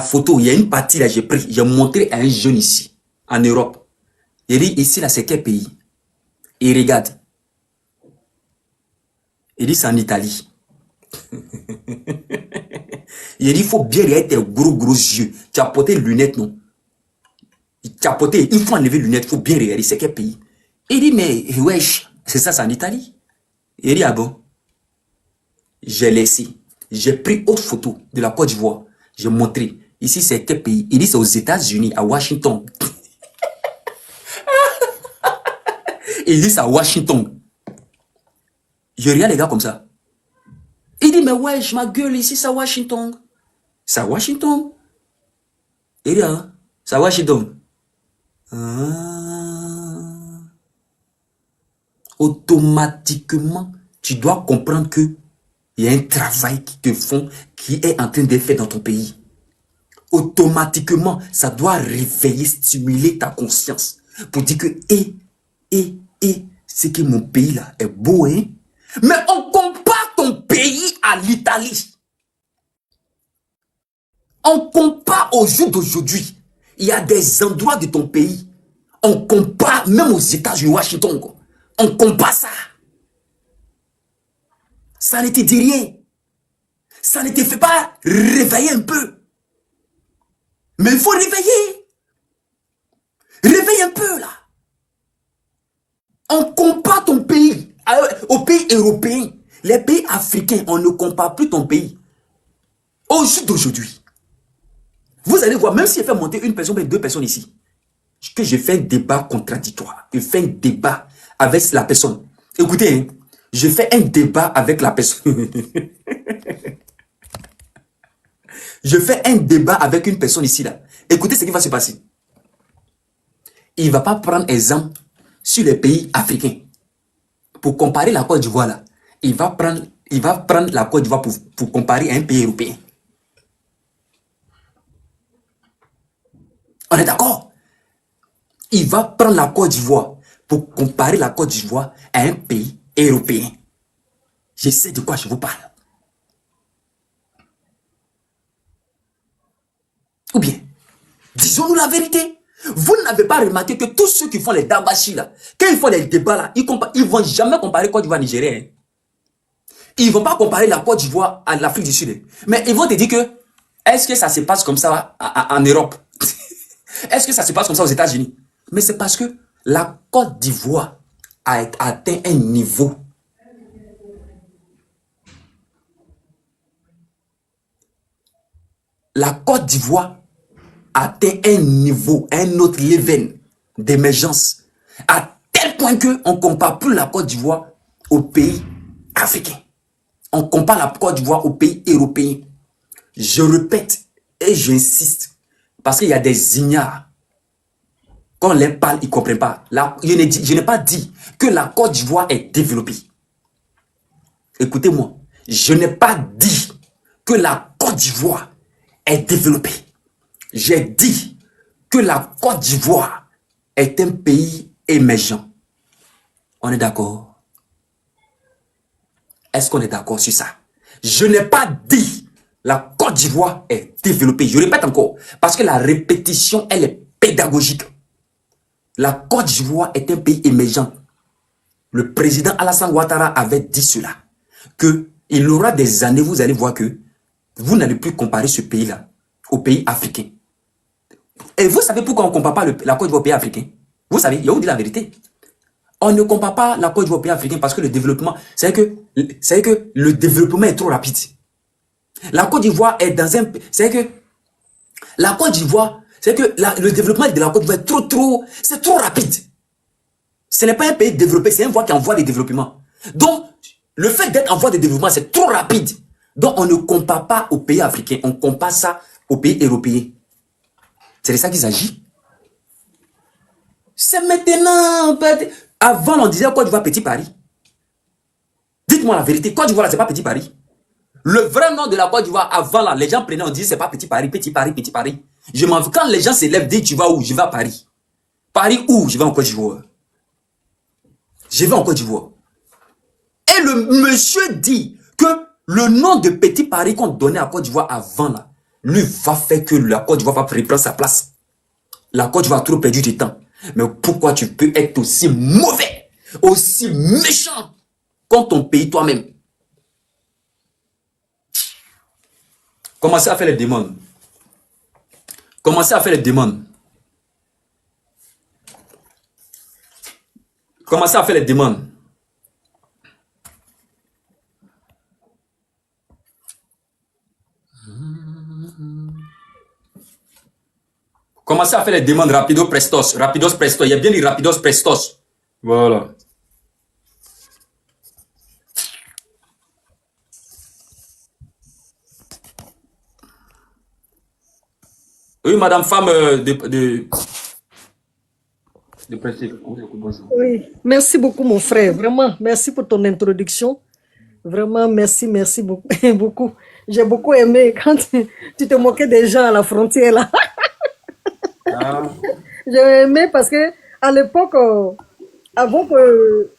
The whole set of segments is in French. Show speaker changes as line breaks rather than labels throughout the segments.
photo, il y a une partie là, j'ai pris, j'ai montré à un jeune ici, en Europe. Il dit, ici là, c'est quel pays? Il regarde. Il dit, c'est en Italie. Il dit, il faut bien regarder tes gros yeux. Tu as porté les lunettes, non? Tu as porté, il faut enlever les lunettes, il faut bien regarder, c'est quel pays? Il dit, mais wesh, c'est ça, c'est en Italie. Il dit, ah bon? J'ai laissé. J'ai pris autre photo de la Côte d'Ivoire. J'ai montré. Ici, c'est quel pays? Il dit, c'est aux États-Unis, à Washington. Il dit, c'est à Washington. Je regarde les gars comme ça. Il dit, mais wesh, ma gueule, ici, c'est à Washington. C'est à Washington. Il dit, hein, c'est à Washington. Ah. Automatiquement, tu dois comprendre que il y a un travail qui te font, qui est en train d'être fait dans ton pays. Automatiquement, ça doit réveiller, stimuler ta conscience pour dire que, c'est que mon pays là est beau, hein? Mais on compare ton pays à l'Italie. On compare au jour d'aujourd'hui. Il y a des endroits de ton pays. On compare, même aux États-Unis, Washington. On compare ça. Ça ne te dit rien. Ça ne te fait pas réveiller un peu. Mais il faut réveiller. Réveille un peu là. On compare ton pays aux pays européens. Les pays africains, on ne compare plus ton pays. Au jour d'aujourd'hui. Vous allez voir, même si je fais monter une personne, mais deux personnes ici, que je fais un débat contradictoire. Je fais un débat avec la personne. Écoutez, hein, je fais un débat avec la personne. Je fais un débat avec une personne ici, là. Écoutez ce qui va se passer. Il ne va pas prendre exemple sur les pays africains. Pour comparer la Côte d'Ivoire, là, il va prendre la Côte d'Ivoire pour comparer à un pays européen. On est d'accord? Il va prendre la Côte d'Ivoire pour comparer la Côte d'Ivoire à un pays européen. Je sais de quoi je vous parle. Ou bien, disons-nous la vérité. Vous n'avez pas remarqué que tous ceux qui font les dabashi là, quand ils font les débats là, ils ne vont jamais comparer Côte d'Ivoire Nigeria. Hein. Ils ne vont pas comparer la Côte d'Ivoire à l'Afrique du Sud. Mais ils vont te dire que, est-ce que ça se passe comme ça en Europe? Est-ce que ça se passe comme ça aux États-Unis? Mais c'est parce que la Côte d'Ivoire a atteint un niveau. La Côte d'Ivoire atteint un niveau, un autre level d'émergence, à tel point qu'on ne compare plus la Côte d'Ivoire aux pays africains. On compare la Côte d'Ivoire aux pays européens. Je répète et j'insiste, parce qu'il y a des ignares. Quand on les parle, ils ne comprennent pas. Je n'ai pas dit que la Côte d'Ivoire est développée. Écoutez-moi, je n'ai pas dit que la Côte d'Ivoire est développée. J'ai dit que la Côte d'Ivoire est un pays émergent. On est d'accord? Est-ce qu'on est d'accord sur ça? Je n'ai pas dit la Côte d'Ivoire est développée. Je répète encore, parce que la répétition, elle est pédagogique. La Côte d'Ivoire est un pays émergent. Le président Alassane Ouattara avait dit cela, qu'il aura des années, vous allez voir que vous n'allez plus comparer ce pays-là aux pays africains. Et vous savez pourquoi on ne compare pas la Côte d'Ivoire aux pays africains? Vous savez, il y a vous dit la vérité. On ne compare pas la Côte d'Ivoire aux pays africains parce que le développement, c'est que le développement est trop rapide. La Côte d'Ivoire est dans un... C'est que la Côte d'Ivoire, c'est que le développement de la Côte d'Ivoire est c'est trop rapide. Ce n'est pas un pays développé, c'est un voie qui est en voie de développement. Donc, le fait d'être en voie de développement, c'est trop rapide. Donc, on ne compare pas aux pays africains, on compare ça aux pays européens. C'est de ça qu'il s'agit. C'est maintenant... Avant, on disait Côte d'Ivoire, Petit Paris. Dites-moi la vérité, Côte d'Ivoire, c'est pas Petit Paris. Le vrai nom de la Côte d'Ivoire, avant, là, les gens prenaient, on disait c'est pas Petit Paris, Petit Paris, Petit Paris. Je m'en veux. Quand les gens s'élèvent, disent tu vas où? Je vais à Paris. Paris où? Je vais en Côte d'Ivoire. Je vais en Côte d'Ivoire. Et le monsieur dit que le nom de Petit Paris qu'on donnait à Côte d'Ivoire avant, là, lui va faire que la Côte d'Ivoire va reprendre sa place. La Côte d'Ivoire a trop perdu du temps. Mais pourquoi tu peux être aussi mauvais, aussi méchant contre ton pays toi-même? Commencez à faire les demandes. Commencez à faire les demandes. Commencez à faire les demandes. Commencez à faire les demandes rapido prestos. Rapidos prestos. Il y a bien dit rapidos prestos. Voilà. Oui, madame femme de Prestige.
Oui, merci beaucoup mon frère, vraiment, merci pour ton introduction. Vraiment, merci, merci beaucoup. beaucoup. J'ai beaucoup aimé quand tu te moquais des gens à la frontière là.
Ah.
J'ai aimé parce que à l'époque, avant que...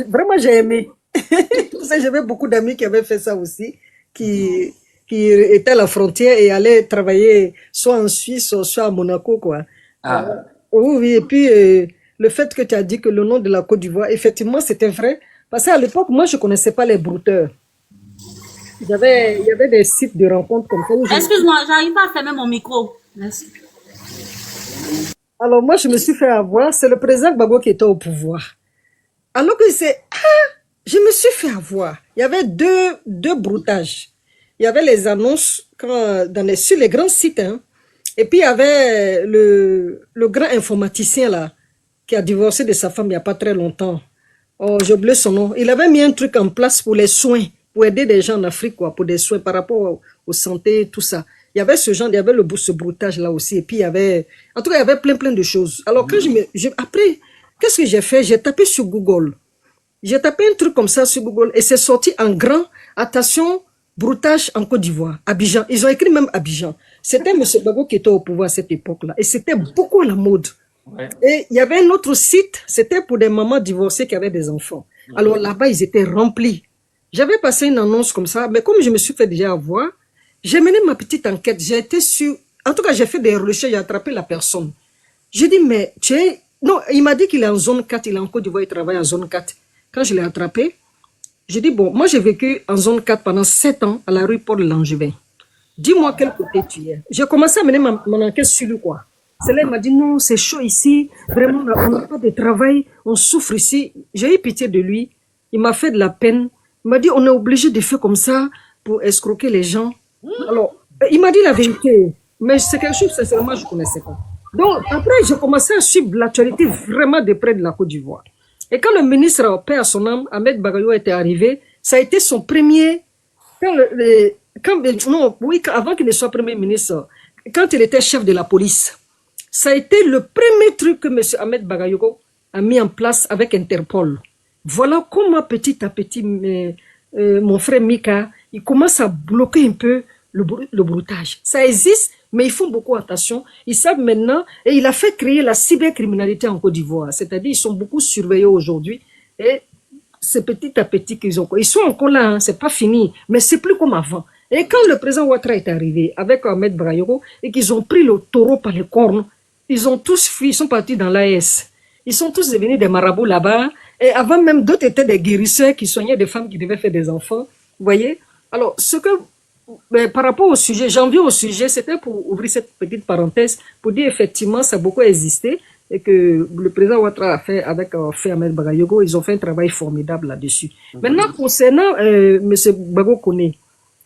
vraiment, j'ai aimé. J'avais beaucoup d'amis qui avaient fait ça aussi, qui étaient à la frontière et allaient travailler soit en Suisse, soit à Monaco, quoi.
Ah.
Oui, oui, et puis le fait que tu as dit que le nom de la Côte d'Ivoire, effectivement, c'était vrai. Parce qu'à l'époque, moi, je ne connaissais pas les brouteurs. Il y avait des sites de rencontres comme ça.
Excuse-moi, j'arrive pas à fermer mon micro. Merci.
Alors, moi, je me suis fait avoir. C'est le président Gbagbo qui était au pouvoir. Alors que c'est... Ah, je me suis fait avoir. Il y avait deux broutages. Il y avait les annonces sur les grands sites, hein. Et puis, il y avait le grand informaticien, là, qui a divorcé de sa femme il n'y a pas très longtemps. Oh, j'ai oublié son nom. Il avait mis un truc en place pour les soins, pour aider des gens en Afrique, quoi, pour des soins par rapport aux santé, tout ça. Il y avait ce genre, il y avait ce broutage-là aussi. Et puis, il y avait... En tout cas, il y avait plein de choses. Alors, quand après, qu'est-ce que j'ai fait? J'ai tapé sur Google. J'ai tapé un truc comme ça sur Google et c'est sorti en grand. Attention, broutage en Côte d'Ivoire, Abidjan. Ils ont écrit même Abidjan. C'était M. Gbagbo qui était au pouvoir à cette époque-là. Et c'était beaucoup à la mode. Ouais. Et il y avait un autre site, c'était pour des mamans divorcées qui avaient des enfants. Alors là-bas, ils étaient remplis. J'avais passé une annonce comme ça, mais comme je me suis fait déjà avoir, j'ai mené ma petite enquête. J'ai été sur... En tout cas, j'ai fait des recherches, j'ai attrapé la personne. J'ai dit, mais tu es... Non, il m'a dit qu'il est en zone 4, il est en Côte d'Ivoire, il travaille en zone 4. Quand je l'ai attrapé, j'ai dit, bon, moi j'ai vécu en zone 4 pendant 7 ans à la rue Paul Langevin. Dis-moi quel côté tu es. J'ai commencé à mener mon enquête sur lui, quoi. C'est là, il m'a dit, non, c'est chaud ici, vraiment, on n'a pas de travail, on souffre ici. J'ai eu pitié de lui, il m'a fait de la peine. Il m'a dit, on est obligé de faire comme ça pour escroquer les gens. Alors, il m'a dit la vérité, mais c'est quelque chose, sincèrement, je ne connaissais pas. Donc, après, j'ai commencé à suivre l'actualité vraiment de près de la Côte d'Ivoire. Et quand le ministre, paix à son âme, Ahmed Bagayogo était arrivé, ça a été son premier... avant qu'il ne soit premier ministre, quand il était chef de la police, ça a été le premier truc que M. Ahmed Bagayogo a mis en place avec Interpol. Voilà comment petit à petit, mon frère Mika, il commence à bloquer un peu le broutage. Ça existe, mais ils font beaucoup attention. Ils savent maintenant, et il a fait créer la cybercriminalité en Côte d'Ivoire. C'est-à-dire, ils sont beaucoup surveillés aujourd'hui. Et c'est petit à petit qu'ils ont... Ils sont encore là, hein, c'est pas fini, mais c'est plus comme avant. Et quand le président Ouattara est arrivé avec Ahmed Bagayogo et qu'ils ont pris le taureau par les cornes, ils ont tous fui, ils sont partis dans l'AS. Ils sont tous devenus des marabouts là-bas. Et avant même, d'autres étaient des guérisseurs qui soignaient des femmes qui devaient faire des enfants. Vous voyez? Alors, par rapport au sujet, j'en viens au sujet, c'était pour ouvrir cette petite parenthèse, pour dire effectivement, ça a beaucoup existé et que le président Ouattara a fait avec Ahmed Bagayogo, ils ont fait un travail formidable là-dessus. Maintenant, concernant M. Gbagbo Koné,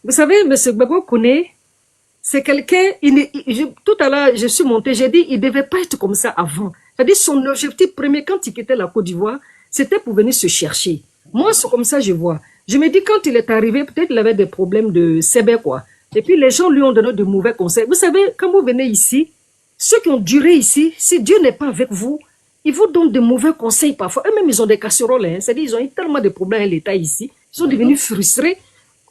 vous savez, M. Gbagbo Koné, c'est quelqu'un, tout à l'heure, je suis monté, j'ai dit, il ne devait pas être comme ça avant. C'est-à-dire, son objectif premier, quand il quittait la Côte d'Ivoire, c'était pour venir se chercher. Moi, c'est comme ça, je vois. Je me dis, quand il est arrivé, peut-être qu'il avait des problèmes de CB, quoi. Et puis, les gens lui ont donné de mauvais conseils. Vous savez, quand vous venez ici, ceux qui ont duré ici, si Dieu n'est pas avec vous, ils vous donnent de mauvais conseils parfois. Eux-mêmes, ils ont des casseroles, hein. C'est-à-dire, ils ont eu tellement de problèmes à l'État ici. Ils sont devenus frustrés.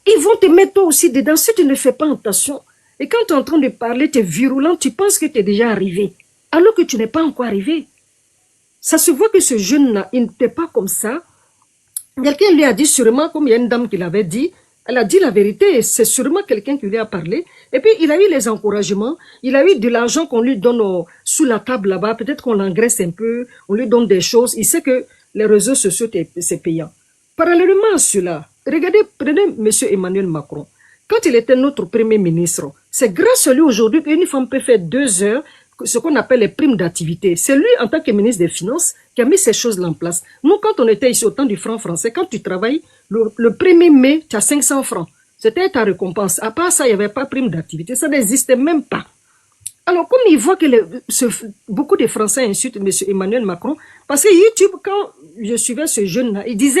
Ils vont te mettre toi aussi dedans si tu ne fais pas attention. Et quand tu es en train de parler, tu es virulent, tu penses que tu es déjà arrivé, alors que tu n'es pas encore arrivé. Ça se voit que ce jeune-là, il n'était pas comme ça. Quelqu'un lui a dit sûrement, comme il y a une dame qui l'avait dit, Elle a dit la vérité, c'est sûrement quelqu'un qui lui a parlé. Et puis, il a eu les encouragements, il a eu de l'argent qu'on lui donne sous la table là-bas, peut-être qu'on l'engraisse un peu, on lui donne des choses. Il sait que les réseaux sociaux, c'est payant. Parallèlement à cela, regardez, prenez M. Emmanuel Macron. Quand il était notre premier ministre, c'est grâce à lui aujourd'hui qu'une femme peut faire 2 heures, ce qu'on appelle les primes d'activité. C'est lui, en tant que ministre des Finances, qui a mis ces choses-là en place. Nous, quand on était ici au temps du franc français, quand tu travailles, le 1er mai, tu as 500 francs. C'était ta récompense. À part ça, il n'y avait pas prime d'activité. Ça n'existait même pas. Alors, comme il voit que beaucoup de Français insultent M. Emmanuel Macron, parce que YouTube, quand je suivais ce jeune-là, il disait,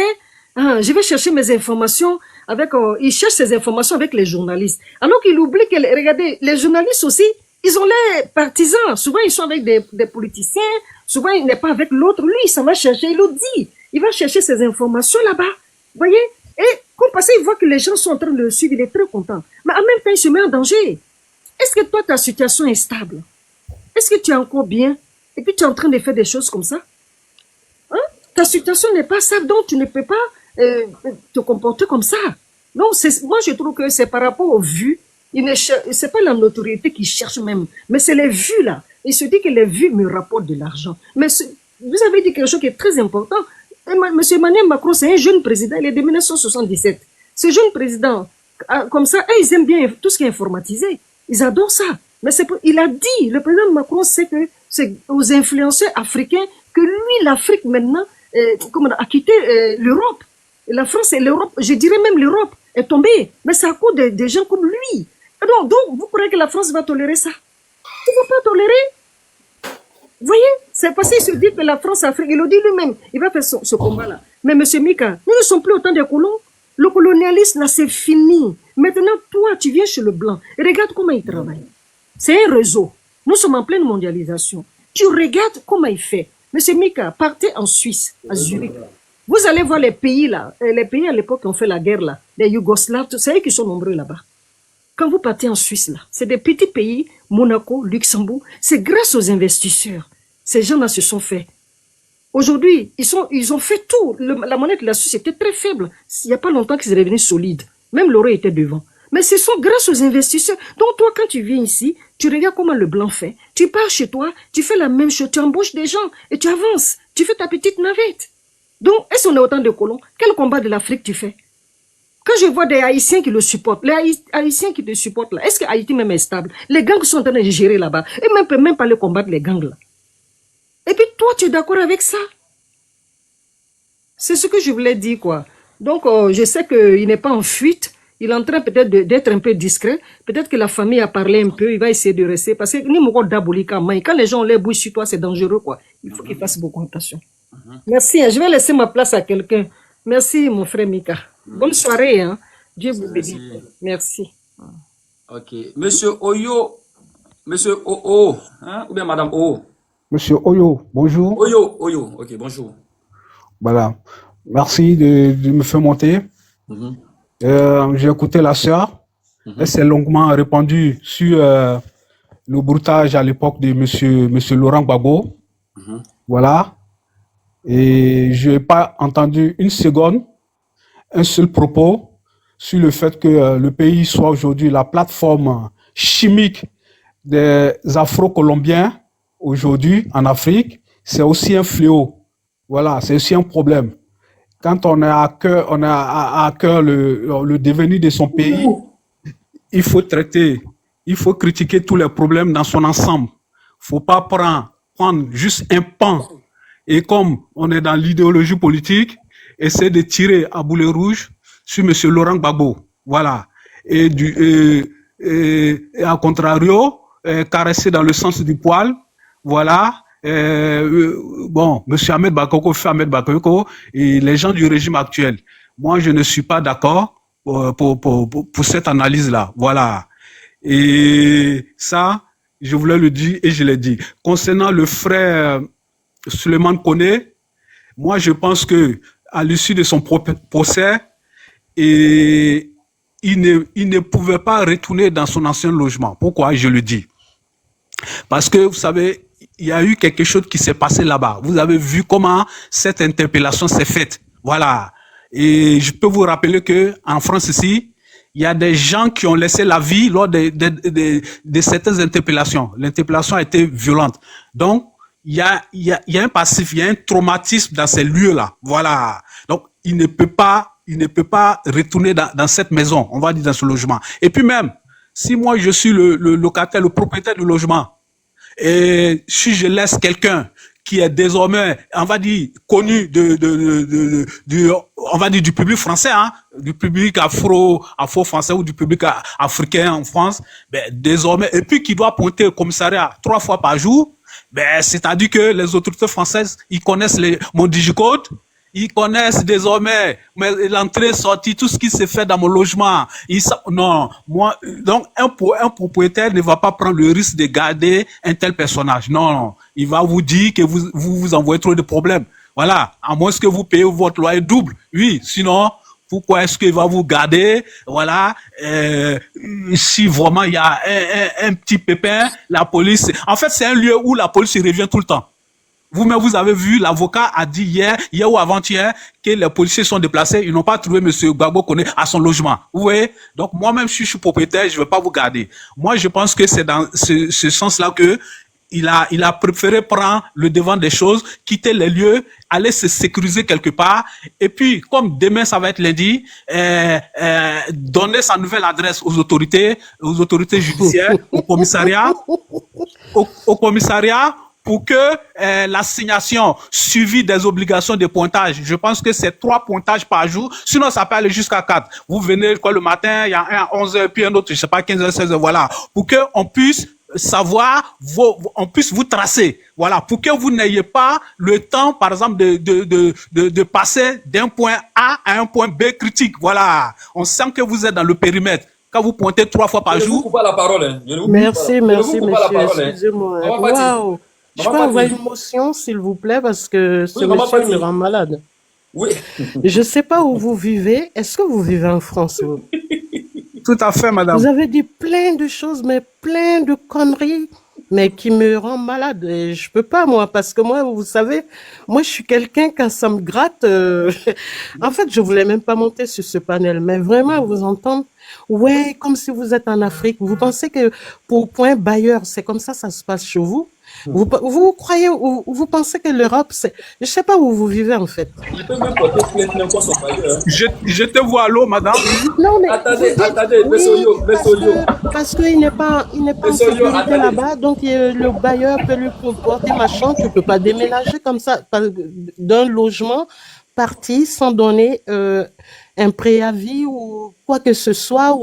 je vais chercher mes informations avec, il cherche ses informations avec les journalistes. Alors qu'il oublie que, regardez, les journalistes aussi, ils ont les partisans. Souvent, ils sont avec des politiciens. Souvent, il n'est pas avec l'autre. Lui, il s'en va chercher. Il le dit. Il va chercher ses informations là-bas. Vous voyez? Et comme parce qu'il voit que les gens sont en train de le suivre, il est très content. Mais en même temps, il se met en danger. Est-ce que toi, ta situation est stable? Est-ce que tu es encore bien? Et puis, tu es en train de faire des choses comme ça? Hein? Ta situation n'est pas stable, donc tu ne peux pas te comporter comme ça. Donc, moi, je trouve que c'est par rapport aux vues. C'est pas la notoriété qu'il cherche même, mais c'est les vues là. Il se dit que les vues me rapportent de l'argent. Mais vous avez dit quelque chose qui est très important. Monsieur Emmanuel Macron, c'est un jeune président, il est de 1977. Ce jeune président, comme ça, ils aiment bien tout ce qui est informatisé. Ils adorent ça. Mais il a dit, le président Macron sait que c'est aux influenceurs africains que lui, l'Afrique maintenant, a quitté l'Europe. La France et l'Europe, je dirais même l'Europe, est tombée. Mais c'est à cause des gens comme lui. Donc, vous croyez que la France va tolérer ça? Il ne va pas tolérer. Vous voyez? C'est parce qu'il se dit que la France-Afrique, il le dit lui-même, il va faire ce combat-là. Mais M. Mika, nous ne sommes plus autant des colons. Le colonialisme, là, c'est fini. Maintenant, toi, tu viens chez le blanc. Et regarde comment il travaille. C'est un réseau. Nous sommes en pleine mondialisation. Tu regardes comment il fait. M. Mika, partez en Suisse, à Zurich. Vous allez voir les pays là. Les pays à l'époque qui ont fait la guerre là. Les Yougoslaves, c'est eux qui sont nombreux là-bas. Quand vous partez en Suisse, là, c'est des petits pays, Monaco, Luxembourg, c'est grâce aux investisseurs. Ces gens-là se sont faits. Aujourd'hui, ils ont fait tout. La monnaie de la Suisse était très faible. Il n'y a pas longtemps qu'ils sont devenus solides. Même l'euro était devant. Mais ce sont grâce aux investisseurs. Donc toi, quand tu viens ici, tu regardes comment le blanc fait. Tu pars chez toi, tu fais la même chose, tu embauches des gens et tu avances. Tu fais ta petite navette. Donc, est-ce qu'on est autant de colons? Quel combat de l'Afrique tu fais? Quand je vois des Haïtiens qui le supportent, les Haïtiens qui te supportent là, est-ce que Haïti même est stable? Les gangs sont en train de gérer là-bas. Et même peut même pas le combattre les gangs là. Et puis toi, tu es d'accord avec ça? C'est ce que je voulais dire quoi. Donc, je sais qu'il n'est pas en fuite. Il est en train peut-être d'être un peu discret. Peut-être que la famille a parlé un peu. Il va essayer de rester. Parce que quand les gens ont les bouilles sur toi, c'est dangereux quoi. Il faut qu'il fasse beaucoup attention. Merci. Je vais laisser ma place à quelqu'un. Merci, mon frère Mika. Bonne soirée. Hein. Dieu vous bénisse. Merci.
Ok. Monsieur Oyo, Monsieur O, hein, ou bien Madame O.
Monsieur Oyo, bonjour.
Oyo, ok, bonjour.
Voilà. Merci de me faire monter. J'ai écouté la sœur. Elle s'est longuement répandue sur le broutage à l'époque de monsieur Laurent Gbagbo. Voilà. Et je n'ai pas entendu une seconde, un seul propos sur le fait que le pays soit aujourd'hui la plateforme chimique des Afro-Colombiens aujourd'hui en Afrique. C'est aussi un fléau. Voilà, c'est aussi un problème. Quand on a à cœur le devenir de son pays, il faut traiter, il faut critiquer tous les problèmes dans son ensemble. Faut pas prendre juste un pan. Et comme on est dans l'idéologie politique, essayer de tirer à boulet rouge sur monsieur Laurent Gbagbo. Voilà. Et à contrario, caresser dans le sens du poil. Voilà. Monsieur Ahmed Bakayoko fait Ahmed Bakayoko et les gens du régime actuel. Moi, je ne suis pas d'accord pour cette analyse-là. Voilà. Et ça, je voulais le dire et je l'ai dit. Concernant le frère Souleymane Koné, moi, je pense que à l'issue de son procès, il ne pouvait pas retourner dans son ancien logement. Pourquoi je le dis? Parce que, vous savez, il y a eu quelque chose qui s'est passé là-bas. Vous avez vu comment cette interpellation s'est faite. Voilà. Et je peux vous rappeler que en France ici, il y a des gens qui ont laissé la vie lors de certaines interpellations. L'interpellation a été violente. Donc, il y a un passif, il y a un traumatisme dans ces lieux-là. Voilà. Donc, il ne peut pas retourner dans cette maison, on va dire dans ce logement. Et puis même, si moi je suis le locataire, le propriétaire du logement, et si je laisse quelqu'un qui est désormais, on va dire, connu on va dire du public français, hein, du public afro-français ou du public africain en France, ben, désormais, et puis qui doit pointer au commissariat 3 fois par jour, ben, c'est-à-dire que les autorités françaises, ils connaissent mon digicode, ils connaissent désormais l'entrée, sortie, tout ce qui se fait dans mon logement. Non, moi, donc un propriétaire ne va pas prendre le risque de garder un tel personnage. Non, il va vous dire que vous envoyez trop de problèmes. Voilà, à moins que vous payez votre loyer double. Oui, sinon, pourquoi est-ce qu'il va vous garder? Voilà, si vraiment il y a un petit pépin, la police. En fait, c'est un lieu où la police revient tout le temps. Vous-même, vous avez vu, l'avocat a dit hier ou avant-hier, que les policiers sont déplacés. Ils n'ont pas trouvé M. Gbagbo Koné à son logement. Vous voyez? Donc, moi-même, si je suis propriétaire, je ne vais pas vous garder. Moi, je pense que c'est dans ce sens-là que il a préféré prendre le devant des choses, quitter les lieux, aller se sécuriser quelque part. Et puis, comme demain, ça va être lundi, donner sa nouvelle adresse aux autorités judiciaires, au commissariat, pour que l'assignation suivie des obligations de pointage, je pense que c'est 3 pointages par jour, sinon ça peut aller jusqu'à 4. Vous venez le matin, il y a un à 11h, puis un autre, je sais pas, 15h, 16h, voilà, pour que on puisse savoir, on puisse vous tracer, voilà, pour que vous n'ayez pas le temps, par exemple, de passer d'un point A à un point B critique, voilà. On sent que vous êtes dans le périmètre. Quand vous pointez 3 fois par jour.
Je ne vous coupe pas la parole, hein.
Merci, monsieur. Excusez-moi. Waouh. Je peux avoir une motion, s'il vous plaît, parce que ce monsieur me rend malade.
Oui.
Je ne sais pas où vous vivez. Est-ce que vous vivez en France?
Tout à fait, madame.
Vous avez dit plein de choses, mais plein de conneries, mais qui me rend malade. Et je peux pas, moi, parce que moi, vous savez, moi, je suis quelqu'un, quand ça me gratte, en fait, je voulais même pas monter sur ce panel, mais vraiment, vous entendre, ouais, comme si vous êtes en Afrique. Vous pensez que pour point Bayer, c'est comme ça se passe chez vous? Vous croyez, ou vous pensez que l'Europe, c'est... Je sais pas où vous vivez, en fait.
Il peut même porter plainte n'importe son bailleur.
Je te vois à l'eau, madame.
Non, mais...
Attendez,
oui,
Messolio.
Parce qu'il n'est pas en sécurité là-bas, donc le bailleur peut lui porter ma chambre. Tu peux pas déménager comme ça, d'un logement parti sans donner un préavis ou quoi que ce soit,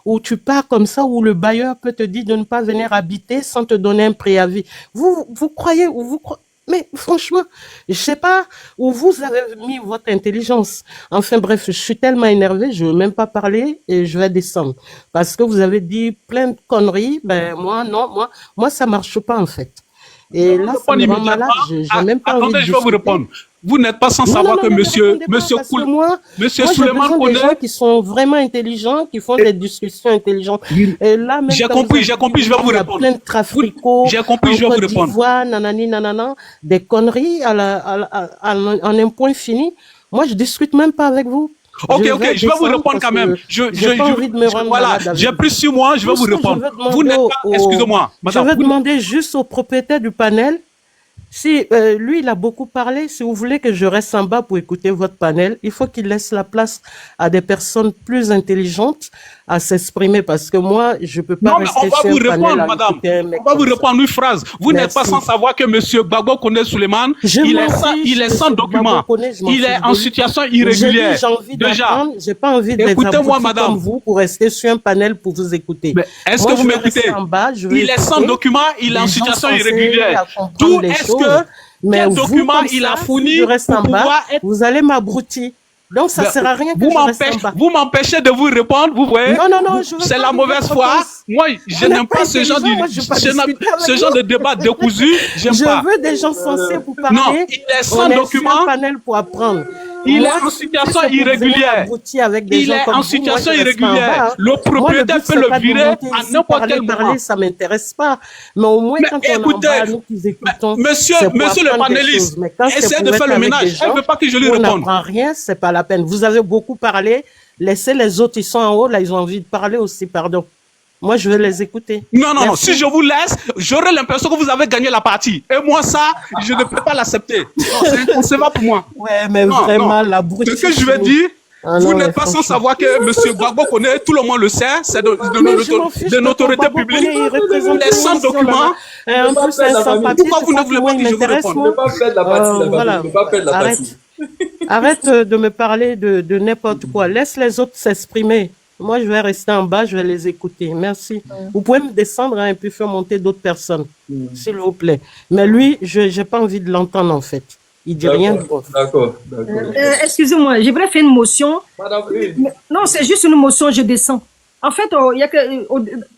ou tu pars comme ça, où le bailleur peut te dire de ne pas venir habiter sans te donner un préavis. Vous croyez, mais franchement, je sais pas où vous avez mis votre intelligence. Enfin bref, je suis tellement énervée, je veux même pas parler et je vais descendre. Parce que vous avez dit plein de conneries, ben moi ça marche pas en fait. Et là, ça me rend malade, j'ai même pas envie de
je vais vous répondre. Vous n'êtes pas sans savoir que monsieur Souleymane
connaît des gens qui sont vraiment intelligents, qui font des discussions intelligentes. Et là, même
j'ai compris, je vais vous répondre.
Plein de traficots.
J'ai compris, je vais vous répondre.
Nanani, nanana, des conneries en un point fini. Moi, je discute même pas avec vous.
Ok, je vais vous répondre quand même.
J'ai pas envie de me rendre malade.
J'ai plus sur moi, je vais vous répondre. Vous n'êtes pas, excusez-moi, madame.
Je vais demander juste au propriétaire du panel. Si lui, il a beaucoup parlé, si vous voulez que je reste en bas pour écouter votre panel, il faut qu'il laisse la place à des personnes plus intelligentes à s'exprimer, parce que moi, je peux pas rester sur un panel à écouter un mec.
On va vous répondre une phrase. Vous n'êtes pas sans savoir que monsieur Gbagbo Koné Souleymane, il est sans document. Il est en situation irrégulière.
Déjà. J'ai pas envie d'être comme vous pour rester sur un panel pour vous écouter.
Est-ce que vous m'écoutez? Il est sans document, il est en situation irrégulière. D'où est-ce que quel document il a fourni pour pouvoir être...
Vous allez m'abrutir. Donc, ça ne sert à rien que je reste en bas.
Vous m'empêchez de vous répondre, vous voyez?
Non,
c'est la mauvaise foi. Moi, je n'aime pas ce genre de débat décousu.
Je veux des gens sensés pour parler.
Non, il est sans document.
On est sur un panel pour apprendre.
Il est en situation irrégulière.
Il est en situation irrégulière.
Le propriétaire peut le virer à n'importe quel moment.
Ça m'intéresse pas. Mais au moins, quand on en bas, nous qui écoutons.
Monsieur le panéliste, essayez de faire le ménage. Elle ne veut pas que je lui réponde.
On n'apprend rien, c'est pas la peine. Vous avez beaucoup parlé. Laissez les autres, ils sont en haut, là, ils ont envie de parler aussi, pardon. Moi, je vais les écouter.
Non, non, non.
Merci.
Si je vous laisse, j'aurai l'impression que vous avez gagné la partie. Et moi, ça, je ne peux pas l'accepter. Non, c'est inconcevable pour moi.
Ouais, mais
Non,
vraiment,
non.
la brute.
Ce que je vais dire,
Ah
vous
non, mais
n'êtes pas sans
franchement.
savoir que M. Gbagbo connaît, tout le monde le sait, c'est
Mais je m'en fiche
de
de
notoriété
ton Gbagbo
publique.
connaît, il représente
Les 100
tout le monde,
documents.
Et en plus, c'est sans papier.
Pourquoi vous ne voulez pas que je vous réponde?
Ne pas faire la partie,
Voilà.
ne pas faire la
Arrête.
partie.
Arrête de me parler de n'importe quoi. Laisse les autres s'exprimer. Moi, je vais rester en bas, je vais les écouter. Merci. Vous pouvez me descendre hein, et puis faire monter d'autres personnes, s'il vous plaît. Mais lui, je n'ai pas envie de l'entendre, en fait. Il dit rien de bon.
D'accord.
Excusez-moi, j'aimerais faire une motion.
Madame, oui.
Non, c'est juste une motion, je descends. En fait, il y a que,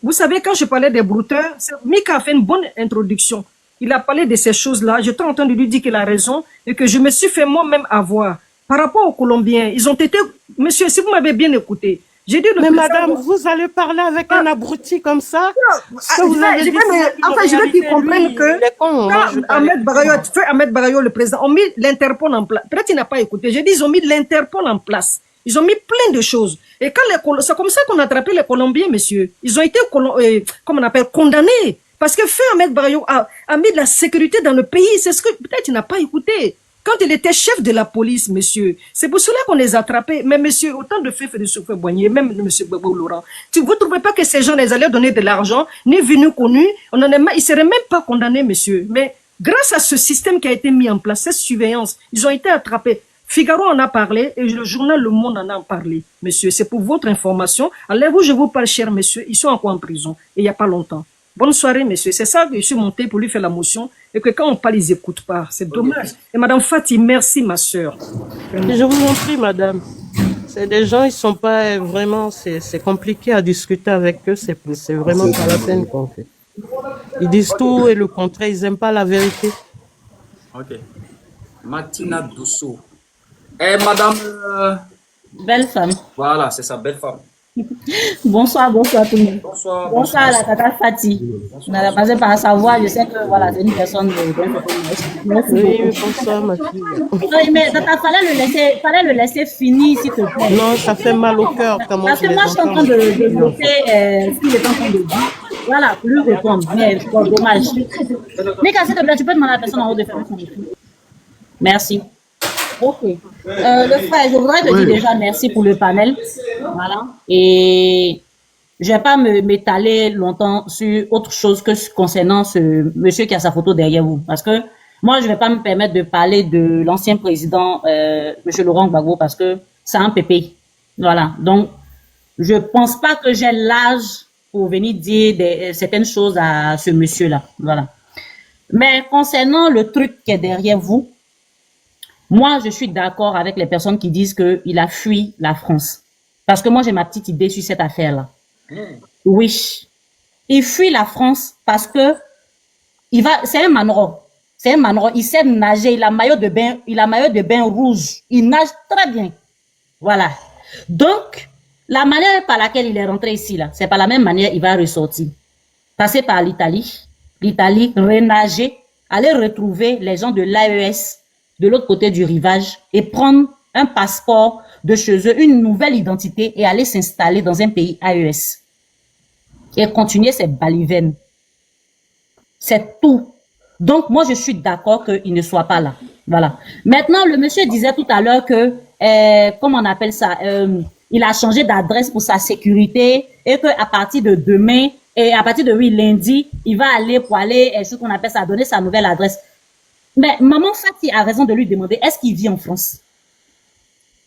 vous savez, quand je parlais des brouteurs, Mika a fait une bonne introduction. Il a parlé de ces choses-là. J'étais en train de lui dire qu'il a raison et que je me suis fait moi-même avoir. Par rapport aux Colombiens, ils ont été... Monsieur, si vous m'avez bien écouté, j'ai dit...
Mais madame, vous allez parler avec un abruti comme ça? Ce que vous avez dit,
je veux qu'ils comprennent que quand Ahmed Bagayo, le président, ont mis l'Interpol en place. Peut-être qu'il n'a pas écouté. J'ai dit ils ont mis l'Interpol en place. Ils ont mis plein de choses. Et quand c'est comme ça qu'on a attrapé les Colombiens, monsieur. Ils ont été, comment on appelle, condamnés. Parce que Feu Ahmed Bagayo a mis de la sécurité dans le pays. C'est ce que peut-être il n'a pas écouté. Quand il était chef de la police, monsieur, c'est pour cela qu'on les a attrapés. Mais monsieur, autant de faits de Soufé Boigné, même monsieur Gbagbo Laurent, vous ne trouvez pas que ces gens les allaient donner de l'argent, ni venus connus, ils ne seraient même pas condamnés, monsieur. Mais grâce à ce système qui a été mis en place, cette surveillance, ils ont été attrapés. Figaro en a parlé et le journal Le Monde en a parlé, monsieur. C'est pour votre information. Alors vous, je vous parle, cher monsieur, ils sont encore en prison, et il n'y a pas longtemps. Bonne soirée, monsieur. C'est ça que je suis monté pour lui faire la motion et que quand on parle, ils n'écoutent pas. C'est dommage. Et madame Fatih, merci, ma soeur.
Je vous en prie, madame. C'est des gens, ils sont pas vraiment, c'est compliqué à discuter avec eux. C'est vraiment pas la peine qu'on fait. Ils disent tout et le contraire. Ils n'aiment pas la vérité.
Ok. Martina Douceau. Eh, madame...
Belle femme.
Voilà, c'est ça, belle femme.
Bonsoir tout le monde.
Bonsoir.
Bonsoir à la tata Fatih. On a passé par sa voix, je sais que voilà, c'est une personne de...
Oui, bonsoir, ma fille.
Oui, mais tata, fallait le laisser finir, s'il te plaît.
Non, ça fait mal au cœur.
Parce que moi, je suis en train de noter ce qu'il est en train de dire. Voilà, pour lui répondre. Mais c'est dommage. Mika, s'il te plaît, tu peux demander à la personne en haut de faire son écrit. Merci. Ok. Le frère, je voudrais te dire déjà merci pour le panel. Voilà. Et je vais pas m'étaler longtemps sur autre chose que concernant ce monsieur qui a sa photo derrière vous. Parce que moi, je vais pas me permettre de parler de l'ancien président, monsieur Laurent Gbagbo, parce que c'est un pépé. Voilà. Donc, je pense pas que j'ai l'âge pour venir dire certaines choses à ce monsieur-là. Voilà. Mais concernant le truc qui est derrière vous, moi, je suis d'accord avec les personnes qui disent qu'il a fui la France. Parce que moi, j'ai ma petite idée sur cette affaire-là. Oui. Il fuit la France parce que c'est un manro. C'est un manro. Il sait nager. Il a maillot de bain rouge. Il nage très bien. Voilà. Donc, la manière par laquelle il est rentré ici, là, c'est par la même manière il va ressortir. Passer par l'Italie, renager, aller retrouver les gens de l'AES de l'autre côté du rivage et prendre un passeport de chez eux, une nouvelle identité et aller s'installer dans un pays AES. Et continuer ses balivernes. C'est tout. Donc, moi, je suis d'accord qu'il ne soit pas là. Voilà. Maintenant, le monsieur disait tout à l'heure que, comment on appelle ça, il a changé d'adresse pour sa sécurité et qu'à partir de demain, et à partir de lundi, il va aller pour aller, ce qu'on appelle ça, donner sa nouvelle adresse. Mais maman Fatih a raison de lui demander, est-ce qu'il vit en France?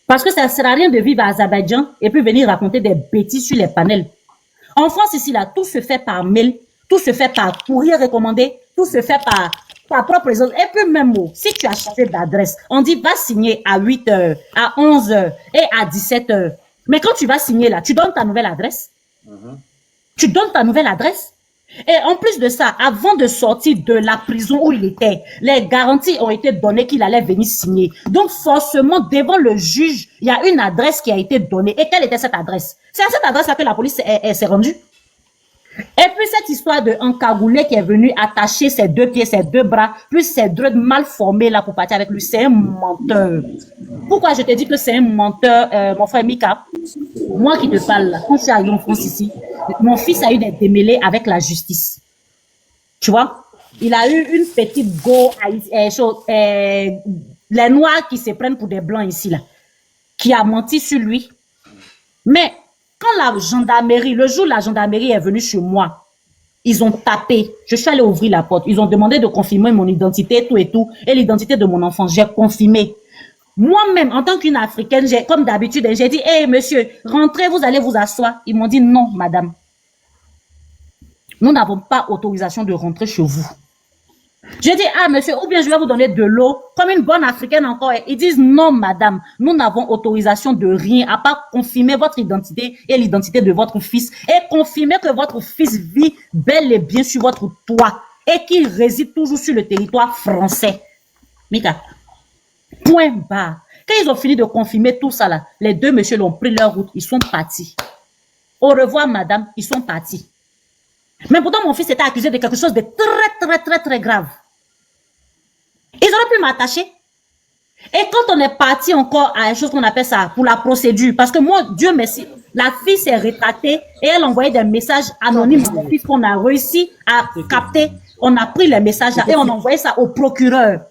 Parce que ça ne sert à rien de vivre à Azerbaïdjan et puis venir raconter des bêtises sur les panels. En France, ici, là, tout se fait par mail, tout se fait par courrier recommandé, tout se fait par propre présence. Et puis même, si tu as changé d'adresse, on dit va signer à 8h, à 11h et à 17h. Mais quand tu vas signer là, tu donnes ta nouvelle adresse. Tu donnes ta nouvelle adresse. Et en plus de ça, avant de sortir de la prison où il était, les garanties ont été données qu'il allait venir signer. Donc forcément, devant le juge, il y a une adresse qui a été donnée. Et quelle était cette adresse? C'est à cette adresse-là que la police s'est rendue. Et puis cette histoire de encagoulé qui est venu attacher ses 2 pieds, ses 2 bras, plus ses dreads mal formés là pour partir avec lui, c'est un menteur. Pourquoi je te dis que c'est un menteur, mon frère Mika? Moi qui te parle là, quand je suis arrivé en France ici, mon fils a eu des démêlés avec la justice. Tu vois? Il a eu une petite go, les noirs qui se prennent pour des blancs ici là, qui a menti sur lui. Mais quand la gendarmerie, le jour où la gendarmerie est venue chez moi, ils ont tapé. Je suis allée ouvrir la porte. Ils ont demandé de confirmer mon identité, tout et tout, et l'identité de mon enfant. J'ai confirmé. Moi-même, en tant qu'une Africaine, comme d'habitude, j'ai dit, hey, monsieur, rentrez, vous allez vous asseoir. Ils m'ont dit, non, madame. Nous n'avons pas autorisation de rentrer chez vous. Je dis, ah, monsieur, ou bien je vais vous donner de l'eau, comme une bonne Africaine encore. Ils disent, non, madame, nous n'avons autorisation de rien, à part confirmer votre identité et l'identité de votre fils, et confirmer que votre fils vit bel et bien sur votre toit, et qu'il réside toujours sur le territoire français. Mika, point barre. Quand ils ont fini de confirmer tout ça là, les 2 messieurs l'ont pris leur route, ils sont partis. Au revoir, madame, ils sont partis. Mais pourtant, mon fils était accusé de quelque chose de très grave. Ils auraient pu m'attacher. Et quand on est parti encore à une chose qu'on appelle ça, pour la procédure, parce que moi, Dieu merci, la fille s'est rétractée et elle envoyait des messages anonymes à mon fils qu'on a réussi à capter. On a pris les messages et on a envoyé ça au procureur.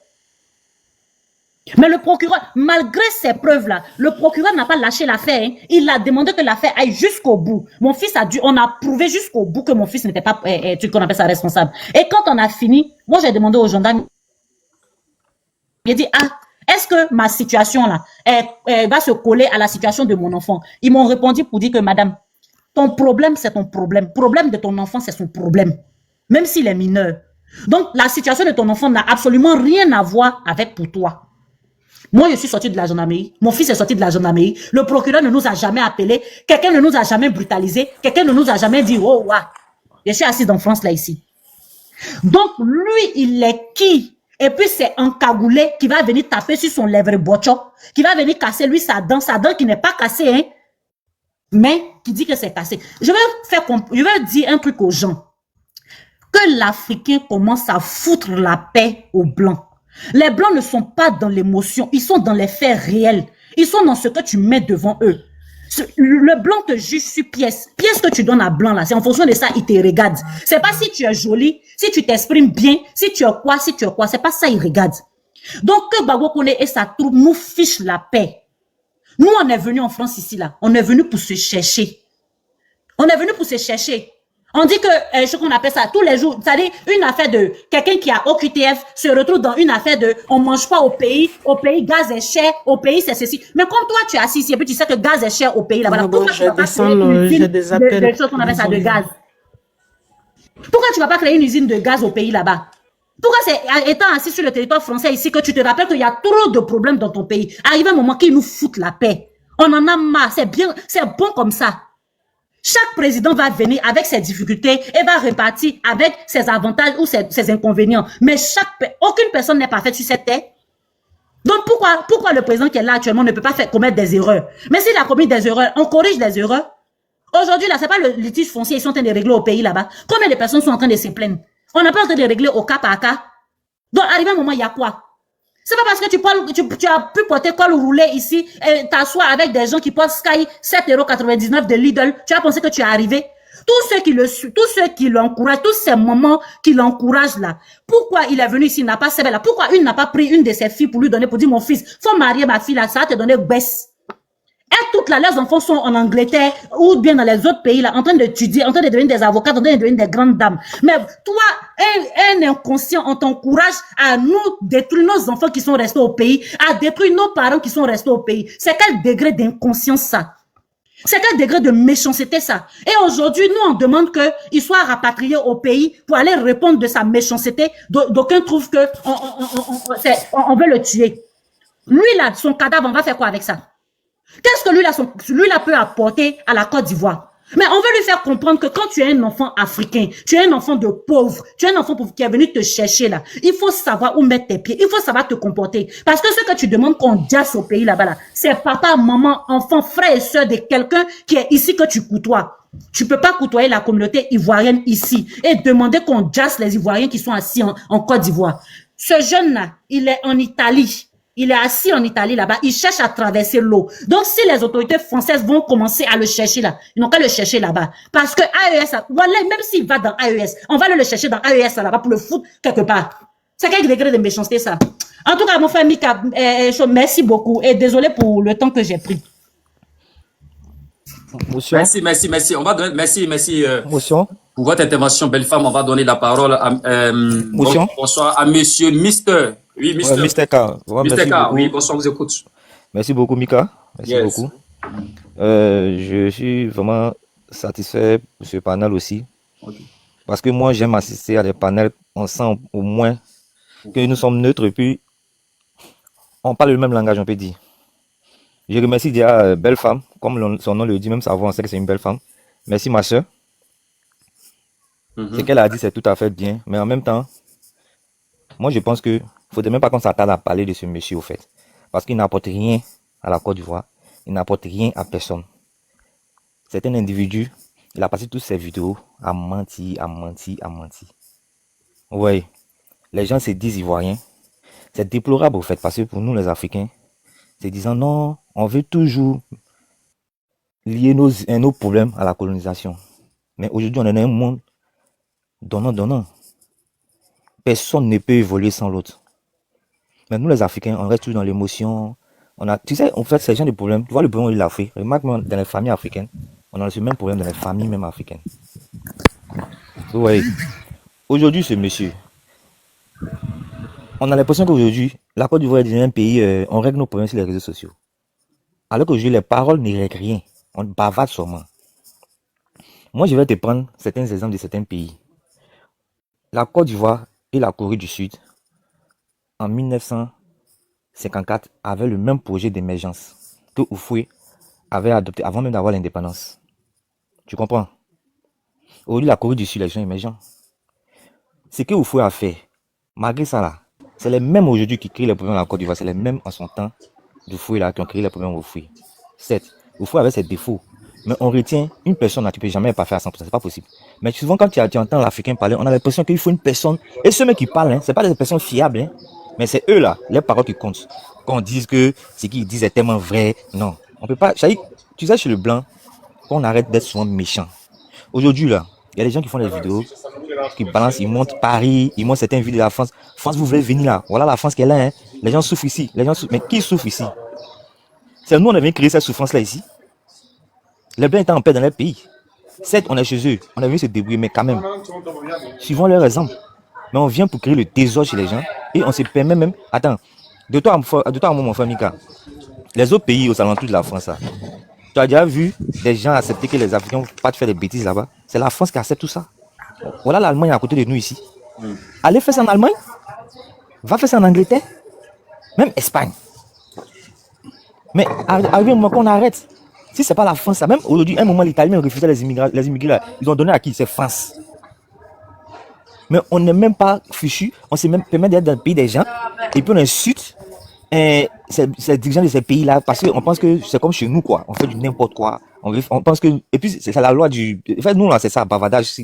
Mais le procureur, malgré ces preuves-là, le procureur n'a pas lâché l'affaire. Hein. Il a demandé que l'affaire aille jusqu'au bout. Mon fils on a prouvé jusqu'au bout que mon fils n'était pas, qu'on appelle ça responsable. Et quand on a fini, moi j'ai demandé aux gendarmes, j'ai dit, ah, est-ce que ma situation là, va se coller à la situation de mon enfant? Ils m'ont répondu pour dire que madame, ton problème c'est ton problème. Le problème de ton enfant c'est son problème. Même s'il est mineur. Donc la situation de ton enfant n'a absolument rien à voir avec pour toi. Moi, je suis sorti de la gendarmerie. Mon fils est sorti de la gendarmerie. Le procureur ne nous a jamais appelés. Quelqu'un ne nous a jamais brutalisés. Quelqu'un ne nous a jamais dit, oh, ouais. Je suis assise en France, là, ici. Donc, lui, il est qui? Et puis, c'est un cagoulé qui va venir taper sur son lèvre bocho, qui va venir casser, lui, sa dent qui n'est pas cassée, hein, mais qui dit que c'est cassé. Je vais dire un truc aux gens. Que l'Africain commence à foutre la paix aux Blancs. Les Blancs ne sont pas dans l'émotion, ils sont dans les faits réels. Ils sont dans ce que tu mets devant eux. Le Blanc te juge sur pièce. Pièce que tu donnes à Blanc, là, c'est en fonction de ça, il te regarde. C'est pas si tu es joli, si tu t'exprimes bien, si tu es quoi, c'est pas ça, il regarde. Donc, que Gbagbo Koné et sa troupe nous fichent la paix. Nous, on est venus en France ici, là. On est venus pour se chercher. On est venus pour se chercher. On dit que, ce qu'on appelle ça, tous les jours, c'est-à-dire une affaire de quelqu'un qui a OQTF se retrouve dans une affaire de on mange pas au pays, gaz est cher, au pays c'est ceci. Mais comme toi tu es assis ici et puis tu sais que gaz est cher au pays là-bas, pourquoi tu vas pas créer une usine de choses qu'on appelle ça de gaz? Pourquoi tu vas pas créer une usine de gaz au pays là-bas? Pourquoi c'est étant assis sur le territoire français ici que tu te rappelles qu'il y a trop de problèmes dans ton pays? Arrive un moment qu'ils nous foutent la paix. On en a marre, c'est bien, c'est bon comme ça. Chaque président va venir avec ses difficultés et va repartir avec ses avantages ou ses inconvénients. Mais aucune personne n'est parfaite sur cette terre. Donc pourquoi le président qui est là actuellement ne peut pas commettre des erreurs? Mais s'il a commis des erreurs, on corrige les erreurs. Aujourd'hui, là, c'est pas le litige foncier, ils sont en train de régler au pays là-bas. Combien de personnes sont en train de se plaindre? On n'est pas en train de régler au cas par cas. Donc, arrivé un moment, il y a quoi? C'est pas parce que tu as pu porter col roulé ici et t'asseoir avec des gens qui portent Sky 7,99 € de Lidl. Tu as pensé que tu es arrivé. Tous ceux qui l'encouragent, tous ces moments qui l'encouragent là. Pourquoi il est venu ici, il n'a pas là? Pourquoi il n'a pas pris une de ses filles pour lui donner, pour dire mon fils, faut marier ma fille là, ça va te donner baisse. Et toutes là, leurs enfants sont en Angleterre ou bien dans les autres pays là, en train d'étudier, en train de devenir des avocats, en train de devenir des grandes dames. Mais toi, un inconscient, on t'encourage à nous détruire nos enfants qui sont restés au pays, à détruire nos parents qui sont restés au pays. C'est quel degré d'inconscience ça? C'est quel degré de méchanceté ça? Et aujourd'hui, nous, on demande qu'il soit rapatrié au pays pour aller répondre de sa méchanceté. D'aucuns trouvent que on veut le tuer. Lui là, son cadavre, on va faire quoi avec ça? Qu'est-ce que lui là peut apporter à la Côte d'Ivoire? Mais on veut lui faire comprendre que quand tu es un enfant africain, tu es un enfant de pauvre, tu es un enfant qui est venu te chercher là, il faut savoir où mettre tes pieds, il faut savoir te comporter. Parce que ce que tu demandes qu'on diasse au pays là-bas là, c'est papa, maman, enfant, frère et soeur de quelqu'un qui est ici que tu côtoies. Tu ne peux pas côtoyer la communauté ivoirienne ici et demander qu'on jasse les Ivoiriens qui sont assis en Côte d'Ivoire. Ce jeune-là, il est en Italie. Il est assis en Italie là-bas. Il cherche à traverser l'eau. Donc, si les autorités françaises vont commencer à le chercher là, ils n'ont qu'à le chercher là-bas. Parce que AES, voilà, même s'il va dans AES, on va le chercher dans AES là-bas pour le foutre quelque part. C'est quel degré de méchanceté ça? En tout cas, mon frère Mika, merci beaucoup et désolé pour le temps que j'ai pris.
Motion.
Merci. On va donner, merci.
Motion.
Pour votre intervention, belle femme. On va donner la parole à,
Motion.
bonsoir à monsieur Mister. Oui, Mister.
Ouais, Mr. K. Ouais,
Mister
merci
K,
beaucoup.
oui, bonsoir, on vous écoute.
Merci beaucoup, Mika. Merci
Yes.
beaucoup. Je suis vraiment satisfait de ce panel aussi.
Okay.
Parce que moi, j'aime assister à des panels. On sent au moins que nous sommes neutres et puis on parle le même langage, on peut dire. Je remercie déjà Belle Femme, comme son nom le dit, même sa voix, on sait que c'est une belle femme. Merci, ma soeur. Ce qu'elle a dit, c'est tout à fait bien. Mais en même temps, moi, je pense que faudrait même pas qu'on s'attarde à parler de ce monsieur, au fait. Parce qu'il n'apporte rien à la Côte d'Ivoire. Il n'apporte rien à personne. C'est un individu, il a passé toutes ses vidéos à mentir. Ouais. Les gens se disent ivoiriens. C'est déplorable, au fait, parce que pour nous, les Africains, c'est disant non, on veut toujours lier nos problèmes à la colonisation. Mais aujourd'hui, on est dans un monde donnant. Personne ne peut évoluer sans l'autre. Mais nous, les Africains, on reste toujours dans l'émotion. Tu sais, en fait, c'est genre de problème. Tu vois le problème de l'Afrique. Remarque, dans les familles africaines, on a ce même problème dans les familles même africaines. Vous voyez, aujourd'hui, ce monsieur, on a l'impression qu'aujourd'hui, la Côte d'Ivoire est un pays, on règle nos problèmes sur les réseaux sociaux. Alors qu'aujourd'hui, les paroles ne règlent rien. On bavarde seulement. Moi, je vais te prendre certains exemples de certains pays. La Côte d'Ivoire et la Corée du Sud, en 1954, avaient le même projet d'émergence que Houphouët avait adopté avant même d'avoir l'indépendance. Tu comprends? Aujourd'hui, la Corée du Sud, les gens émergents. Ce que Houphouët a fait, malgré ça là, c'est les mêmes aujourd'hui qui créent les problèmes dans la Côte d'Ivoire. C'est les mêmes en son temps d'Houphouët là qui ont créé les problèmes au Houphouët. Certes, Houphouët avait ses défauts. Mais on retient une personne là, tu ne peux jamais pas faire à 100%, c'est pas possible. Mais souvent, quand tu entends l'Africain parler, on a l'impression qu'il faut une personne. Et ceux qui parlent, hein, ce n'est pas des personnes fiables, hein, mais c'est eux là, les paroles qui comptent. Quand on dit que ce qu'ils disent est tellement vrai, non. On peut pas. Tu sais, chez le blanc, qu'on arrête d'être souvent méchant. Aujourd'hui là, il y a des gens qui font des vidéos, qui balancent, ils montent Paris, ils montent certaines villes de la France. France, vous voulez venir là. Voilà la France qu'elle est. Hein. Les gens souffrent ici. Mais qui souffre ici? C'est nous, on a venu créer cette souffrance là ici. Les Blancs étaient en paix dans leur pays. Certes, on est chez eux, on a venu se débrouiller, mais quand même, suivons leur exemple. Mais on vient pour créer le désordre chez les gens et on se permet même. Attends, de toi à moi, mon frère Mika, les autres pays aux alentours de la France, là, tu as déjà vu des gens accepter que les Africains ne vont pas te faire des bêtises là-bas? C'est la France qui accepte tout ça. Voilà l'Allemagne à côté de nous ici. Allez faire ça en Allemagne, va faire ça en Angleterre, même Espagne. Mais arrive un moment qu'on arrête. Si c'est pas la France, ça même aujourd'hui, un moment l'Italie refusait les immigrés là, ils ont donné à qui? C'est France. Mais on n'est même pas fichu, on s'est même permis d'être dans le pays des gens, et puis on insulte ces dirigeants de ces pays-là, parce qu'on pense que c'est comme chez nous, quoi. On fait du n'importe quoi. On pense que. Et puis c'est la loi du. En fait, nous là, c'est ça, bavardage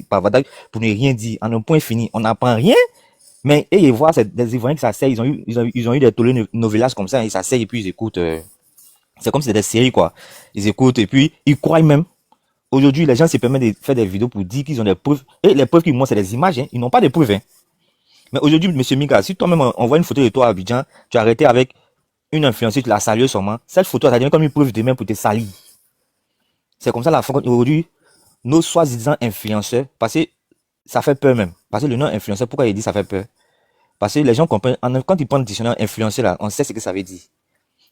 pour ne rien dire. En un point fini, on n'apprend rien. Mais et voir des Ivoiriens qui s'asseyent, ils ont eu des telenovelas comme ça, ils s'asseyent et puis ils écoutent. C'est comme si c'était des séries, quoi. Ils écoutent et puis ils croient même. Aujourd'hui, les gens se permettent de faire des vidéos pour dire qu'ils ont des preuves. Et les preuves qu'ils montrent, c'est des images. Hein. Ils n'ont pas de preuves. Hein. Mais aujourd'hui, M. Mika, si toi-même on voit une photo de toi à Abidjan, tu as arrêté avec une influenceuse, tu l'as salué sûrement. Cette photo, ça devient comme une preuve de main pour te salir. C'est comme ça la France. Aujourd'hui, nos soi-disant influenceurs, parce que ça fait peur même. Parce que le nom influenceur, pourquoi il dit ça fait peur? Parce que les gens comprennent. Quand ils prennent le dictionnaire influenceur, là, on sait ce que ça veut dire.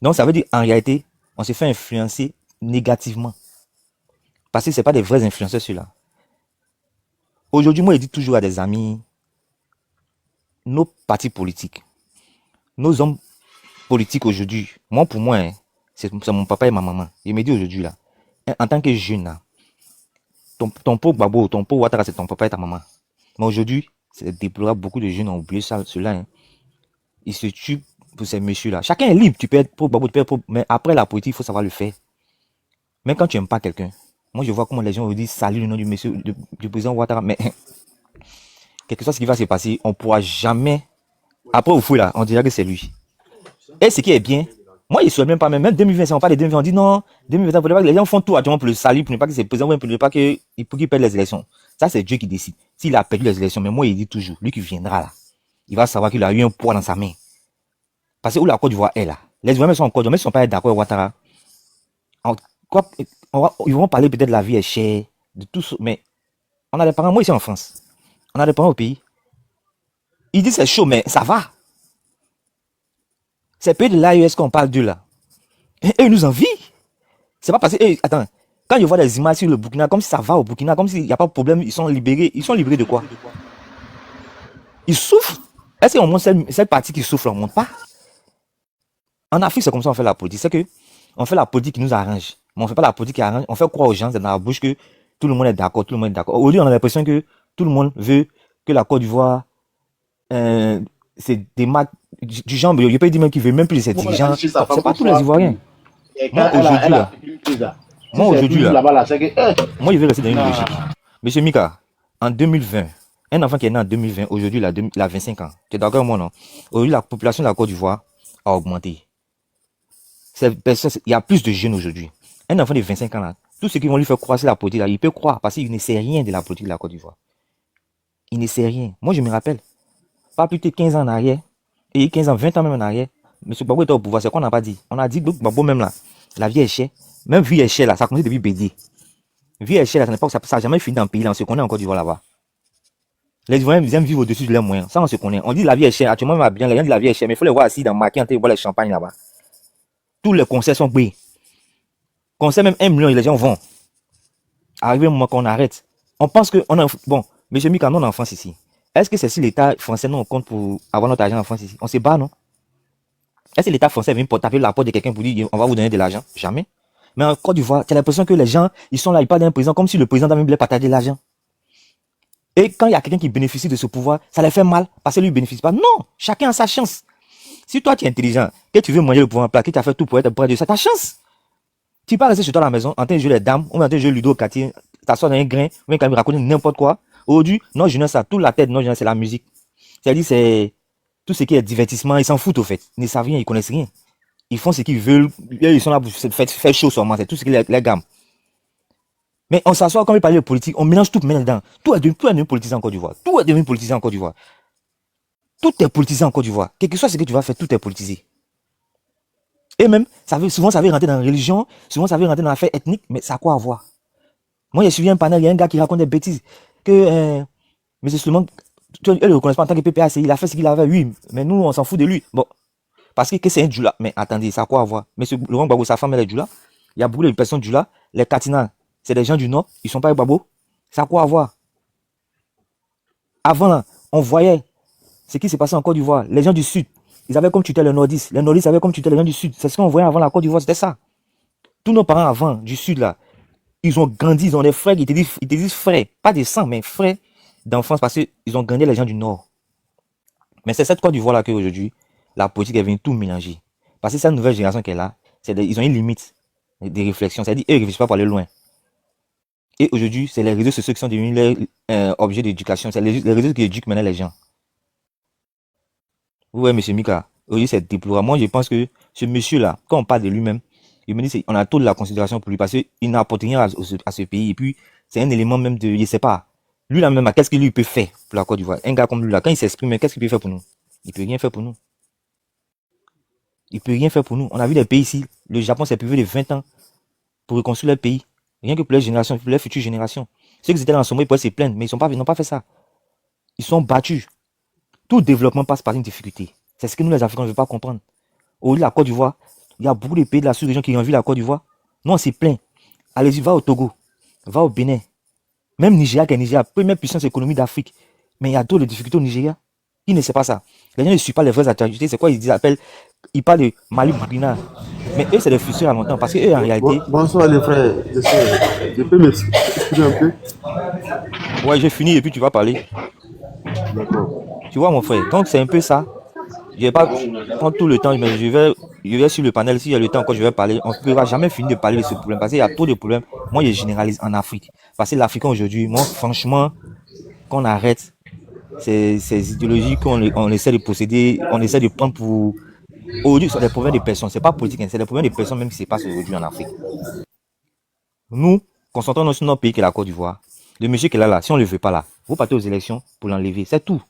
Donc, ça veut dire en réalité, on se fait influencer négativement. Parce que ce n'est pas des vrais influenceurs, ceux-là. Aujourd'hui, moi, je dis toujours à des amis, nos partis politiques, nos hommes politiques aujourd'hui, moi, pour moi, hein, c'est mon papa et ma maman. Je me dis aujourd'hui, là, en tant que jeune, là, ton pauvre Babo, ton pauvre Ouattara, c'est ton papa et ta maman. Mais aujourd'hui, c'est déplorable, beaucoup de jeunes ont oublié cela. Hein. Ils se tuent pour ces messieurs-là. Chacun est libre, tu peux être pauvre Babo, tu peux être pauvre, mais après la politique, il faut savoir le faire. Mais quand tu n'aimes pas quelqu'un, Moi, je vois comment les gens aujourd'hui saluent le nom du monsieur, du président Ouattara. Mais quelque chose qui va se passer, on ne pourra jamais. Après, au fou, là, on dira que c'est lui. Et ce qui est bien, moi, il ne souhaite même pas, même 2020, si on parle de 2020, on dit non, 2020, les gens font tout actuellement pour le saluer, pour ne pas que c'est président, pour ne pas qu'il perde les élections. Ça, c'est Dieu qui décide. S'il a perdu les élections, mais moi, il dit toujours, lui qui viendra là, il va savoir qu'il a eu un poids dans sa main. Parce que où la Côte d'Ivoire est là, les Ivoiriens sont en Côte d'Ivoire, mais ils ne sont pas d'accord avec Ouattara. Ils vont parler peut-être de la vie est chère, de tout ça, mais on a des parents, moi ici en France, on a des parents au pays. Ils disent c'est chaud, mais ça va. C'est pays de l'AES qu'on parle d'eux là. Et eux, ils nous envient. C'est pas parce que, attends, quand je vois des images sur le Burkina, comme si ça va au Burkina, comme s'il n'y a pas de problème, ils sont libérés. Ils sont libérés de quoi? Ils souffrent. Est-ce qu'on montre cette partie qui souffre, on ne montre pas? En Afrique, c'est comme ça qu'on fait la politique. C'est que on fait la politique qui nous arrange. Mais on ne fait pas la politique qui arrange. On fait croire aux gens dans la bouche que tout le monde est d'accord, tout le monde est d'accord. Aujourd'hui, on a l'impression que tout le monde veut que la Côte d'Ivoire, c'est des marques du genre, je peux dire même qu'il veut même plus de ces dirigeants. C'est pas tous les Ivoiriens. Moi, aujourd'hui, moi, je vais rester dans une logique. Monsieur Mika, en 2020, un enfant qui est né en 2020, aujourd'hui, il a 25 ans. Tu es d'accord avec moi, non? Aujourd'hui, la population de la Côte d'Ivoire a augmenté. Il y a plus de jeunes aujourd'hui. Un enfant de 25 ans, là, tout ce qui vont lui faire croire sur la politique, là, il peut croire parce qu'il ne sait rien de la politique de la Côte d'Ivoire. Il ne sait rien. Moi, je me rappelle, pas plus de 15 ans en arrière, et 15 ans, 20 ans même en arrière, M. Gbagbo était au pouvoir, c'est quoi on n'a pas dit? On a dit que Gbagbo même là, la vie est chère. Même vie est chère là, ça a commencé depuis Bédier. Vie est chère là, à l'époque, ça n'a jamais fini dans le pays là, on se connaît encore d'Ivoire là-bas. Les Ivoiriens aiment vivre au-dessus de leurs moyens, ça on se connaît. On dit la vie est chère, actuellement, on bien, les gens disent la vie est chère, mais il faut les voir assis dans le marqué, on voir les champagnes là-bas. Tous les concerts sont payés. Concert même 1 million, les gens vont. Arrivé un moment qu'on arrête. On pense que, bon, M. Mika, nous on est en France ici. Est-ce que c'est si l'État français nous on compte pour avoir notre argent en France ici? On se bat, non? Est-ce que l'État français vient pour taper la porte de quelqu'un pour dire on va vous donner de l'argent? Jamais. Mais en Côte d'Ivoire, tu as l'impression que les gens, ils sont là, ils parlent d'un président comme si le président même voulait partager de l'argent. Et quand il y a quelqu'un qui bénéficie de ce pouvoir, ça les fait mal parce que lui ne bénéficie pas. Non, chacun a sa chance. Si toi tu es intelligent, que tu veux manger le pouvoir en plat, que tu as fait tout pour être près de ça, c'est ta chance. Tu peux rester chez toi à la maison, en train de jouer les dames, ou en train de jouer Ludo au quartier, t'asseoir dans un grain, ou même quand il raconte n'importe quoi. Aujourd'hui, non, je ça, toute la tête, non, c'est la musique. C'est-à-dire, c'est tout ce qui est divertissement, ils s'en foutent au fait. Ils ne savent rien, ils connaissent rien. Ils font ce qu'ils veulent, ils sont là pour faire chaud seulement, c'est tout ce qui est les gammes. Mais on s'assoit, quand on parle de politique, on mélange tout dedans. Tout est devenu politisé en Côte d'Ivoire. Tout est devenu politisé en Côte d'Ivoire. Tout est politisé en Côte d'Ivoire. Quel que soit ce que tu vas faire, tout est politisé. Et même, souvent ça veut rentrer dans la religion, souvent ça veut rentrer dans l'affaire ethnique, mais ça a quoi à voir? Moi, j'ai suivi un panel, il y a un gars qui raconte des bêtises, que M. Suleiman, eux ne le reconnaissent pas en tant que PPAC, il a fait ce qu'il avait, oui, mais nous, on s'en fout de lui. Bon, parce que c'est un Djoula. Mais attendez, ça a quoi à voir? M. Laurent Gbagbo, sa femme, elle est Djoula. Il y a beaucoup de personnes Djoula. Les Katina, c'est des gens du Nord, ils ne sont pas Gbagbo. Ça a quoi à voir? Avant, là, on voyait ce qui s'est passé en Côte d'Ivoire. Les gens du Sud, ils avaient comme tutelle les Nordistes. Les Nordistes avaient comme tutelle les gens du Sud. C'est ce qu'on voyait avant la Côte d'Ivoire, c'était ça. Tous nos parents avant, du Sud, là, ils ont grandi, ils ont des frères, ils te disent frères, pas des sangs, mais frères d'enfance, parce qu'ils ont grandi les gens du Nord. Mais c'est cette Côte d'Ivoire là qu'aujourd'hui, la politique est venue tout mélanger. Parce que cette nouvelle génération qui est là, ils ont une limite des réflexions. C'est-à-dire, eux, ils ne réfléchissent pas pour aller loin. Et aujourd'hui, c'est les réseaux sociaux qui sont devenus les objets d'éducation. C'est les réseaux qui éduquent maintenant les gens. Ouais, M. Mika, aujourd'hui, c'est déplorable. Moi, je pense que ce monsieur-là, quand on parle de lui-même, il me dit on a toute la considération pour lui parce qu'il n'apporte rien à ce pays. Et puis, c'est un élément même de, je ne sais pas. Lui, là même, qu'est-ce qu'il lui peut faire pour la Côte d'Ivoire? Un gars comme lui, là, quand il s'exprime, qu'est-ce qu'il peut faire pour nous? Il ne peut rien faire pour nous. Il ne peut rien faire pour nous. On a vu des pays ici. Le Japon s'est privé de 20 ans pour reconstruire leur pays. Rien que pour les générations, pour les futures générations. Ceux qui étaient dans ce moment, ils pouvaient se plaindre, mais ils n'ont pas fait ça. Ils sont battus. Tout développement passe par une difficulté. C'est ce que nous, les Africains, ne veulent pas comprendre. Au lieu de la Côte d'Ivoire, il y a beaucoup de pays de la sous-région qui envient la Côte d'Ivoire. Nous, on s'est plaint. Allez-y, va au Togo, va au Bénin. Même Nigeria, qui est Nigeria, première puissance économique d'Afrique. Mais il y a d'autres difficultés au Nigeria. Ils ne savent pas ça. Les gens ne suivent pas les vraies actualités. C'est quoi ils parlent de Mali, Burkina. Mais eux, c'est des frustrés à longtemps. Parce que eux, en réalité.
Bonsoir les frères. Je peux m'exprimer un peu?
Ouais, j'ai fini et puis tu vas parler.
D'accord.
Tu vois, mon frère. Donc, c'est un peu ça. Je ne vais pas prendre tout le temps, mais je vais je vais sur le panel, si j'ai le temps encore, je vais parler. On ne pourra jamais finir de parler de ce problème parce qu'il y a trop de problèmes. Moi, je généralise en Afrique. Parce que l'Africain aujourd'hui, moi, franchement, qu'on arrête ces idéologies qu'on essaie de posséder, on essaie de prendre pour... Aujourd'hui, c'est des problèmes de personnes. C'est pas politique, hein, c'est des problèmes de personnes même qui se passent aujourd'hui en Afrique. Nous, concentrons-nous sur notre pays qui est la Côte d'Ivoire. Le monsieur qui est là, si on ne le veut pas là, vous partez aux élections pour l'enlever. C'est tout.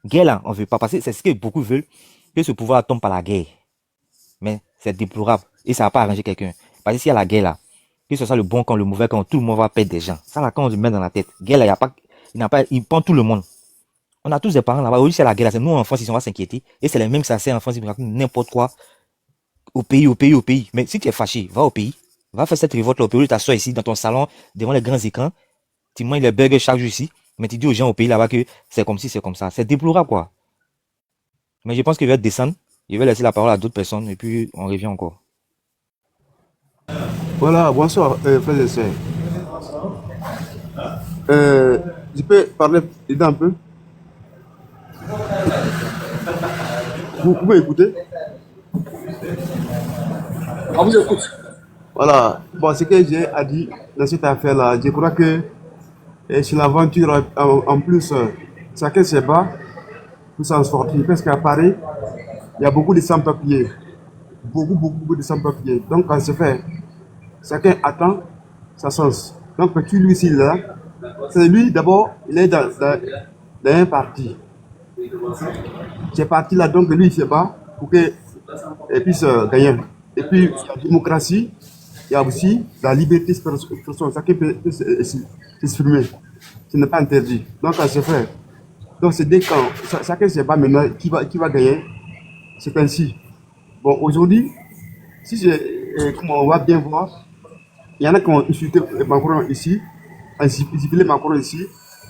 Guerre là, on ne veut pas passer. C'est ce que beaucoup veulent, que ce pouvoir tombe par la guerre. Mais c'est déplorable. Et ça ne va pas arranger quelqu'un. Parce que s'il y a la guerre là, que ce soit le bon camp, le mauvais camp, tout le monde va perdre des gens. Ça là, quand on se met dans la tête, guerre là, il prend tout le monde. On a tous des parents là-bas. Aujourd'hui, c'est la guerre là. C'est nous en France, ils vont s'inquiéter. Et c'est les mêmes ça sert en France, ils racontent n'importe quoi. Au pays. Mais si tu es fâché, va au pays. Va faire cette révolte là au pays. Tu t'assois ici dans ton salon, devant les grands écrans. Tu manges les burgers chaque jour ici. Mais tu dis aux gens au pays là-bas que c'est comme si, c'est comme ça. C'est déplorable quoi. Mais je pense que je vais descendre. Je vais laisser la parole à d'autres personnes et puis on revient encore.
Voilà, bonsoir, frères et sœurs. Je peux parler un peu? Vous pouvez écouter?
On vous écoute.
Voilà, bon, ce que j'ai à dire dans cette affaire-là, je crois que c'est l'aventure en plus, chacun se bat pour s'en sortir. Parce qu'à Paris, il y a beaucoup de sans-papiers. Beaucoup de sans-papiers. Donc, quand c'est fait, chacun attend sa chance. Donc, tu lui ici, là, c'est lui d'abord, il est dans un parti. C'est parti là, donc lui, il se bat pour qu'il puisse gagner. Et puis, il y a la démocratie, il y a aussi la liberté d'expression. Chacun peut s'exprimer. Ce n'est pas interdit. Donc, quand c'est fait. Donc, c'est dès quand chacun se bat maintenant, qui va gagner. C'est ainsi. Bon, aujourd'hui, comme on va bien voir, il y en a qui ont insulté Macron ici, insulté Macron ici.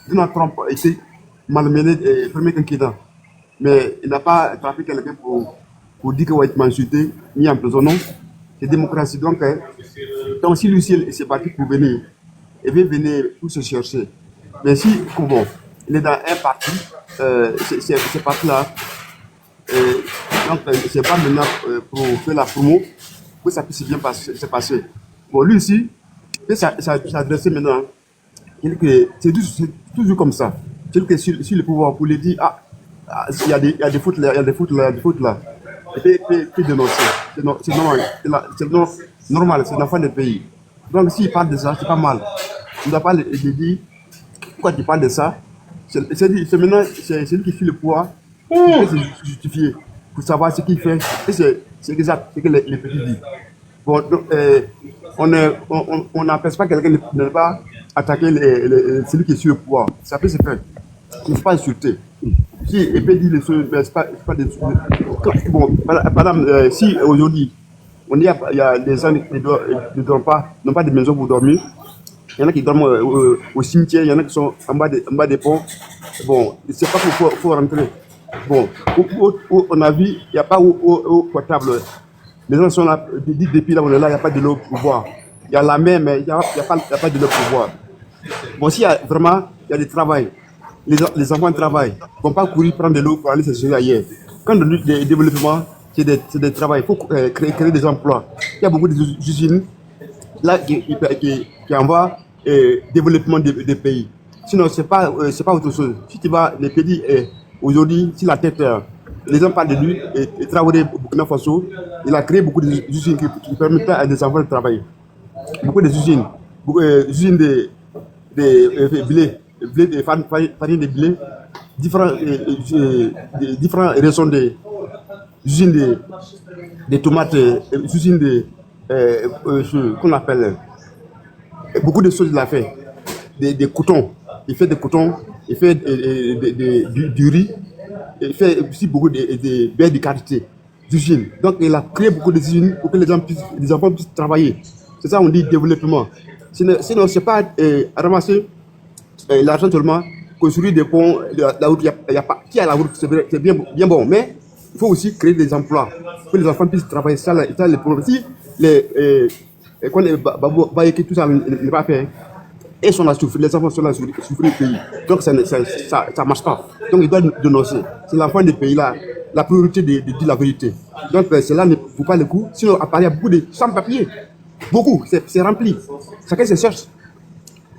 Donald Trump a été malmené premier quinquennat. Mais il n'a pas attrapé quelqu'un pour dire qu'il va être insulté, mis en prison. Non, c'est démocratie. Donc si lui il s'est battu pour venir, il veut venir pour se chercher. Mais si, bon, il est dans un parti, ce parti-là, donc c'est pas maintenant pour faire la promo, que ça puisse bien se passer. Bon, lui ici, il s'adresser maintenant, c'est toujours comme ça. C'est que sur le pouvoir, pour lui dire, il y a des fautes là, il y a des fautes là. Et puis dénoncer. C'est normal, c'est l'enfant du pays. Donc s'il parle de ça, c'est pas mal. Il ne doit pas le dire, pourquoi tu parles de ça? C'est maintenant, c'est lui qui fait le pouvoir, il peut se justifier pour savoir ce qu'il fait. Et c'est exact ce que les petits disent. Bon, donc, on n'empêche pas quelqu'un de ne pas attaquer celui qui est sur le pouvoir. Ça peut se faire. Il ne faut pas insulter. Si il peut dire les choses, mais c'est pas des choses. Bon, par exemple, si aujourd'hui, il y a des gens qui ne dorment pas, n'ont pas de maison pour dormir, il y en a qui dorment au cimetière, il y en a qui sont en bas des ponts. Bon, c'est pas qu'il faut rentrer. Bon, où on a vu, il n'y a pas eau potable. Les gens sont là, depuis là, on est là, il n'y a pas de l'eau pour boire. Il y a la mer, mais il n'y a pas de l'eau pour boire. Bon, s'il y a vraiment, il y a du travail. Les enfants travaillent. Ils ne vont pas courir prendre de l'eau pour aller se chercher ailleurs. Quand on dit le développement, c'est des travail. Il faut créer des emplois. Il y a beaucoup d'usines là qui envoient développement des pays. Sinon, c'est pas autre chose. Si tu vas, les pays, aujourd'hui, si la tête, les gens parlent de lui, et Traoré au Burkina Faso, il a créé beaucoup d'usines qui permettent à des enfants de travailler. Beaucoup d'usines. Usines de blé, de farine de blé, différentes raisons de usines de tomates, usines qu'on appelle beaucoup de choses il a fait. Des cotons, il fait des cotons, il fait du riz, il fait aussi beaucoup de biens de qualité, d'usines. Donc il a créé beaucoup d'usines pour que les enfants puissent travailler. C'est ça on dit développement. Sinon c'est pas ramasser l'argent seulement, construire des ponts, la route, il y a pas, qui a la route, c'est bien bon, mais il faut aussi créer des emplois pour que les enfants puissent travailler. Ça les problèmes. Si quand les Baïké, tout ça n'est pas fait, et sont là souffrir, les enfants sont là souffrir le pays. Donc ça ne marche pas. Donc ils doivent dénoncer. C'est l'enfant des pays là, la priorité de dire la vérité. Donc, cela ne vaut pas le coup. Sinon, à Paris, il y a beaucoup de sans-papiers. Beaucoup, c'est rempli. Chacun se cherche.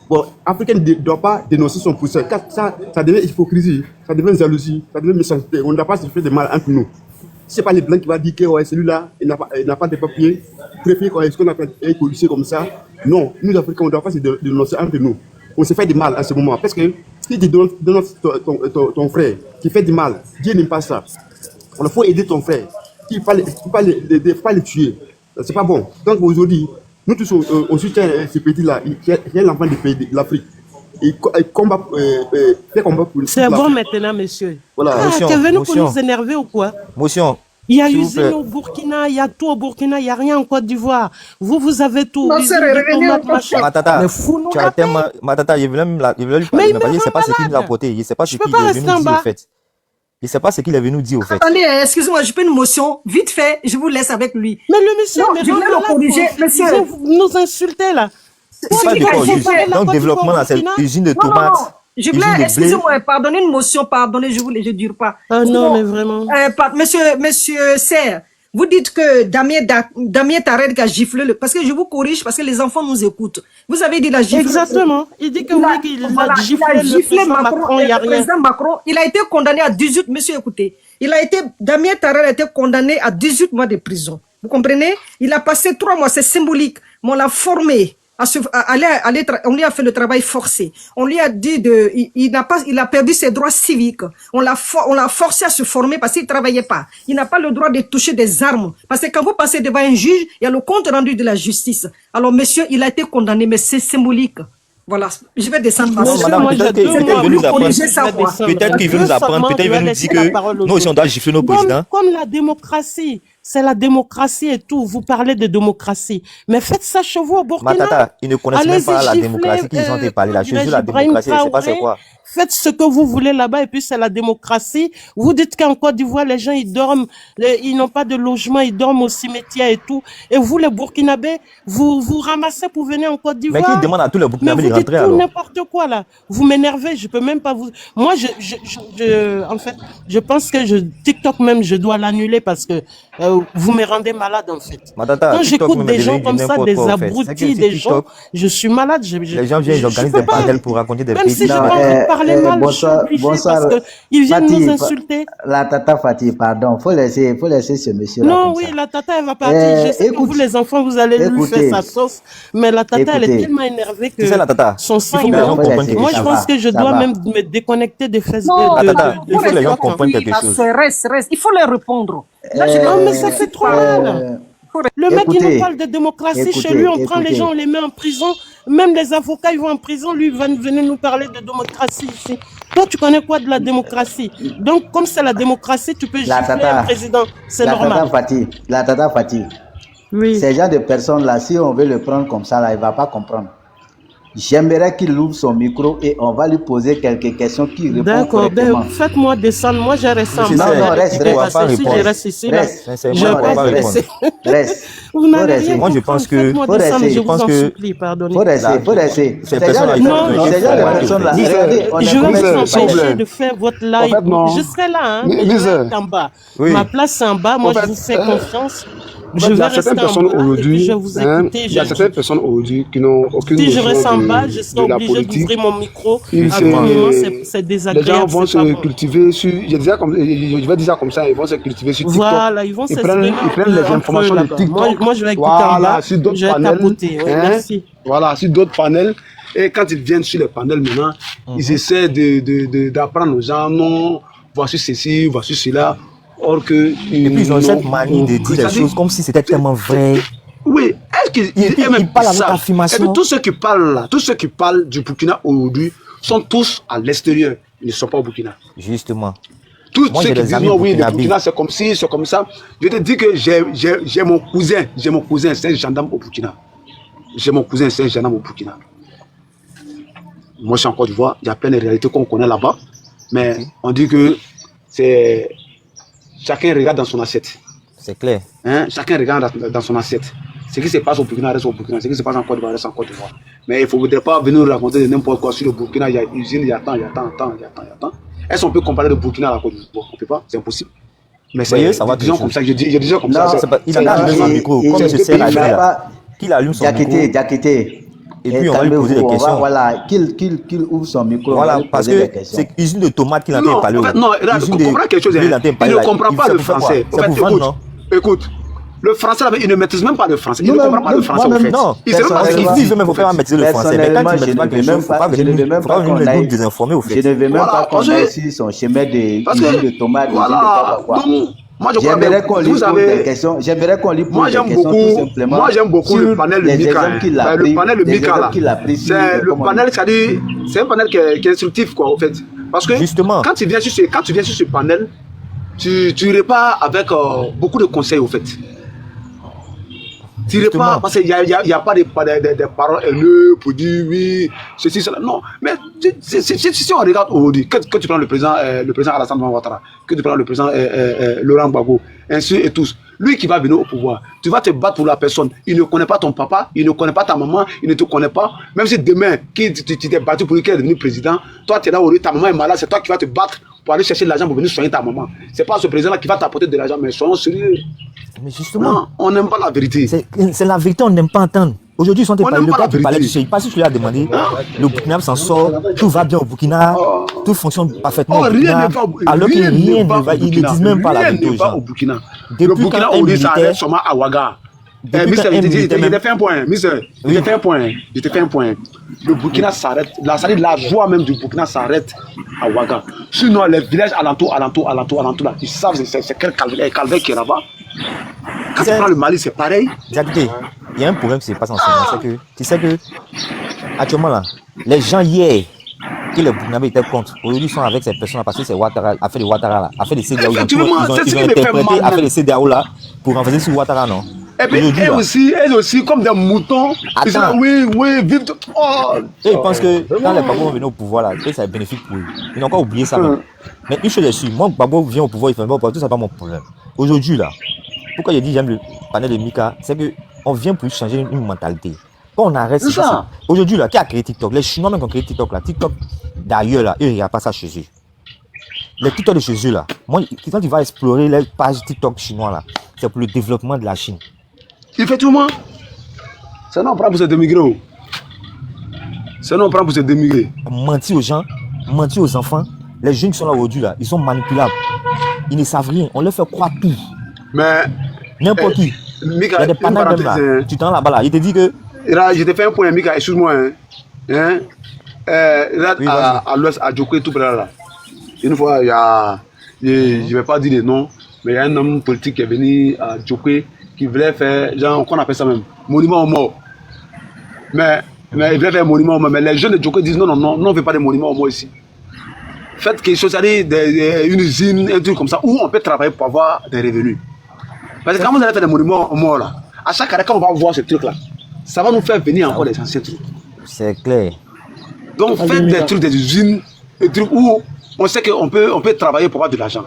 Bon, Africain ne doit pas dénoncer son pousseur. Ça devient hypocrisie, ça devient jalousie, ça devient méchanceté. On ne doit pas se faire de mal entre nous. C'est pas les blancs qui vont dire que ouais, celui-là, il n'a pas de papier, préfère ce qu'on appelle un policier comme ça. Non, nous Africains, on ne doit pas se dénoncer entre nous. On se fait du mal à ce moment. Parce que si tu dénonces ton frère qui fait du mal, Dieu n'aime pas ça. Il faut aider ton frère. Il ne faut pas le tuer. C'est pas bon. Donc aujourd'hui, nous tous, on soutient ce petit-là, qui est l'enfant du pays de l'Afrique. Il combat, fait combat pour
C'est bon maintenant, monsieur.
Voilà.
Ah,
Motion,
t'es venu pour
motion.
nous énerver ou quoi?
Motion.
Il y a
S'il vous
usine
plaît.
au Burkina, il y a tout au Burkina, il n'y a rien en Côte d'Ivoire. Vous avez tout.
Ma
Usine
sœur est
de
revenue
tomates,
au
machin.
Matata,
Mais fous-nous
tu
la
as
paix.
tellement. Matata, je voulais lui
Mais il
parler.
me
Je ne sais
rend
pas ce qu'il nous a
malade.
apporté. Je ne sais pas ce
Je peux
qu'il
pas
est
rester
venu
en
dire au
bas.
fait. Je ne sais pas ce qu'il est venu dire au fait.
Attendez, excusez-moi, je fais une motion. Vite fait, je vous laisse avec lui.
Mais le monsieur
Non,
me
je
rend
voulais le
malade.
corriger,
Vous
monsieur.
nous insulter là.
C'est
Ce
pas
qu'il
du
a
tout
dit,
juste.
la Côte
Donc, développement
d'Ivoire,
dans cette
Burkina.
usine de
non, non,
tomates,
non. Je
usine
voulais,
de blé.
excusez-moi, pardonnez une motion, pardonnez, je ne dure pas.
Ah non,
Sinon,
mais vraiment.
monsieur Serre, vous dites que Damien Tarek a giflé parce que je vous corrige, parce que les enfants nous écoutent. Vous avez dit la gifle.
Exactement. Il dit que oui, qu'il
Voilà,
a giflé le président Macron, il n'y a
le
rien.
président Macron. Il a été condamné à 18, monsieur, écoutez. Damien Tarek a été condamné à 18 mois de prison. Vous comprenez? Il a passé 3 mois, c'est symbolique. Mais on l'a formé. On lui a fait le travail forcé. On lui a dit il a perdu ses droits civiques. On l'a forcé à se former parce qu'il travaillait pas. Il n'a pas le droit de toucher des armes. Parce que quand vous passez devant un juge, il y a le compte rendu de la justice. Alors, monsieur, il a été condamné, mais c'est symbolique. Voilà. Je vais descendre par
Monsieur,
Madame,
moi,
peut-être
j'ai
qu'il
deux
veut
mois
nous
pour
apprendre.
corriger ça, moi.
Peut-être qu'il veut nous apprendre, peut-être qu'il veut nous dire que nous aussi on doit gifler nos présidents.
Comme la démocratie, c'est la démocratie et tout. Vous parlez de démocratie. Mais faites ça chez vous au Burkina.
Matata, ils ne connaissent même
Allez-y
pas la
gifler,
démocratie qu'ils ont été parler. La chose de la
Ibrahim
démocratie, je ne sais pas c'est
Traoré.
quoi.
Faites ce que vous voulez là-bas et puis c'est la démocratie. Vous dites qu'en Côte d'Ivoire, les gens, ils dorment, ils n'ont pas de logement, ils dorment au cimetière et tout. Et vous, les Burkinabés, vous ramassez pour venir en Côte
Mais
d'Ivoire.
qui demande à tous les
Mais
Burkinabés
vous
de
dites
rentrer
tout
alors?
n'importe quoi là. Vous m'énervez, je peux même pas vous. Moi, en fait, je pense que TikTok même, je dois l'annuler parce que vous me rendez malade en fait.
Matata,
Quand
TikTok
j'écoute
même
des
est
gens
devenu
comme ça,
n'importe
des
quoi, en fait. C'est que
abrutis,
sur
des gens,
TikTok,
je suis malade.
les gens viennent, ils organisent des bordels pour raconter des
Même si
bêtises.
j'ai
Non,
pas envie de parler mal, je suis
bonsoir,
obligée
bonsoir.
parce qu'ils viennent
Fatih,
nous insulter.
la tata Fatih, pardon, faut laisser ce monsieur-là
Non,
comme
oui,
ça.
la tata, elle va partir. Je sais que
Écoute,
vous, les enfants, vous allez lui
écoutez,
faire sa sauce. Mais la tata, elle est
écoutez.
tellement énervée que
Tu sais, la tata,
son
il
sang,
faut que
il
les gens
monte.
Faut
comprennent
laisser,
quelque
Moi, je
ça
chose.
pense
va,
que je
ça
dois
va.
même me déconnecter des fesses
Non,
La tata,
de
il faut que les gens
TikTok, hein.
comprennent quelque chose.
Reste. Il faut leur répondre. Là, je
Non, mais
Euh,
ça fait trop mal. Le mec, il nous parle de démocratie. Chez lui, on prend les gens, on les met en prison. Même les avocats, ils vont en prison. Lui, il va venir nous parler de démocratie ici. Toi, tu connais quoi de la démocratie? Donc, comme c'est la démocratie, tu peux
La
gifler
tata,
un président. C'est
la
normal.
tata Fatih,
Oui.
ces gens de personnes-là, si on veut le prendre comme ça, là, il ne va pas comprendre. J'aimerais qu'il ouvre son micro et on va lui poser quelques questions qui répondent
D'accord,
correctement.
ben, faites-moi descendre. Moi, je reste en
Monsieur
bas.
Serre,
Non, reste,
Je
reste.
vais
On va pas
passer. Si je
répondre.
reste ici, là,
Reste.
Sincèrement,
je
on
vais
va
pas
pas
vous
répondre.
laisser.
Reste.
Vous n'allez
Faut
rien
rester.
Moi, je
comprendre.
pense que-
Faites-moi
Faut
descendre,
rester.
je
Je
vous
pense
en
que-
supplie, pardonnez.
Faut rester.
Ces personnes-là,
Ces
ils
gens
sont-
de
ils sont-
personnes-là,
Ils sont-
regardez, on
Je
a
vais
compris.
vous
s'il vous
empêcher
plaît.
de faire votre
En
live.
fait, non.
Je serai là, hein, mais je
Lise.
vais être en bas.
Oui.
Ma place c'est en bas. Moi,
En fait,
je vous fais confiance.
En
Je
fait, il y
vais
a
rester
certaines
en
personnes
bas et puis
aujourd'hui,
je vais vous
hein,
écouter.
il y a certaines personnes aujourd'hui qui n'ont aucune
Si je reste en
notion
bas, je serai
de la
obligé
politique.
d'ouvrir mon micro.
Ils
À
se-
tout moment, c'est
Les
désagréable.
gens vont
c'est pas
se
bon.
cultiver sur, je vais dire ça comme ça, ils vont se cultiver sur TikTok.
Voilà, ils vont
Ils
s'exprimer
prennent les
entre eux
informations de
là-bas.
TikTok.
Moi, je vais écouter en
Voilà,
bas.
sur d'autres
Je vais
panels.
tapoter. Oui,
hein.
merci.
Voilà, sur d'autres panels. Et quand ils viennent sur les panels maintenant, ils essaient d'apprendre aux gens, non, voici ceci, voici cela. Or que.
Et puis, ils ont cette manie de dire des choses comme si c'était tellement vrai.
Oui, est-ce qu'ils
puis,
aiment
ils parlent avec
ça?
affirmation.
Et puis tous ceux qui parlent là, tous ceux qui parlent du Burkina aujourd'hui sont tous à l'extérieur. Ils ne sont pas au Burkina.
Justement.
Tous
Moi,
ceux
j'ai
qui
des
disent
amis
non, oui, le
burkinabés.
Burkina c'est comme ci, c'est comme ça. Je te dis que j'ai mon cousin, c'est un gendarme au Burkina. J'ai mon cousin, c'est un gendarme au Burkina. Moi, je suis en Côte d'Ivoire, il y a plein de réalités qu'on connaît là-bas. Mais on dit que c'est. Chacun regarde dans son assiette.
C'est clair.
Hein? Chacun regarde dans son assiette. Ce qui se passe au Burkina reste au Burkina. Ce qui se passe en Côte d'Ivoire reste en Côte d'Ivoire. Mais il ne faudrait pas venir nous raconter n'importe quoi sur le Burkina. Il y a une usine, il y a tant. Est-ce qu'on peut comparer le Burkina à la Côte d'Ivoire? On ne peut pas, c'est impossible.
Mais
Voyez, ça va
disons
quelque
comme
chose.
ça, je dis comme
Non,
ça.
Il a allumé son micro, comme je sais la là. Qu'il allume son micro.
Diakité.
Et puis on va lui poser des questions.
Voilà, qu'il ouvre son micro.
Voilà,
on va lui
parce
poser des
que
questions.
c'est usine de tomates qu'il entend
Non,
parler.
en fait, non, là, comprends quelque chose. Il ne comprend pas le français. En fait, écoute, le français, il ne maîtrise même pas le français. Il ne comprend pas le français, en fait.
Non,
il sait même pas ce qu'il dit.
Il veut même faut faire maîtriser le français. Mais quand il ne maîtrise pas quelque chose, il ne faut pas venir nous désinformer, au fait.
Je ne veux même pas qu'on aille sur son chemin de tomates.
Voilà, donc, moi, je crois
j'aimerais qu'on lui pose des questions. J'aimerais qu'on lui pose des questions tout simplement.
Moi, j'aime beaucoup le panel de Mika. Le panel de Mika, là. C'est le panel, c'est-à-dire, c'est un panel qui est instructif, quoi, en fait. Parce que
justement,
quand tu viens sur ce panel, tu repars avec beaucoup de conseils, au fait. Tu repars parce qu'il n'y a pas des paroles haineuses pour dire oui, ceci, cela. Non, mais si on regarde aujourd'hui, que tu prends le président Alassane Ouattara, que tu prends le président Laurent Gbagbo, ainsi et tous, lui qui va venir au pouvoir, tu vas te battre pour la personne. Il ne connaît pas ton papa, il ne connaît pas ta maman, il ne te connaît pas. Même si demain, tu t'es battu pour lui qu'elle est devenue président, toi tu es là aujourd'hui, ta maman est malade, c'est toi qui vas te battre pour aller chercher de l'argent pour venir soigner ta maman. C'est pas ce président-là qui va t'apporter de l'argent, mais soyons sérieux.
Mais justement,
non, on n'aime pas la vérité.
C'est la vérité, on n'aime pas entendre. Aujourd'hui, ils sont parlé, le gars qui parlait du Cheikh, pas si tu lui as demandé, le Burkina s'en sort, tout va bien au Burkina, tout fonctionne parfaitement au Burkina, alors que rien ne va, ils ne disent même pas la vérité aux gens.
Le Burkina, on dit ça arrête seulement à Ouaga. Mister, je t'ai fait un point, Mister, je t'ai fait un point. Le Burkina s'arrête, la joie même du Burkina s'arrête à Ouaga. Sinon, les villages alentours, là, ils savent c'est quel calvaire qui est là-bas. Quand tu prends le Mali, c'est pareil.
Diakité, il y a un problème qui se passe en ce moment, c'est que, tu sais que, actuellement là, les gens hier, que les Burkinabés étaient contre, aujourd'hui ils sont avec ces personnes parce que c'est Ouattara, a fait des Ouattara là, a fait des CDAO, ils ont interprété, a fait des CDAO là, pour renverser sur Ouattara, non?
Et puis, elles aussi, comme des moutons, ils sont là, oui, vive. Oh.
Et ils pensent que quand les Gbagbo vont venir au pouvoir, là, ça va être bénéfique pour eux. Ils ont encore oublié ça. Mais une chose est sûre, moi, Gbagbo vient au pouvoir, il fait un bon pouvoir, tout ça, c'est pas mon problème. Aujourd'hui, là, pourquoi j'ai dit j'aime le panel de Mika, c'est qu'on vient pour changer une mentalité. Quand on arrête ça. Aujourd'hui, là, qui a créé TikTok? Les Chinois même qui ont créé TikTok, là. TikTok, d'ailleurs, là, eux, il n'y a pas ça chez eux. Les TikTok de chez eux, là, moi, quand tu vas explorer les pages TikTok chinois, là, c'est pour le développement de la Chine.
Effectivement, ça non, on prend pour se démigrer. Ça non, on prend pour se démigrer.
Mentir aux gens, mentir aux enfants. Les jeunes qui sont là aujourd'hui, là, ils sont manipulables. Ils ne savent rien. On leur fait croire tout.
Mais
n'importe qui. Il y a des panneaux même là. Tu t'en là-bas là. Il te dit que.
Je te fais un point, Mika, excuse-moi. Là, à l'ouest, à Djoko tout près là. Une fois, il y a. Je ne vais pas dire les noms, mais il y a un homme politique qui est venu à Djoko qui voulait faire, genre, qu'on appelle ça même, monument aux morts. Mais il voulait faire monument aux morts. Mais les jeunes de Djoko disent non, on ne veut pas de monument aux morts ici. Faites quelque chose, c'est-à-dire une usine, un truc comme ça, où on peut travailler pour avoir des revenus. Parce que quand vous allez faire des monuments aux morts là, à chaque année, quand on va voir ce truc là, ça va nous faire venir encore des anciens trucs.
C'est clair.
Donc faites des trucs, des usines, des trucs où on sait qu'on peut travailler pour avoir de l'argent.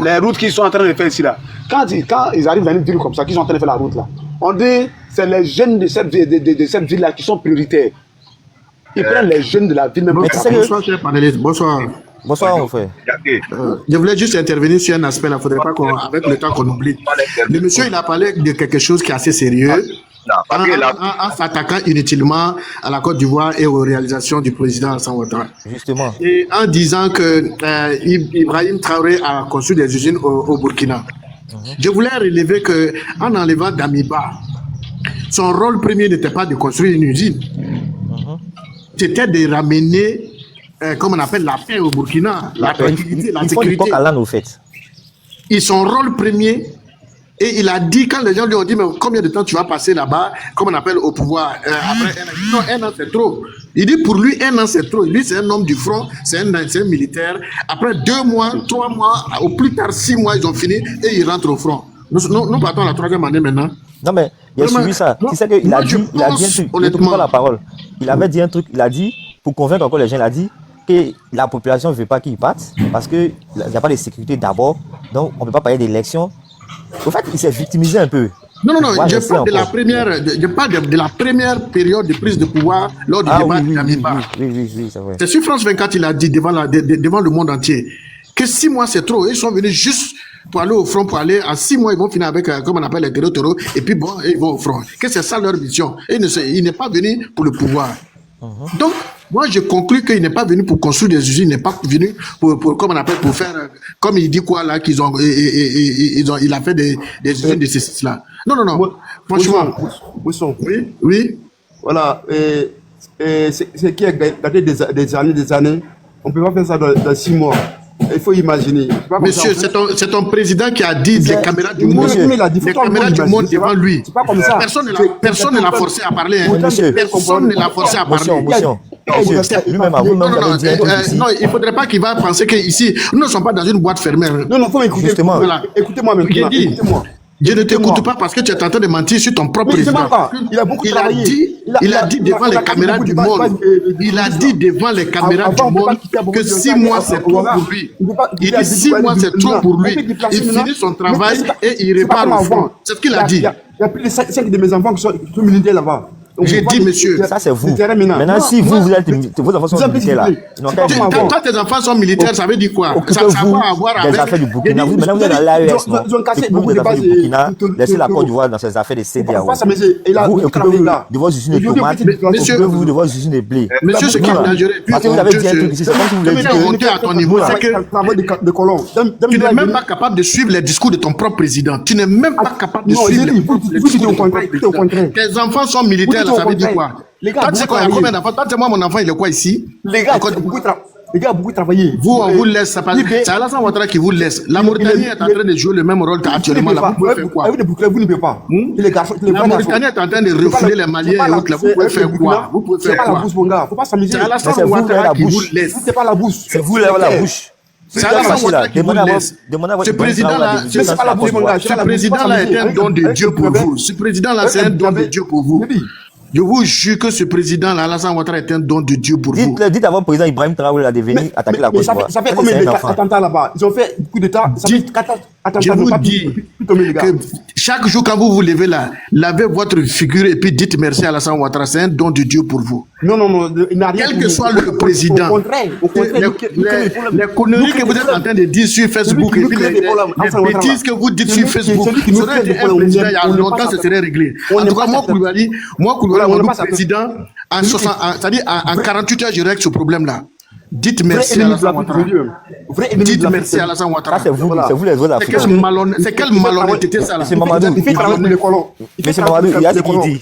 Les routes qu'ils sont en train de faire ici là, quand ils arrivent dans une ville comme ça, qu'ils sont en train de faire la route là, on dit c'est les jeunes de cette ville là qui sont prioritaires. Ils prennent les jeunes de la ville même.
Bonsoir, chers panélistes. Bonsoir.
Bonsoir, mon frère.
Je voulais juste intervenir sur un aspect là. Il ne faudrait pas qu'avec le temps qu'on oublie. Le monsieur, il a parlé de quelque chose qui est assez sérieux. En s'attaquant inutilement à la Côte d'Ivoire et aux réalisations du président Alassane Ouattara.
Justement.
Et en disant que Ibrahim Traoré a construit des usines au Burkina. Je voulais relever qu'en enlevant Damiba, son rôle premier n'était pas de construire une usine. C'était de ramener, comme on appelle, la paix au Burkina, la tranquillité, la sécurité. Et son rôle premier, et il a dit, quand les gens lui ont dit, mais combien de temps tu vas passer là-bas, comme on appelle, au pouvoir, après un an, c'est trop. Il dit, pour lui, un an, c'est trop. Lui, c'est un homme du front, c'est un militaire. Après 2 mois, 3 mois, au plus tard 6 mois, ils ont fini et ils rentrent au front. Nous partons à la 3e année maintenant.
Non, mais il a suivi ça. Tu sais qu'il a dit un truc, il ne prend pas la parole. Il avait dit un truc, il a dit, pour convaincre encore les gens, il a dit que la population ne veut pas qu'ils partent parce qu'il n'y a pas de sécurité d'abord, donc on ne peut pas parler d'élection. En fait, il s'est victimisé un peu.
Non, je parle de la première période de prise de pouvoir lors du débat de Damiba.
Oui, c'est vrai.
C'est sur France 24 il a dit devant le monde entier que 6 mois c'est trop. Ils sont venus juste pour aller au front, pour aller en 6 mois, ils vont finir avec, comme on appelle les terreaux, et puis bon, ils vont au front. Que c'est ça leur mission. Il n'est pas venu pour le pouvoir. Donc, moi, je conclus qu'il n'est pas venu pour construire des usines, il n'est pas venu pour comme on appelle, pour faire, comme il dit quoi là, il a fait des usines de ceci, là. Non. Franchement. Oui.
Voilà. C'est qui a gardé des années. On ne peut pas faire ça dans 6 mois. Il faut imaginer.
Monsieur, c'est ton président qui a dit les caméras du monde. Les caméras du monde devant lui.
C'est pas comme ça.
Personne ne l'a forcé à parler. Personne ne l'a forcé à parler. Non, il ne faudrait pas qu'il va penser qu'ici, nous ne sommes pas dans une boîte fermée.
Non, il faut m'écouter. Écoutez-moi maintenant. Écoutez-moi.
Je ne t'écoute pas parce que tu es en train de mentir sur ton propre président.
Il a beaucoup travaillé.
Il a dit devant les caméras du monde. Il a dit devant les caméras du monde que 6 mois c'est trop pour lui. Il dit 6 mois c'est trop pour lui. Il finit son travail et il repart au front. C'est ce qu'il a dit.
Il y a plus de 5 de mes enfants qui sont militaires là-bas.
J'ai dit, monsieur.
Ça, c'est vous. Maintenant, si vous êtes vos enfants sont militaires là.
Toi, tes enfants sont militaires, ça veut dire quoi? Ça va avoir avec.
Les affaires du Burkina. Maintenant, vous êtes dans l'AES, non? Vous êtes dans les affaires du Burkina. Laissez la Côte d'Ivoire dans ses affaires de CDAO. Vous occupez-vous de vos usines de tomates. Occupez-vous de vos usines de blé.
Monsieur, ce qui est dangereux.
Parce que vous avez dit un truc ici, c'est comme si vous voulez dire
à ton niveau, c'est que tu n'es même pas capable de suivre les discours de ton propre président. Tu n'es même pas capable de suivre les discours de ton propre président. Tes enfants sont militaires, ça veut dire quoi?
Les gars,
toi, tu sais quoi, il y a combien d'enfants? Toi, tu sais, moi, mon enfant, il est quoi ici?
Les gars, beaucoup travaillé.
Vous, on vous laisse. C'est Alassane Ouattara qui vous laisse. La Mauritanie est en train de jouer le même rôle qu'actuellement. Là, vous pouvez faire quoi?
Vous ne pouvez pas.
La Mauritanie est en train de refouler les Maliens et autres. Vous pouvez faire quoi? Vous pouvez faire quoi?
C'est pas la bouche, mon gars. Faut pas s'amuser.
C'est Alassane Ouattara qui vous laisse.
C'est pas la bouche.
C'est vous la bouche.
C'est Alassane Ouattara qui vous laisse. Ce président-là est un don de Dieu pour vous. Ce président-là, c'est un don de Dieu pour vous. Je vous jure que ce président-là, Alassane Ouattara, est un don de Dieu pour vous.
Dites à votre président Ibrahim Traoré de venir attaquer la Côte d'Ivoire.
Ça fait combien d'attentats là-bas? Ils ont fait coup d'État.
Je vous dis que chaque jour quand vous vous levez là, lavez votre figure et puis dites merci à Alassane Ouattara. C'est un don de Dieu pour vous.
Non, il n'a rien.
Quel que soit le président, les conneries que vous êtes en train de dire sur Facebook et puis les bêtises que vous dites sur Facebook, ça aurait été un président il y a longtemps, ce serait réglé. En tout cas, moi, Koulibaly, mon président, c'est-à-dire en 48 heures, je règle ce problème-là. Dites merci à Alassane Ouattara. Dites merci à Alassane Ouattara.
C'est vous les autres Africains.
C'est quelle malhonnêteté ça là?
Monsieur Mamadou, il y a ce qu'il dit.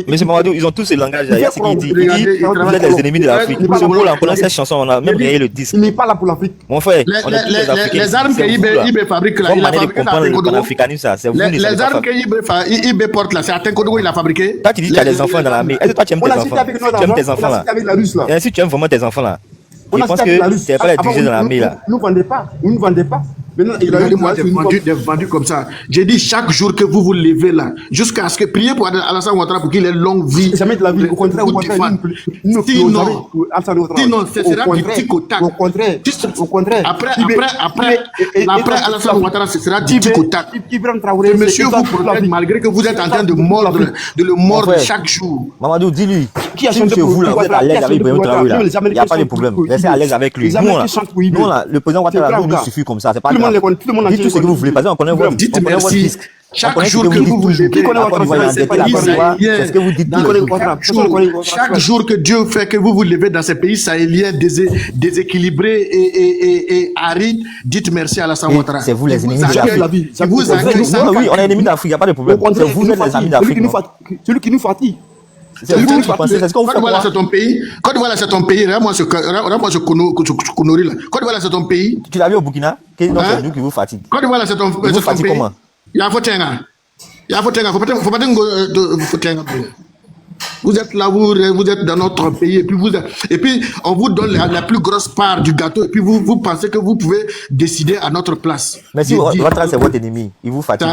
Monsieur Mamadou, ils ont tous ce langage là. Il y a ce qu'il dit. Il dit vous êtes les ennemis de l'Afrique. Monsieur Paul, en connaissant cette chanson, on a même rayé le disque.
Il n'est pas là pour l'Afrique.
Mon frère, on est tous les Africains.
Les armes que IB fabrique là, il a fabriqué ça à Tenkodogo. Les armes que IB porte là, c'est à Tenkodogo il a fabriqué.
Toi, tu dis que tu as des enfants dans l'armée. Est-ce que toi, tu aimes tes enfants? Tu aimes tes enfants là? Et si tu aimes vraiment tes enfants là? Je pense que tu n'es pas les diriger dans l'armée là.
Nous ne vendez pas. Maintenant,
il a eu des vendus comme ça. J'ai dit chaque jour que vous vous levez là, jusqu'à ce que priez pour Alassane Ouattara pour qu'il ait longue vie.
Jamais de la vie. Au contraire,
sinon, ce sera du tic au tac.
Au contraire.
Après Alassane Ouattara, ce sera du tic au tac. Monsieur vous protège malgré que vous êtes en train de le mordre chaque jour.
Mamadou, dis-lui. Qui a chanté vous là? Vous êtes à l'aise avec Ibrahim Traoré là. Il n'y a pas de problème. Restez à l'aise avec lui. Nous là, le président Ouattara nous suffit comme ça. C'est pas grave. Dites tout ce que vous voulez. Parce qu'on connaît votre disque.
Chaque jour que vous vous levez,
c'est ce que vous dites.
Chaque jour que Dieu fait que vous vous levez dans ces pays sahéliens déséquilibrés et arides, dites merci à Alassane Ouattara.
C'est vous les ennemis de l'Afrique. Oui, on est ennemis d'Afrique, il n'y a pas de problème. C'est vous les amis d'Afrique.
Celui qui nous fatigue.
C'est vous qui pensez, c'est ce qu'on fait.
Côte d'Ivoire, c'est ton pays. Côte d'Ivoire, c'est ton pays. Regarde-moi ce connerie là. Côte d'Ivoire, c'est ton pays.
Tu l'as vu au Burkina? C'est nous qui vous fatigue.
Côte d'Ivoire, c'est ton pays.
Comment?
Il y a faut pas vous êtes là, vous êtes dans notre pays et puis on vous donne la plus grosse part du gâteau et puis vous pensez que vous pouvez décider à notre place.
Mais si Ouattara c'est votre ennemi, il vous fatigue.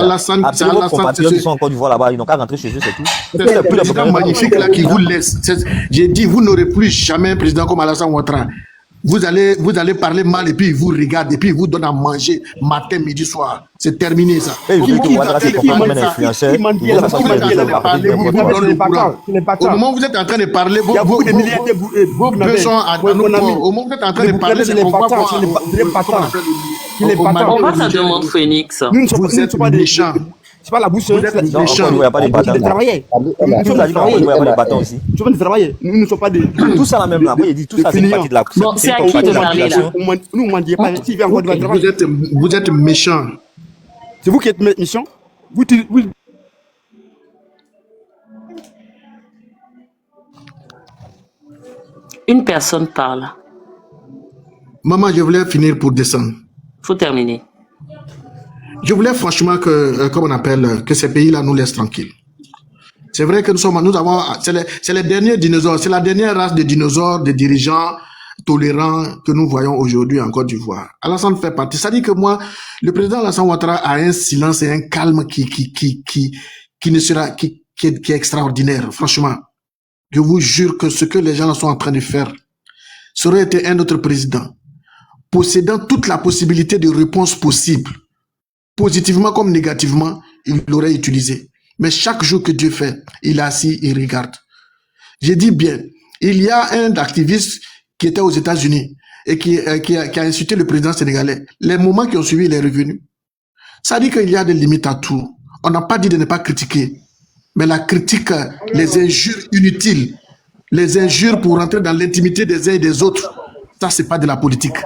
C'est vos compatriotes qui sont en Côte d'Ivoire là-bas, ils n'ont qu'à rentrer chez eux, c'est tout.
C'est le président magnifique là qui vous laisse. J'ai dit, vous n'aurez plus jamais un président comme Alassane Ouattara. Vous allez parler mal et puis ils vous regardent et puis ils vous donnent à manger matin, midi, soir. C'est terminé ça.
Et vu que Ouattara se comporte comme un influenceur, il veut la façon de
au moment où vous êtes en train de parler, vos besoins à nos corps. Au moment où vous êtes en train de parler, c'est qu'on
On va ça demande Phoenix.
Vous êtes méchants.
C'est pas la bouche.
Vous êtes
non,
méchants.
il n'y a pas de bâtons.
Travailler.
Tout ça, il n'y a pas de bâtons aussi.
Tu vas travailler. Nous ne sommes pas des.
Tout ça, la même là. Moi, il dit tout ça, c'est une partie de la.
Bon, c'est à qui de parler là?
Nous, on ne dit pas. S'il vient encore de travailler.
Vous êtes méchants.
C'est vous qui êtes méchants.
Une personne parle.
Maman, je voulais finir pour descendre.
Faut terminer.
Je voulais franchement que, comme on appelle, que ces pays-là nous laissent tranquilles. C'est vrai que c'est les derniers dinosaures, c'est la dernière race de dinosaures, de dirigeants tolérants que nous voyons aujourd'hui en Côte d'Ivoire. Alassane fait partie. Ça dit que moi, le président Alassane Ouattara a un silence et un calme qui est extraordinaire, franchement. Je vous jure que ce que les gens sont en train de faire serait été un autre président, possédant toute la possibilité de réponse possible, positivement comme négativement, il l'aurait utilisé. Mais chaque jour que Dieu fait, il est assis, il regarde. J'ai dit bien, il y a un activiste qui était aux États-Unis et qui a insulté le président sénégalais. Les moments qui ont suivi, il est revenu. Ça dit qu'il y a des limites à tout. On n'a pas dit de ne pas critiquer. Mais la critique, les injures inutiles, les injures pour rentrer dans l'intimité des uns et des autres, ça, c'est pas de la politique.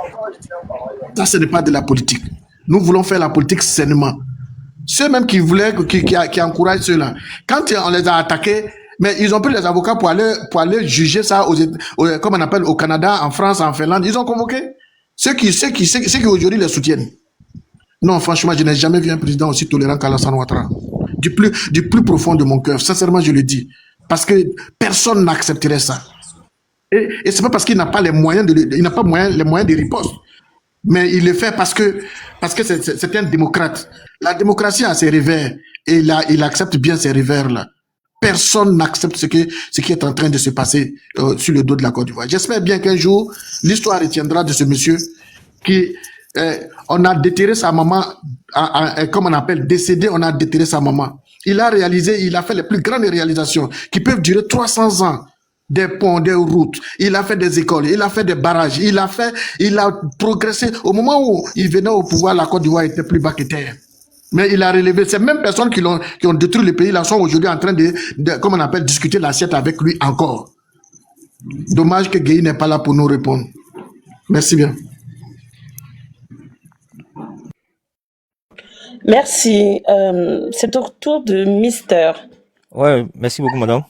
Ça, ce n'est pas de la politique. Nous voulons faire la politique sainement. Ceux même qui voulaient, qui encouragent ceux-là, quand on les a attaqués, mais ils ont pris les avocats pour aller juger ça comme on appelle au Canada, en France, en Finlande. Ils ont convoqué ceux qui aujourd'hui les soutiennent. Non, franchement, je n'ai jamais vu un président aussi tolérant qu'Alassane Ouattara. Du plus profond de mon cœur, sincèrement, je le dis. Parce que personne n'accepterait ça. Et c'est pas parce qu'il n'a pas les moyens de riposte. Mais il le fait parce que c'est un démocrate. La démocratie a ses revers et il accepte bien ces revers-là. Personne n'accepte ce qui est en train de se passer sur le dos de la Côte d'Ivoire. J'espère bien qu'un jour, l'histoire retiendra de ce monsieur qui, on a déterré sa maman, comme on appelle, décédé, on a déterré sa maman. Il a fait les plus grandes réalisations qui peuvent durer 300 ans. Des ponts, des routes, il a fait des écoles, il a fait des barrages, il a progressé. Au moment où il venait au pouvoir, la Côte d'Ivoire était plus bas que terre. Mais il a relevé. Ces mêmes personnes qui ont détruit le pays, là, sont aujourd'hui en train de, comme on appelle, discuter l'assiette avec lui encore. Dommage que Gueye n'est pas là pour nous répondre. Merci bien.
Merci. C'est au tour de Mister.
Ouais, merci beaucoup, madame.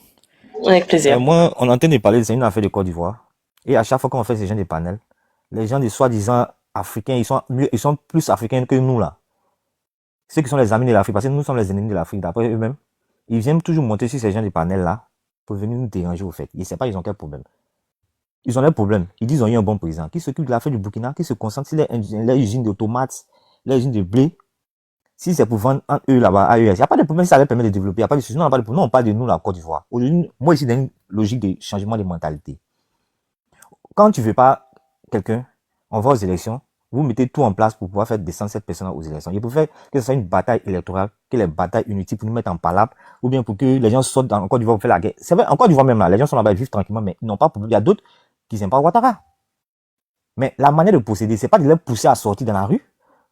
Avec plaisir.
Moi, on entend de parler, c'est une affaire de Côte d'Ivoire. Et à chaque fois qu'on fait ces gens de panels, les gens des soi-disant africains, ils sont plus africains que nous, là. Ceux qui sont les amis de l'Afrique, parce que nous sommes les ennemis de l'Afrique, d'après eux-mêmes, ils viennent toujours monter sur ces gens de panels-là pour venir nous déranger, au fait. Ils ne savent pas, ils ont quel problème. Ils ont leurs problèmes. Ils disent qu'ils ont eu un bon président, qui s'occupe de l'affaire du Burkina, qui se concentre sur les usines de tomates, les usines de blé. Si c'est pour vendre eux là-bas à eux, il n'y a pas de problème, ça leur permet de développer. Il n'y a pas de souci. Non, on parle de nous, la Côte d'Ivoire. Aujourd'hui, moi, ici, dans une logique de changement de mentalité. Quand tu ne veux pas quelqu'un, on va aux élections, vous mettez tout en place pour pouvoir faire descendre cette personne aux élections. Il faut faire que ce soit une bataille électorale, que les batailles inutiles pour nous mettre en palabre, ou bien pour que les gens sortent en Côte d'Ivoire pour faire la guerre. C'est vrai, en Côte d'Ivoire même là, les gens sont là-bas, ils vivent tranquillement, mais ils n'ont pas de problème. Il y a d'autres qui n'aiment pas Ouattara. Mais la manière de procéder, c'est pas de les pousser à sortir dans la rue,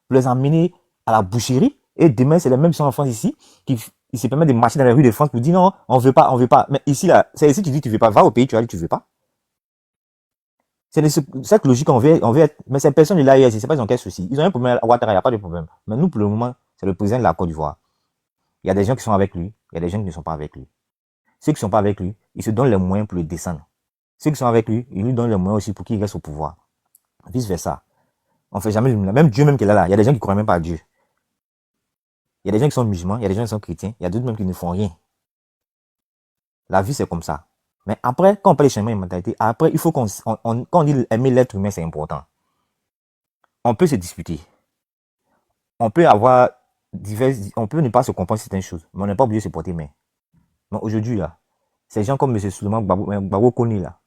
pour les emmener à la boucherie. Et demain, c'est les mêmes qui sont en France ici, qui se permettent de marcher dans les rues de France pour dire non, on veut pas. Mais ici, là, c'est ici, tu dis tu veux pas. Va au pays, tu vas dire tu veux pas. C'est cette logique qu'on veut être. Mais ces personnes de l'AIS, c'est pas ils ont quel souci. Ils ont un problème à Ouattara, il n'y a pas de problème. Mais nous, pour le moment, c'est le président de la Côte d'Ivoire. Il y a des gens qui sont avec lui, il y a des gens qui ne sont pas avec lui. Ceux qui ne sont pas avec lui, ils se donnent les moyens pour le descendre. Ceux qui sont avec lui, ils lui donnent les moyens aussi pour qu'il reste au pouvoir. Vice versa. On fait jamais le même Dieu même qui est là. Il y a des gens qui ne croient même pas à Dieu. Il y a des gens qui sont musulmans, il y a des gens qui sont chrétiens, il y a d'autres même qui ne font rien. La vie, c'est comme ça. Mais après, quand on parle de changement de mentalité, après, il faut quand on dit aimer l'être humain, c'est important. On peut se disputer. On peut avoir on peut ne pas se comprendre certaines choses, mais on n'est pas obligé de se porter main. Mais aujourd'hui, là, ces gens comme M. Souleymane Gbagbo Kone, là,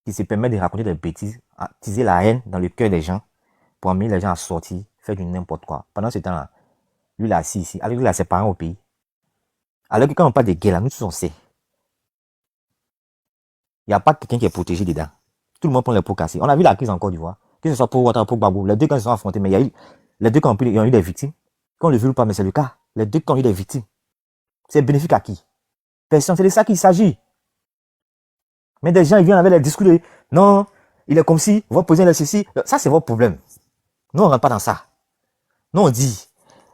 qui se permet de raconter des bêtises, attiser la haine dans le cœur des gens, pour amener les gens à sortir, faire du n'importe quoi. Pendant ce temps-là, lui, il est assis ici, avec lui, il a ses parents au pays. Alors que quand on parle de guerre, là, nous tous on sait. Il n'y a pas quelqu'un qui est protégé dedans. Tout le monde prend les pots cassés. On a vu la crise en Côte d'Ivoire. Que ce soit pour Ouattara ou pour Gbagbo, les deux quand ils se sont affrontés, mais il y a eu, les deux quand ils ont eu des victimes. Qu'on le veut ou pas, mais c'est le cas. Les deux quand ils ont eu des victimes. C'est bénéfique à qui? Personne, c'est de ça qu'il s'agit. Mais des gens, ils viennent avec les discours de non, il est comme si, votre président est ceci. Ça, c'est votre problème. Nous, on ne rentre pas dans ça. Nous, on dit,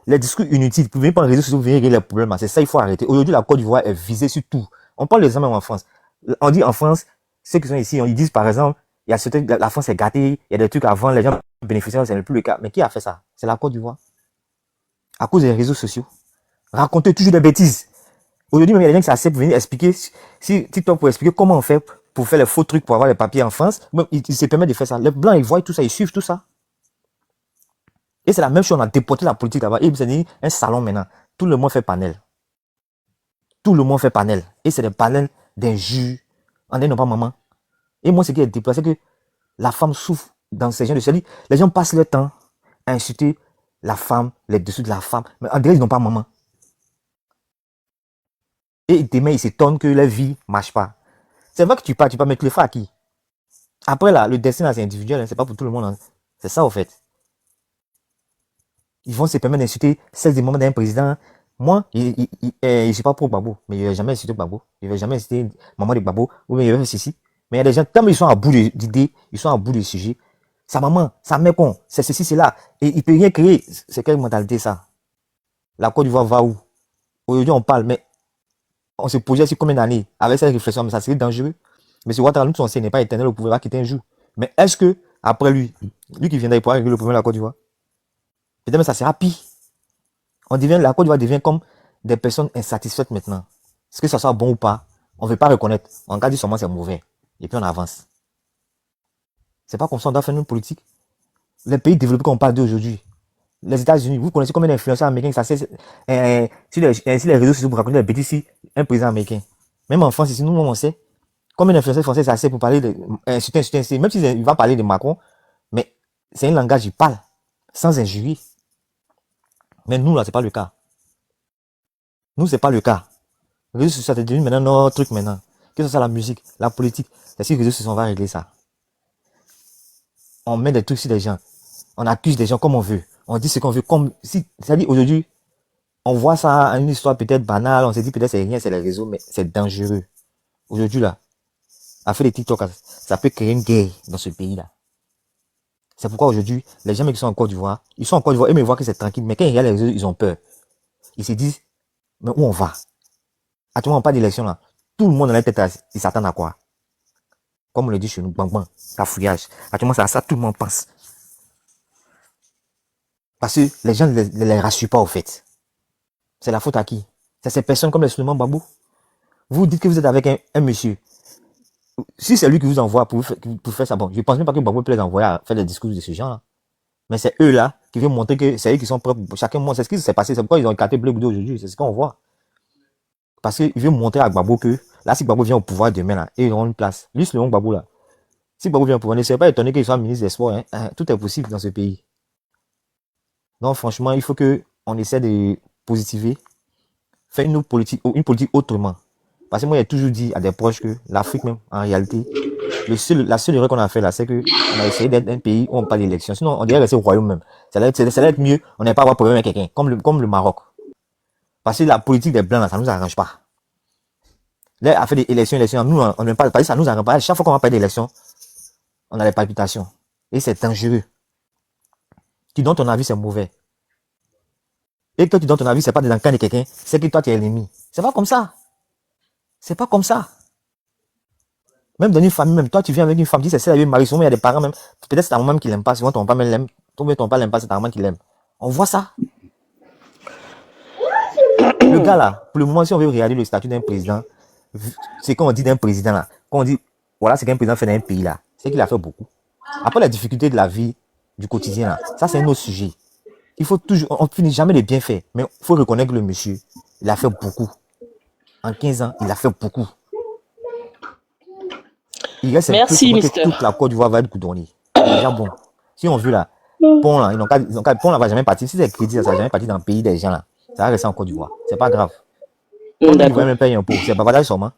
les discours inutiles, vous venez pas en réseau sociaux, vous venez régler les problèmes. C'est ça, il faut arrêter. Aujourd'hui, la Côte d'Ivoire est visée sur tout. On parle des gens même en France. On dit en France, ceux qui sont ici, ils disent par exemple, il y a certains, la France est gâtée, il y a des trucs avant, les gens bénéficient, ce n'est plus le cas. Mais qui a fait ça? C'est la Côte d'Ivoire. À cause des réseaux sociaux. Raconter toujours des bêtises. Aujourd'hui, même il y a des gens qui s'acceptent pour venir expliquer, si TikTok pour expliquer comment on fait pour faire les faux trucs pour avoir les papiers en France, même, ils se permettent de faire ça. Les Blancs, ils voient tout ça, ils suivent tout ça. Et c'est la même chose, on a déporté la politique là-bas. Et c'est un salon maintenant. Tout le monde fait panel. Tout le monde fait panel. Et c'est des panels d'injures. On n'est pas maman. Et moi, ce qui est déplacé, c'est que la femme souffre dans ces gens de série. Les gens passent leur temps à insulter la femme, les dessous de la femme. Mais en direct, ils n'ont pas maman. Et demain, ils s'étonnent que leur vie ne marche pas. C'est vrai que tu peux mettre le feu à qui? Après, là, le destin, c'est individuel, hein, c'est pas pour tout le monde. Hein. C'est ça, au fait. Ils vont se permettre d'insulter celles des moments d'un président. Moi, je ne suis pas pour Gbagbo, mais je ne vais jamais insulter Gbagbo. Je ne vais jamais insulter maman de Gbagbo, ou bien je vais faire ceci. Mais il y a des gens, tellement ils sont à bout d'idées, ils sont à bout de sujets. Sa maman, sa mère con, c'est ceci, c'est là. Et il ne peut rien créer. C'est quelle mentalité ça? La Côte d'Ivoire va où? Aujourd'hui, on parle, mais on se posait sur combien d'années avec cette réflexion, mais ça serait dangereux. Mais ce Ouattara, nous, on sait, n'est pas éternel, au pouvoir quitter un jour. Mais est-ce que, après lui qui viendra, il pourra régler le problème de la Côte d'Ivoire? Peut-être que ça sera pire. La Côte d'Ivoire devient comme des personnes insatisfaites maintenant. Est-ce que ça soit bon ou pas? On ne veut pas reconnaître. On regarde seulement c'est mauvais. Et puis on avance. C'est pas comme ça on doit faire une politique. Les pays développés qu'on parle d'aujourd'hui, les États-Unis, vous connaissez combien d'influenceurs américains ça c'est si les réseaux sociaux vous racontent des bêtises ici, un président américain. Même en France, ici, nous, on sait combien d'influenceurs français ça c'est pour parler de même s'il va parler de Macron, mais c'est un langage, il parle sans injurier. Mais nous, là, c'est pas le cas. Nous, c'est pas le cas. Les réseaux sociaux, c'est devenu maintenant notre truc maintenant. Que ce soit la musique, la politique, c'est si les réseaux sociaux, on va régler ça. On met des trucs sur les gens. On accuse des gens comme on veut. On dit ce qu'on veut. C'est-à-dire, aujourd'hui, on voit ça à une histoire peut-être banale. On se dit peut-être c'est rien, c'est les réseaux, mais c'est dangereux. Aujourd'hui, là, à faire des TikTok, ça peut créer une guerre dans ce pays-là. C'est pourquoi aujourd'hui, les gens qui sont en Côte d'Ivoire, ils sont en Côte d'Ivoire, ils me voient que c'est tranquille, mais quand ils regardent les réseaux, ils ont peur. Ils se disent, mais où on va? Actuellement, pas d'élection là. Tout le monde dans la tête, ils s'attendent à quoi? Comme on le dit chez nous, bang bang, cafouillage. Actuellement, c'est à ça tout le monde pense. Parce que les gens ne les rassurent pas au fait. C'est la faute à qui? C'est ces personnes comme les Souleymane Babou. Vous dites que vous êtes avec un monsieur. Si c'est lui qui vous envoie pour faire ça, bon, je ne pense même pas que Babou peut les envoyer à faire des discours de ce genre-là. Mais c'est eux là qui viennent montrer que c'est eux qui sont prêts. Chacun montre. C'est ce qui s'est passé. C'est pourquoi ils ont écarté Bleu Goudo aujourd'hui. C'est ce qu'on voit. Parce qu'ils veulent montrer à Gbagbo que là, si Gbagbo vient au pouvoir demain, là, et ils auront une place. Lui, c'est le Gbagbo là. Si Gbagbo vient au pouvoir, ne serait pas étonné qu'il soit ministre des Sports. Hein. Tout est possible dans ce pays. Donc, franchement, il faut qu'on essaie de positiver, faire une politique autrement. Parce que moi, j'ai toujours dit à des proches que l'Afrique, même, en réalité, la seule erreur qu'on a fait là, c'est qu'on a essayé d'être un pays où on parle d'élection. Sinon, on dirait rester au royaume même. Ça va être mieux, on n'a pas à avoir problème avec quelqu'un, comme le Maroc. Parce que la politique des Blancs, là, ça ne nous arrange pas. Là, à faire des élections, nous, on n'aime pas, parce que ça nous arrange pas. Chaque fois qu'on va parler d'élections, on a des palpitations. Et c'est dangereux. Tu donnes ton avis, c'est mauvais. Et quand tu donnes ton avis, c'est pas dans le camp de quelqu'un, c'est que toi, tu es ennemi. C'est pas comme ça. C'est pas comme ça. Même dans une famille, même toi, tu viens avec une femme, tu dis c'est celle avec mari, souvent il y a des parents même, peut-être c'est ta maman qui l'aime pas, souvent ton papa même l'aime, ton papa l'aime pas, c'est ta maman qui l'aime. On voit ça. Le gars là, pour le moment, si on veut regarder le statut d'un président, c'est qu'on dit d'un président là, quand on dit, voilà, c'est qu'un président fait dans un pays là, c'est qu'il a fait beaucoup. Après la difficulté de la vie, du quotidien là, ça c'est un autre sujet. Il faut toujours, on finit jamais de bien faire, mais il faut reconnaître que le monsieur, il a fait beaucoup. En 15 ans, il a fait beaucoup. Il reste un peu
Merci,
comment que
Mister.
toute la Côte d'Ivoire va être goudronnée. C'est déjà bon. Si on veut là, pont là, pont là va jamais partir. Si c'est crédit, ça va jamais partir dans le pays des gens là. Ça va rester en Côte d'Ivoire. C'est pas grave. On ne va même payer un pot. C'est pas valable seulement.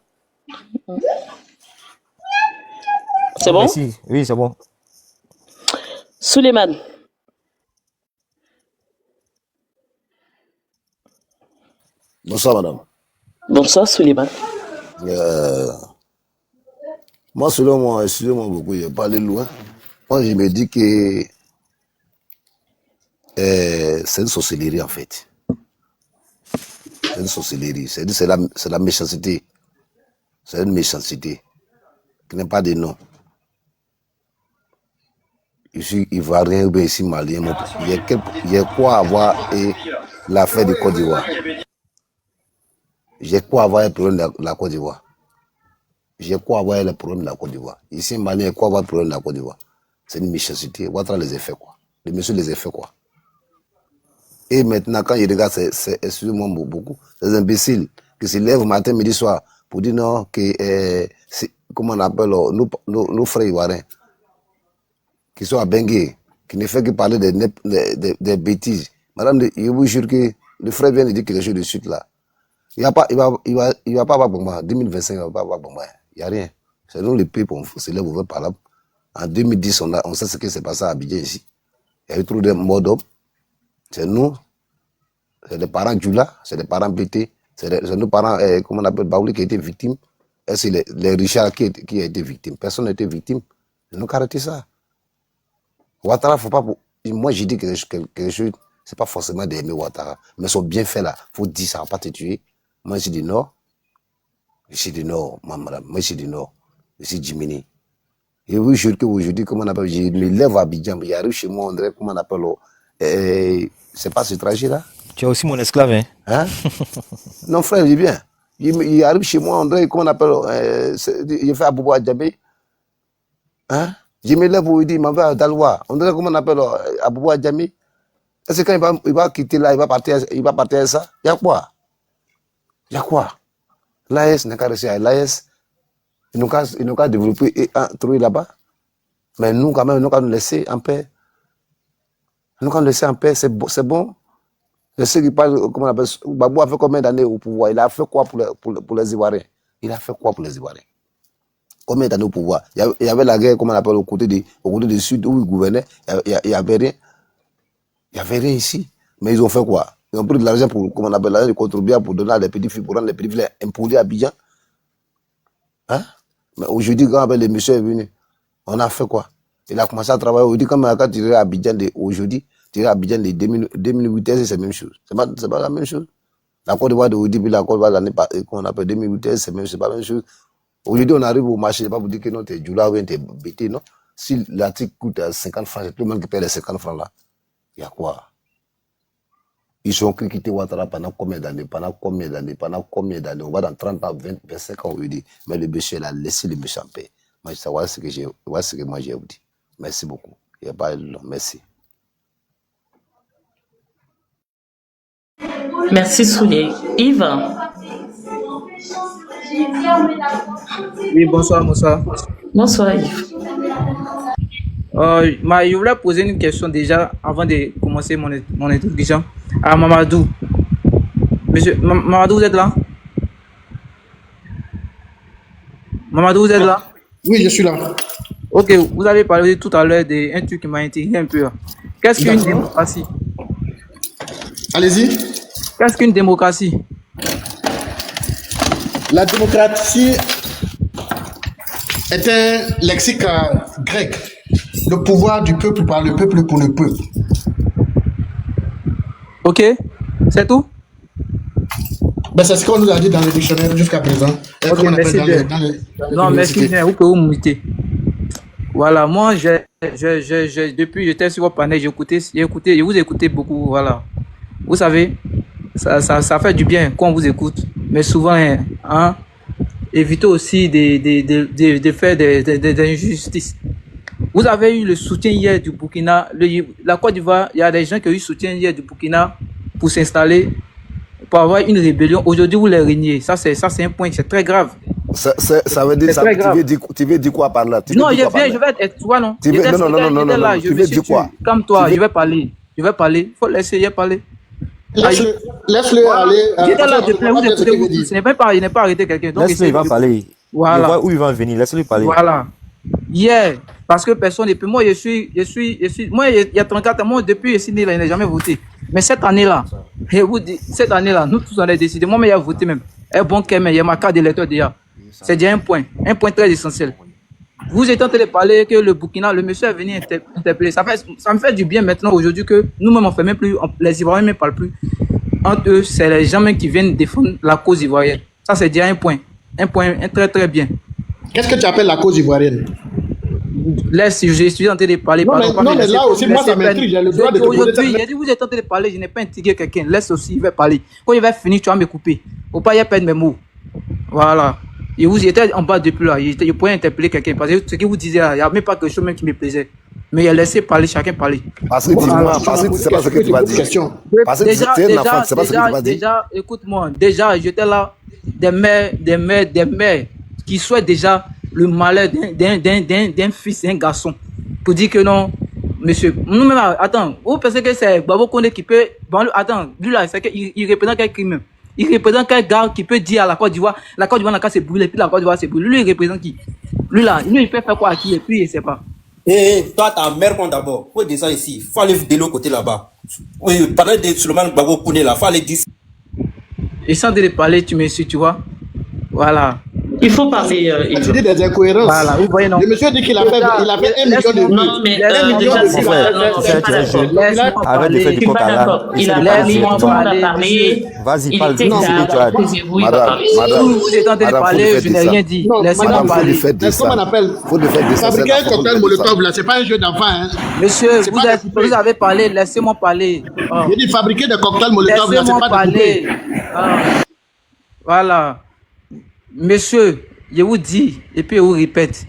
C'est bon?
Merci. Oui, c'est bon.
Suleiman.
Bonsoir, madame.
Bonsoir, Suleiman.
Moi, selon moi, excusez-moi beaucoup, je vais pas aller loin. Moi, je me dis que c'est une sorcellerie, en fait. C'est une sorcellerie. C'est la méchanceté. C'est une méchanceté qui n'est pas de nom. Je suis ivoirien ou bien ici malien. Il y a quoi avoir l'affaire de Côte d'Ivoire. J'ai quoi avoir le problème de la Côte d'Ivoire. J'ai quoi avoir le problème de la Côte d'Ivoire. Ici, malien, quoi avoir le problème de la Côte d'Ivoire. C'est une méchanceté. Ouattara les a fait quoi. Le monsieur les a fait quoi. Et maintenant, quand il regarde, excusez-moi beaucoup, ces imbéciles qui se lèvent matin, midi, soir, pour dire non, que, comment on appelle nos frères ivoiriens, qui sont à Bengué, qui ne fait que parler des bêtises. Madame, je vous jure que le frère vient de dire quelque chose de suite là. Il va pas avoir bon moi. 2025, il va pas avoir bon moi. Il n'y a rien. C'est nous les peuples, on se lève ouvert par là. En 2010, on sait ce qui s'est passé à Abidjan ici. Il y a eu trop de morts d'hommes. C'est nous, c'est des parents Djoula, c'est des parents BT, c'est nos parents, comment on appelle, Baouli qui a été victime. Et c'est les Richard qui a été victime. Personne n'a été victime. Nous arrêtez ça. Ouattara, faut pas. Moi, j'ai dit quelque chose, c'est pas forcément d'aimer Ouattara, mais son bienfait là, faut dire ça, va pas te tuer. Moi, je suis du Nord. Je suis du Nord, madame. Moi, je suis du Nord. Je suis Jimini. Et oui, je jure qu'aujourd'hui, comment on appelle, je me lève à Abidjan, il arrive chez moi, on dirait, comment on appelle, c'est pas ce trajet là.
Tu es aussi mon esclave, hein?
Non, frère, il bien. Il arrive chez moi, on dirait, comment on appelle, il fait Aboubou Adjamé. Hein? Je me lève où il dit, il m'en va à Daloua. On dirait, comment on appelle, Aboubou Adjamé. Est-ce que quand il va quitter là, il va partir à ça? Il y a quoi? Il y a quoi? L'AS n'a qu'à rester à l'AS. Ils n'ont qu'à développer et trouver là-bas. Mais nous, quand même, nous qu'à nous laisser en paix. Nous qu'à nous laisser en paix, c'est bon. Je sais qu'il parle, comment on appelle, Babou a fait combien d'années au pouvoir? Il a fait quoi pour les Ivoiriens? Il a fait quoi pour les Ivoiriens? Combien d'années au pouvoir? Il y avait la guerre, comment on appelle, au côté du Sud où il gouvernait. Il n'y avait rien. Il n'y avait rien ici. Mais ils ont fait quoi? Ils ont pris de l'argent pour, comment on appelle, l'argent de contribuables pour donner à les petites filles, pour rendre les petites filles imposées à Abidjan. Hein? Mais aujourd'hui, quand les messieurs est venu, on a fait quoi? Il a commencé à travailler. Aujourd'hui, quand tu irais à Abidjan aujourd'hui, tu irais à Abidjan de 2008, c'est la même chose. C'est pas la même chose. La Côte d'Ivoire d'aujourd'hui, puis la Côte d'Ivoire l'année qu'on appelle 2008, c'est pas la même chose. Aujourd'hui, on arrive au marché, je ne vais pas vous dire que non, t'es Djoula ou bien t'es BT, non? Si l'article coûte 50 francs, c'est tout le monde qui paie les 50 francs là. Il y a quoi? Ils sont quittés Ouattara pendant combien d'années? Pendant combien d'années? On va dans 30 ans, 20, 25 ans, on lui dit. Mais le monsieur, il a laissé le monsieur en paix. Moi, je sais ce que moi j'ai vous dit. Merci beaucoup. Il n'y a pas de long. Merci.
Merci, Souley. Yves.
Oui, bonsoir.
Bonsoir, Yves.
Je voulais poser une question déjà avant de commencer mon introduction à Mamadou. Monsieur Mamadou, vous êtes là? Mamadou, vous êtes là?
Oui, je suis là.
Ok, vous avez parlé tout à l'heure d'un truc qui m'a intrigué un peu. Qu'est-ce qu'une démocratie?
Allez-y.
Qu'est-ce qu'une démocratie?
La démocratie est un lexique grec. Le pouvoir du peuple par le peuple pour le peuple.
Ok, c'est tout?
Ben, c'est ce qu'on nous a dit dans le dictionnaire jusqu'à présent.
Ok, merci bien. Non, merci bien, vous pouvez vous muter. Voilà, moi, depuis j'étais sur votre panel, je vous écoutais beaucoup, voilà. Vous savez, ça fait du bien quand on vous écoute, mais souvent, hein, évitez aussi de faire des injustices. Vous avez eu le soutien hier du Burkina, la Côte d'Ivoire, il y a des gens qui ont eu le soutien hier du Burkina pour s'installer, pour avoir une rébellion. Aujourd'hui, vous les régnez. Ça, c'est un point, c'est très grave.
Ça veut dire, tu veux dire quoi par là?
Non, je vais être, tu vois, non?
Non, tu veux dire quoi?
Comme toi, je vais parler. Il faut laisser parler.
Laisse-le aller.
J'étais là depuis, vous écoutez, il n'est pas arrêté quelqu'un.
Laisse-le, il va parler.
Voilà.
Il voit où il va venir, laisse-le parler.
Voilà. Parce que personne, et puis moi, moi, il y a 34 ans, moi, depuis, je suis né là, je n'ai jamais voté. Mais cette année-là, je vous dis, nous tous, on a décidé, moi, mais il a voté même. Un bon il y a ma carte d'électeur déjà. C'est déjà un point très essentiel. Vous êtes en train de parler que le Burkina, le monsieur est venu interpeller. Ça me fait du bien maintenant, aujourd'hui, que nous-mêmes, on ne fait même plus, les Ivoiriens ne parlent plus. Entre eux, c'est les gens qui viennent défendre la cause ivoirienne. Ça, c'est déjà un très très bien.
Qu'est-ce que tu appelles la cause ivoirienne?
Laisse, je suis en train de parler.
Non, mais là aussi, moi, ça m'intrigue. J'ai le droit de te poser ta question.
Il a dit, vous êtes en train de parler, je n'ai pas intrigué quelqu'un. Laisse aussi, il va parler. Quand il va finir, tu vas me couper. Faut pas y perdre mes mots. Voilà. Et vous étiez en bas depuis là. Je pouvais interpeller quelqu'un. Parce que ce que vous disiez là, il n'y a même pas quelque chose même qui me plaisait. Mais il a laissé parler, chacun parler.
Parce que c'est pas ce que tu vas dire. Parce que c'est un enfant, c'est pas ce que tu vas dire.
Déjà, écoute-moi. Déjà, j'étais là, des mères qui souhaitent déjà le malheur d'un fils, d'un garçon. Pour dire que non, monsieur, nous-mêmes, attends, vous pensez que c'est Babo Kondé qui peut. Attends, lui là, c'est qu'il représente quel crime? Il représente quel gars qui peut dire à la Côte d'Ivoire, la case s'est brûlée, puis la Côte d'Ivoire s'est brûlée. Lui, il représente qui? Lui là, il peut faire quoi à qui, et puis il sait pas.
Toi, ta mère, d'abord, faut descendre ici, il faut aller de l'autre côté là-bas. Oui, pendant que Suleiman Babo Kondé là, il faut aller dire.
Et sans te parler, tu me suis, tu vois. Voilà.
Il faut parler.
Tu dis des incohérences.
Voilà, vous voyez, non.
Le monsieur dit qu'il a fait 1 million de vues.
Non, mais
arrête de faire du coq à l'âne.
Il a parlé.
Vas-y, parle.
Madame,
vous êtes en train de parler, je n'ai rien dit. Laissez-moi parler.
Comment on appelle? Fabriquer un cocktail Molotov là, c'est pas un jeu d'enfant. Hein.
Monsieur, vous avez parlé, laissez-moi parler.
J'ai dit fabriquer des cocktails Molotov là, c'est pas
parler. Voilà. Monsieur, je vous dis, et puis je vous répète,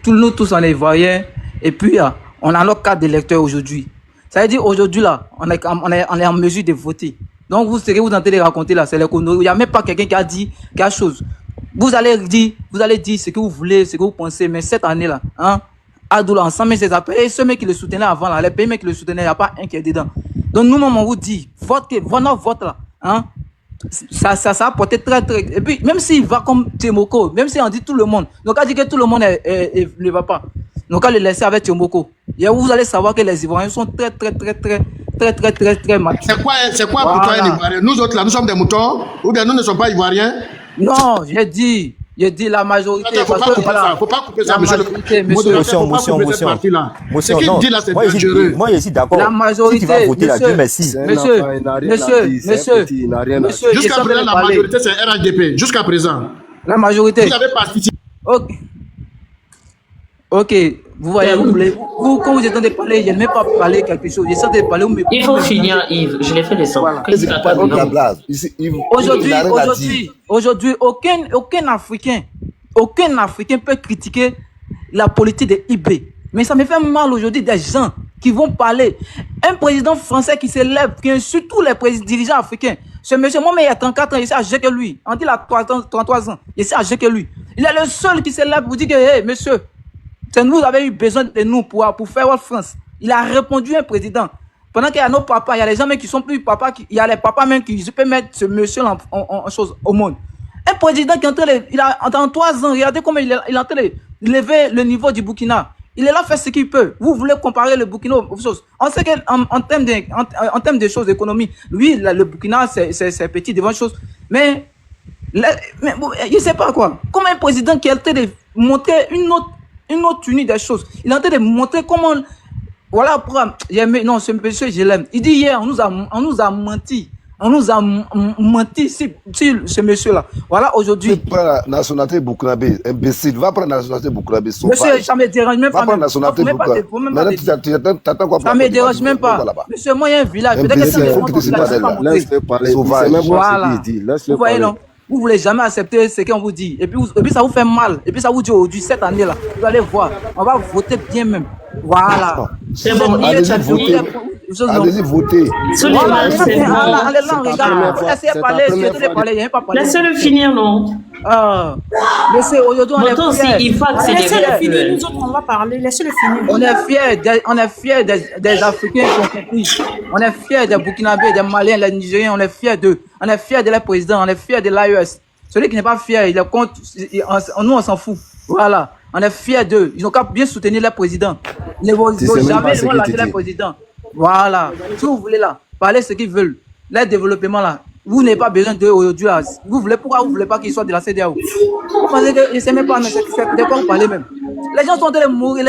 nous tous on est ivoiriens, et puis on a notre carte d'électeur aujourd'hui. Ça veut dire aujourd'hui là, on est en mesure de voter. Donc vous serez vous en train de raconter là, c'est l'économie. Il n'y a même pas quelqu'un qui a dit quelque chose. Vous allez dire ce que vous voulez, ce que vous pensez, mais cette année là, Adoula, ensemble, c'est ça. Et ceux qui le soutenaient avant là, les pays qui le soutenaient, il n'y a pas un qui est dedans. Donc nous-mêmes on vous dit, notre vote là, ça a porté très très. Et puis même s'il va comme Tiomoko, même si on dit tout le monde, donc on dit que tout le monde ne va pas, donc on le laisser avec Tiomoko. Et vous allez savoir que les Ivoiriens sont très matures.
C'est quoi pour toi un Ivoirien? Nous autres là, nous sommes des moutons ou bien nous ne sommes pas Ivoiriens?
Non, j'ai dit la majorité.
Attends, faut pas couper ça, monsieur. Ce qu'il dit là, c'est dangereux.
Moi, je suis d'accord.
La majorité.
Si tu vas voter là, Dieu merci.
Monsieur.
Jusqu'à présent, la majorité, c'est RHDP. Jusqu'à présent.
La majorité.
Vous avez participé.
Ok. Vous voyez, quand vous êtes en train de parler, je ne vais pas parler quelque chose. Je suis en train de parler.
Il faut finir, Yves. Je l'ai fait descendre.
Aujourd'hui, aucun Africain peut critiquer la politique de IB. Mais ça me fait mal aujourd'hui des gens qui vont parler. Un président français qui s'élève, qui insulte tous les dirigeants africains. Ce monsieur, moi, mais il y a 34 ans, il est âgé que lui. On dit il a 33 ans, il est âgé que lui. Il est le seul qui s'élève pour dire que, hey, monsieur, c'est nous, vous avez eu besoin de nous pour faire votre France. Il a répondu à un président. Pendant qu'il y a nos papas, il y a les gens même qui sont plus papas, il y a les papas même qui peuvent mettre ce monsieur en chose au monde. Un président qui est en train de, il a, en 3 ans, regardez comment il est en train de lever le niveau du Burkina. Il est là faire ce qu'il peut. Vous voulez comparer le Burkina aux choses. On sait qu'en termes de choses économiques, lui, le Burkina, c'est petit devant les choses. Mais je ne sais pas quoi. Comme un président qui est en train de montrer une autre unité des choses. Il est en train de montrer comment... Voilà pourquoi... Non, ce monsieur, je l'aime. Il dit hier, on nous a menti. On nous a menti sur ce monsieur-là. Voilà, aujourd'hui...
Tu prends la nationalité burkinabé, imbécile. Va prendre la nationalité burkinabé.
Monsieur, ça ne me dérange même pas.
Va prendre la nationalité burkinabé.
T'attends quoi? Ça ne me dérange même pas. Monsieur, moi, il y a un village. Peut-être que ça me dérange.
Laisse-le parler.
Voilà. Vous voyez, non? Vous ne voulez jamais accepter ce qu'on vous dit. Et puis ça vous fait mal. Et puis ça vous dit aujourd'hui, cette année-là, vous allez voir. On va voter bien même. Voilà.
C'est bon,
Allez-y, votez.
Voilà,
Suleiman, c'est bon.
essayez de parler, essayez de parler, il n'y a pas parlé.
Laissez-le finir, non?
Ah, laissez, aujourd'hui, on
Votons
est
aussi,
fiers.
il faut accélérer.
Laissez-le finir, nous autres, on va parler. Laissez-le finir.
On est fiers des Africains qui ont compris. On est fiers des Burkinabés, des Maliens, des Nigériens, on est fiers d'eux. On est fiers de leur président, on est fiers de l'AES. Celui qui n'est pas fier, il est contre, nous on s'en fout. Voilà, on est fiers d'eux. Ils ont qu'à bien soutenir leur président. Ils ne vont jamais lâcher leur président. Voilà, si vous voulez là, parler ce qu'ils veulent, leur développement là, vous n'avez pas besoin d'eux aujourd'hui là. Pourquoi vous voulez pas qu'ils soient de la CEDEAO? Vous pensez qu'ils ne s'aiment pas, mais c'est de quoi vous parlez même. Les gens sont en train de mourir,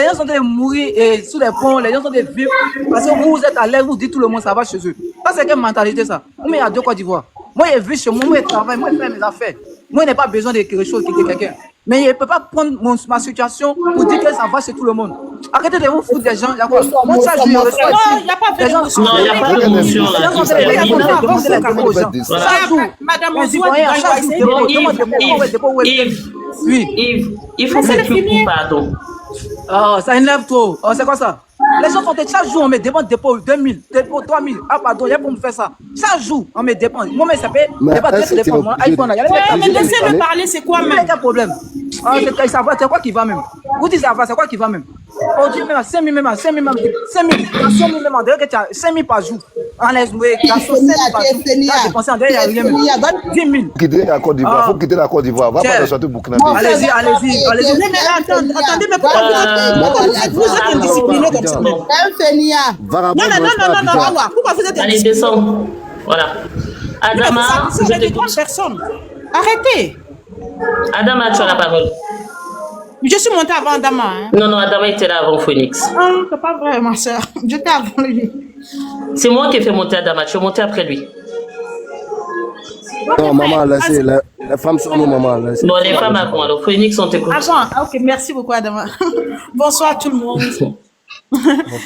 et sous les ponts, les gens sont en train de vivre. Parce que vous êtes à l'aise, vous dites tout le monde, ça va chez eux. Ça, c'est quelle mentalité ça? Moi, il y a deux Côte d'Ivoire. Moi, je vis chez moi, moi, je travaille, moi, je fais mes affaires. Moi, je n'ai pas besoin de quelque chose, de quelqu'un. Mais il ne peut pas prendre ma situation pour dire que ça va chez tout le monde. Arrêtez de vous foutre des gens. Moi, ça, je reçois ici.
Il n'y a pas d'émotion.
Non, il n'y a pas d'émotion là.
Madame
Yves, il faut que tu coupes, pardon.
Oh, ça énerve trop. Oh, c'est quoi ça? Les gens sont chaque jour, on me demande dépôt 2000, dépôt 3000. Ah, pardon, il y a pour me faire ça. Chaque jour, on me demande. Moi, mais ça fait.
Mais laissez-le parler, c'est quoi même?
Quel problème? Ah, c'est quoi qui va même? Vous dites ça va, c'est quoi qui va même? On dit même à 5 000, même à 5 000, même à 5 000 par jour. En laisse louer, 5 000 par jour. Quand je pensais en il n'y a rien même. 10 000.
Quitter la Côte d'Ivoire, il faut quitter la Côte d'Ivoire. Va pas dans le Burkina Faso.
Allez-y.
Mais attendez, mais pourquoi vous êtes indiscipliné comme ça? Non. Pourquoi vous êtes indiscipliné?
Allez, descends. Voilà. Adama,
vous êtes des grandes personnes. Arrêtez.
Adama, tu as la parole.
Je suis montée avant Adama. Hein.
Non, Adama était là avant Phoenix.
Non, c'est pas vrai, ma soeur. J'étais avant lui.
C'est moi qui ai fait monter Adama. Tu es monté après lui.
Non, maman, laissez. Les femmes sont nos mamans. Laissez.
Non, les femmes avant. Alors, Phoenix, on t'écoute.
Avant, ok, merci beaucoup, Adama. Bonsoir tout le monde.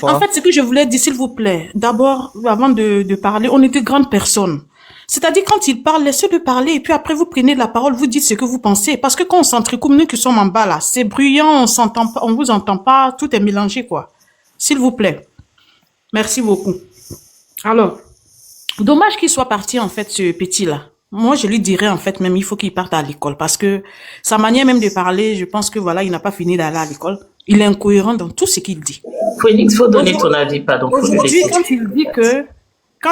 En fait, ce que je voulais dire, s'il vous plaît, d'abord, avant de parler, on est de grandes personnes. C'est-à-dire, quand il parle, laissez-le parler, et puis après, vous prenez la parole, vous dites ce que vous pensez. Parce que quand on s'entrecoupe, nous qui sommes en bas, là, c'est bruyant, on s'entend pas, on vous entend pas, tout est mélangé, quoi. S'il vous plaît. Merci beaucoup. Alors, dommage qu'il soit parti, en fait, ce petit-là. Moi, je lui dirais, en fait, même, il faut qu'il parte à l'école. Parce que sa manière même de parler, je pense que, voilà, il n'a pas fini d'aller à l'école. Il est incohérent dans tout ce qu'il dit.
Phoenix, faut donner ton avis, pardon.
Aujourd'hui, quand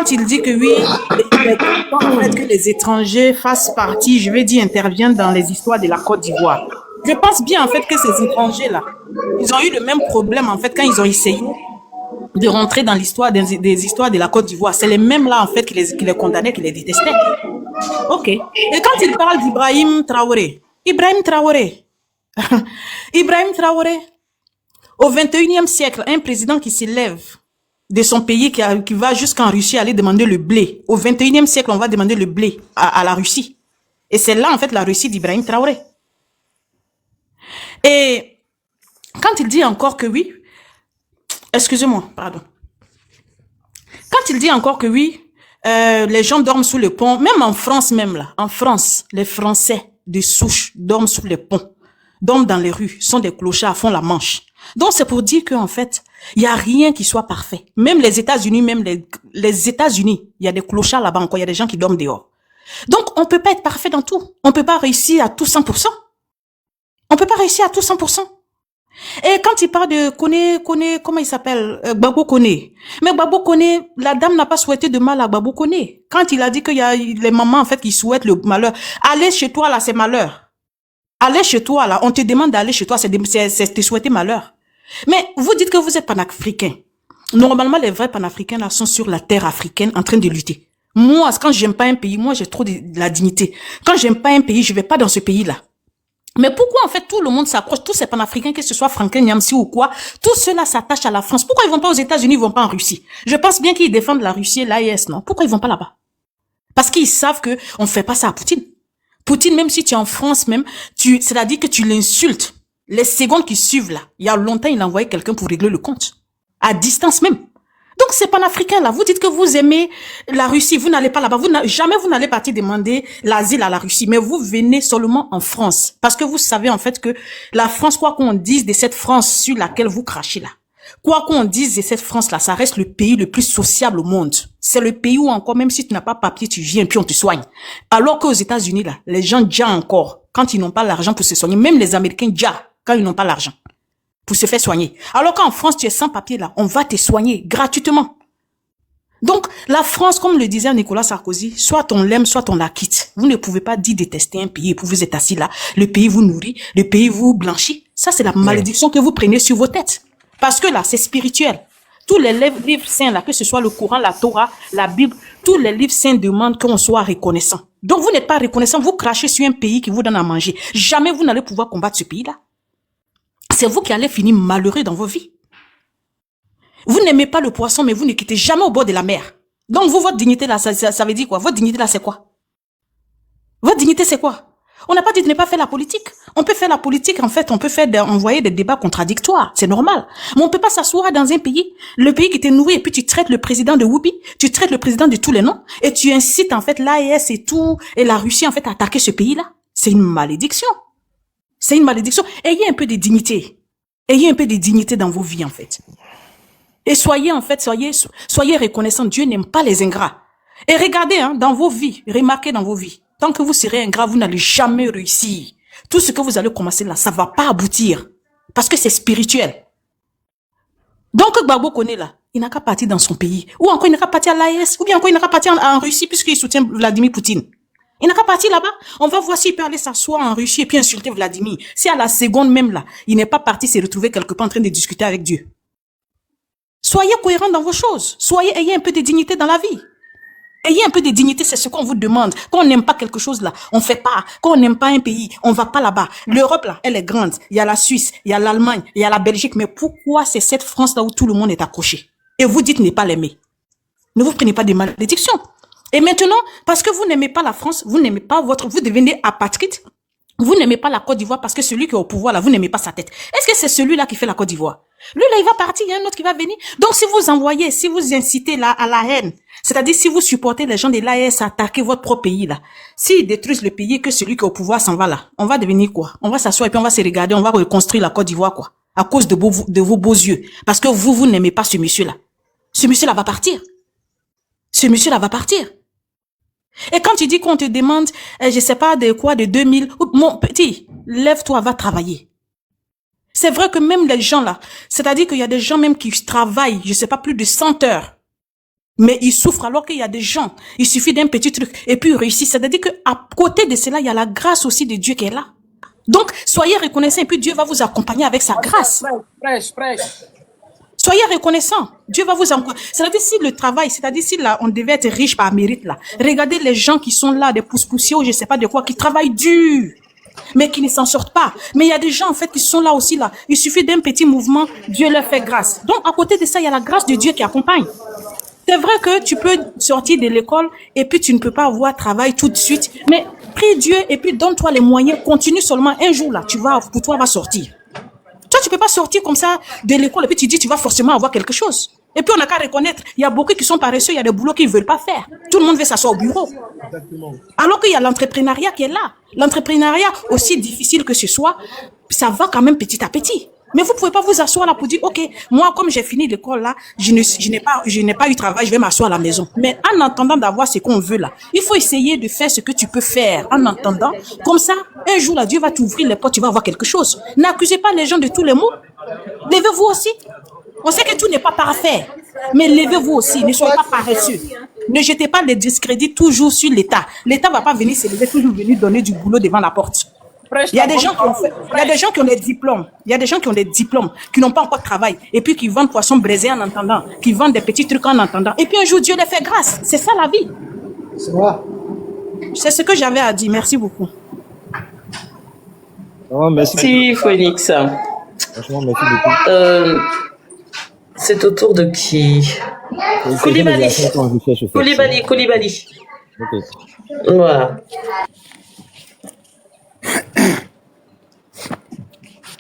il dit que oui, il est content en fait, que les étrangers fassent partie, je vais dire, interviennent dans les histoires de la Côte d'Ivoire. Je pense bien, en fait, que ces étrangers-là, ils ont eu le même problème, en fait, quand ils ont essayé de rentrer dans l'histoire des histoires de la Côte d'Ivoire. C'est les mêmes-là, en fait, qui les condamnaient, qui les détestaient. OK. Et quand il parle d'Ibrahim Traoré, au 21e siècle, un président qui s'élève de son pays, qui va jusqu'en Russie aller demander le blé. Au 21e siècle, on va demander le blé à la Russie. Et c'est là, en fait, la Russie d'Ibrahim Traoré. Et quand il dit encore que oui, excusez-moi, pardon. Quand il dit encore que oui, les gens dorment sous le pont, même en France même là, en France, les Français de souche dorment sous les ponts, dorment dans les rues, sont des clochards, font la manche. Donc c'est pour dire qu'en fait, il y a rien qui soit parfait. Même les États-Unis, les États-Unis, il y a des clochards là-bas encore, il y a des gens qui dorment dehors. Donc on peut pas être parfait dans tout. On peut pas réussir à tout 100%. On peut pas réussir à tout 100%. Et quand il parle de Koné, comment il s'appelle, Gbagbo Koné. Mais Gbagbo Koné, la dame n'a pas souhaité de mal à Gbagbo Koné. Quand il a dit qu'il y a les mamans, en fait, qui souhaitent le malheur. Allez chez toi, là, c'est malheur. Allez chez toi, là. On te demande d'aller chez toi, c'est te souhaiter malheur. Mais vous dites que vous êtes panafricain. Normalement, les vrais panafricains, là, sont sur la terre africaine en train de lutter. Moi, quand j'aime pas un pays, moi, j'ai trop de la dignité. Quand j'aime pas un pays, je vais pas dans ce pays-là. Mais pourquoi, en fait, tout le monde s'approche, tous ces panafricains, que ce soit Franklin Nyamsi ou quoi, tous ceux-là s'attachent à la France. Pourquoi ils vont pas aux États-Unis, ils vont pas en Russie? Je pense bien qu'ils défendent la Russie et l'AES, non? Pourquoi ils vont pas là-bas? Parce qu'ils savent que on fait pas ça à Poutine. Poutine, même si tu es en France même, c'est-à-dire que tu l'insultes. Les secondes qui suivent là, il y a longtemps, il a envoyé quelqu'un pour régler le compte. À distance même. Donc, ces panafricains là, vous dites que vous aimez la Russie, vous n'allez pas là-bas, jamais vous n'allez partir demander l'asile à la Russie, mais vous venez seulement en France. Parce que vous savez en fait que la France, quoi qu'on dise de cette France sur laquelle vous crachez là,
Quoi qu'on dise de cette France-là, ça reste le pays le plus sociable au monde. C'est le pays où encore, même si tu n'as pas papier, tu viens puis on te soigne. Alors qu'aux États-Unis, là, les gens déjà encore, quand ils n'ont pas l'argent pour se soigner, même les Américains déjà, quand ils n'ont pas l'argent pour se faire soigner. Alors qu'en France, tu es sans papier là, on va te soigner gratuitement. Donc, la France, comme le disait Nicolas Sarkozy, soit on l'aime, soit on la quitte. Vous ne pouvez pas dire détester un pays et puis vous êtes assis là, le pays vous nourrit, le pays vous blanchit. Ça, c'est la malédiction que vous prenez sur vos têtes. Parce que là, c'est spirituel. Tous les livres saints là, que ce soit le Coran, la Torah, la Bible, tous les livres saints demandent qu'on soit reconnaissant. Donc, vous n'êtes pas reconnaissant, vous crachez sur un pays qui vous donne à manger. Jamais vous n'allez pouvoir combattre ce pays-là. C'est vous qui allez finir malheureux dans vos vies. Vous n'aimez pas le poisson, mais vous ne quittez jamais au bord de la mer. Donc, vous, votre dignité là, ça veut dire quoi? Votre dignité là, c'est quoi? Votre dignité, c'est quoi? On n'a pas dit de ne pas faire la politique. On peut faire la politique, en fait, on peut envoyer des débats contradictoires. C'est normal. Mais on peut pas s'asseoir dans un pays, le pays qui t'est nourri, et puis tu traites le président de Whoopi, tu traites le président de tous les noms, et tu incites, en fait, l'AES et tout, et la Russie, en fait, à attaquer ce pays-là. C'est une malédiction. C'est une malédiction. Ayez un peu de dignité. Ayez un peu de dignité dans vos vies, en fait. Et soyez, en fait, soyez reconnaissants. Dieu n'aime pas les ingrats. Et regardez, hein, dans vos vies, remarquez dans vos vies. Tant que vous serez ingrat, vous n'allez jamais réussir. Tout ce que vous allez commencer là, ça va pas aboutir. Parce que c'est spirituel. Donc, Gbagbo connaît là, il n'a qu'à partir dans son pays. Ou encore, il n'a qu'à partir à l'AES. Ou bien encore, il n'a qu'à partir en Russie puisqu'il soutient Vladimir Poutine. Il n'a qu'à partir là-bas. On va voir s'il peut aller s'asseoir en Russie et puis insulter Vladimir. Si à la seconde même là, il n'est pas parti se retrouver quelque part en train de discuter avec Dieu. Soyez cohérents dans vos choses. Ayez un peu de dignité dans la vie. Ayez un peu de dignité, c'est ce qu'on vous demande. Quand on n'aime pas quelque chose là, on fait pas. Quand on n'aime pas un pays, on va pas là-bas. L'Europe là, elle est grande. Il y a la Suisse, il y a l'Allemagne, il y a la Belgique. Mais pourquoi c'est cette France là où tout le monde est accroché? Et vous dites ne pas l'aimer. Ne vous prenez pas des malédictions. Et maintenant, parce que vous n'aimez pas la France, vous n'aimez pas vous devenez apatride. Vous n'aimez pas la Côte d'Ivoire parce que celui qui est au pouvoir là, vous n'aimez pas sa tête. Est-ce que c'est celui-là qui fait la Côte d'Ivoire? Lui là, il va partir, il y a un autre qui va venir. Donc si vous envoyez, si vous incitez là à la haine, c'est-à-dire si vous supportez les gens de l'AES à attaquer votre propre pays là, s'ils détruisent le pays et que celui qui est au pouvoir s'en va là, on va devenir quoi? On va s'asseoir et puis on va se regarder, on va reconstruire la Côte d'Ivoire quoi? À cause de vos beaux yeux. Parce que vous n'aimez pas ce monsieur-là. Ce monsieur-là va partir. Ce monsieur-là va partir. Et quand tu dis qu'on te demande, je sais pas de quoi, de 2000, mon petit, lève-toi, va travailler. C'est vrai que même les gens là, c'est-à-dire qu'il y a des gens même qui travaillent, je sais pas, plus de 100 heures. Mais ils souffrent alors qu'il y a des gens, il suffit d'un petit truc et puis ils réussissent. C'est-à-dire qu'à côté de cela, il y a la grâce aussi de Dieu qui est là. Donc, soyez reconnaissants et puis Dieu va vous accompagner avec sa grâce.
Prêche.
Soyez reconnaissants. Dieu va vous encourager. C'est-à-dire si le travail, c'est-à-dire si là, on devait être riche par mérite là. Regardez les gens qui sont là, des pousse-poussiers ou je sais pas de quoi, qui travaillent dur, mais qui ne s'en sortent pas. Mais il y a des gens en fait qui sont là aussi là. Il suffit d'un petit mouvement, Dieu leur fait grâce. Donc à côté de ça, il y a la grâce de Dieu qui accompagne. C'est vrai que tu peux sortir de l'école et puis tu ne peux pas avoir travail tout de suite. Mais prie Dieu et puis donne-toi les moyens. Continue seulement un jour là. Pour toi, va sortir. Toi, tu peux pas sortir comme ça de l'école et puis tu dis tu vas forcément avoir quelque chose. Et puis on n'a qu'à reconnaître, il y a beaucoup qui sont paresseux, il y a des boulots qu'ils ne veulent pas faire. Tout le monde veut s'asseoir au bureau. Alors qu'il y a l'entrepreneuriat qui est là. L'entrepreneuriat, aussi difficile que ce soit, ça va quand même petit à petit. Mais vous pouvez pas vous asseoir là pour dire, ok, moi comme j'ai fini l'école là, je n'ai pas eu travail, je vais m'asseoir à la maison. Mais en attendant d'avoir ce qu'on veut là, il faut essayer de faire ce que tu peux faire en attendant. Comme ça, un jour là, Dieu va t'ouvrir les portes, tu vas avoir quelque chose. N'accusez pas les gens de tous les maux. Levez-vous aussi. On sait que tout n'est pas parfait, mais levez-vous aussi, ne soyez pas paresseux. Ne jetez pas les discrédits toujours sur l'État. L'État va pas venir se lever, toujours venir donner du boulot devant la porte. Il y a des gens qui ont des diplômes. Il y a des gens qui ont des diplômes, qui n'ont pas encore de travail, et puis qui vendent poissons braisés en entendant, qui vendent des petits trucs en entendant. Et puis un jour, Dieu les fait grâce. C'est ça la vie. C'est vrai. C'est ce que j'avais à dire. Merci beaucoup.
Oh, merci Phoenix.
Franchement, merci beaucoup.
C'est au tour de qui? Koulibaly.
Ok.
Voilà.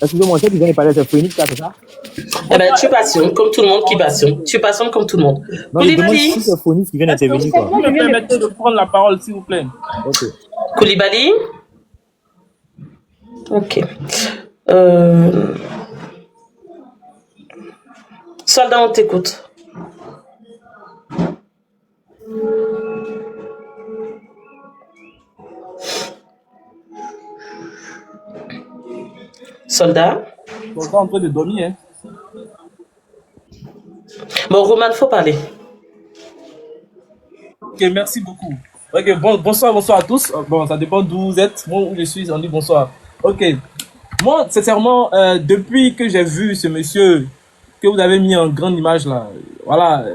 Excusez-moi, tu viens de parler de Phoenix, là, c'est ça?
Eh ben, tu passionnes comme tout le monde qui passionne. Tu passionnes comme tout le monde.
Non, je demande si c'est Phoenix qui vient d'intervenir.
Vous me permettez de prendre la parole, s'il vous plaît.
Ok.
Koulibaly. Ok. Soldat, on t'écoute. Soldat.
Soldat en train de dormir, hein.
Bon, Roman, faut parler.
Ok, merci beaucoup. Ok, bonsoir à tous. Bon, ça dépend d'où vous êtes. Moi, où je suis, on dit bonsoir. Ok. Moi, sincèrement, depuis que j'ai vu ce monsieur que vous avez mis en grande image là, voilà,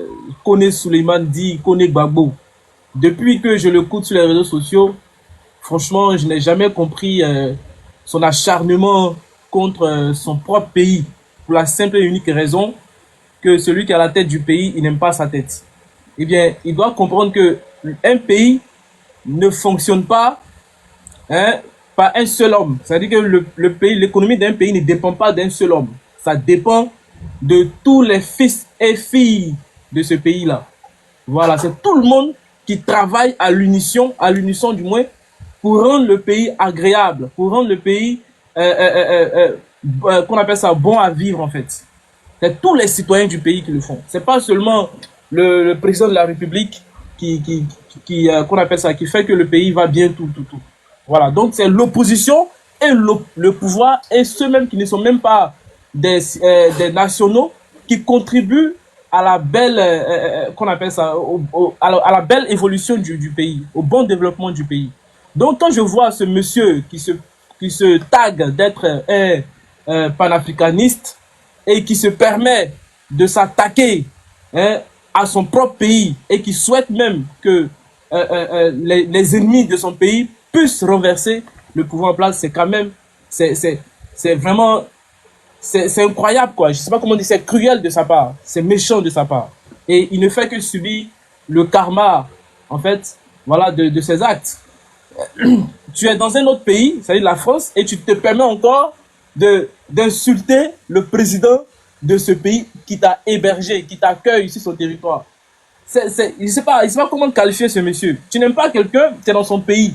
Kone Suleiman dit Kone Gbagbo. Depuis que je l'écoute sur les réseaux sociaux, franchement, je n'ai jamais compris son acharnement contre son propre pays, pour la simple et unique raison que celui qui est à la tête du pays, il n'aime pas sa tête. Eh bien, il doit comprendre que un pays ne fonctionne pas par un seul homme. C'est-à-dire que le pays, l'économie d'un pays ne dépend pas d'un seul homme. Ça dépend de tous les fils et filles de ce pays-là. Voilà, c'est tout le monde qui travaille à l'unisson du moins, pour rendre le pays agréable, pour rendre le pays, qu'on appelle ça, bon à vivre en fait. C'est tous les citoyens du pays qui le font. C'est pas seulement le président de la République qu'on appelle ça, qui fait que le pays va bien tout. Voilà, donc c'est l'opposition et le pouvoir et ceux même qui ne sont même pas des nationaux qui contribuent à la belle, qu'on appelle ça, à la belle évolution du pays, au bon développement du pays. Donc quand je vois ce monsieur qui se tague d'être un panafricaniste et qui se permet de s'attaquer à son propre pays et qui souhaite même que les ennemis de son pays puissent renverser le pouvoir en place, c'est quand même, c'est vraiment, c'est incroyable quoi. Je sais pas comment dire, c'est cruel de sa part, c'est méchant de sa part. Et il ne fait que subir le karma, en fait, voilà, de ses actes. Tu es dans un autre pays, c'est-à-dire la France, et tu te permets encore d'insulter le président de ce pays qui t'a hébergé, qui t'accueille sur son territoire. Je sais pas comment qualifier ce monsieur. Tu n'aimes pas quelqu'un, tu es dans son pays.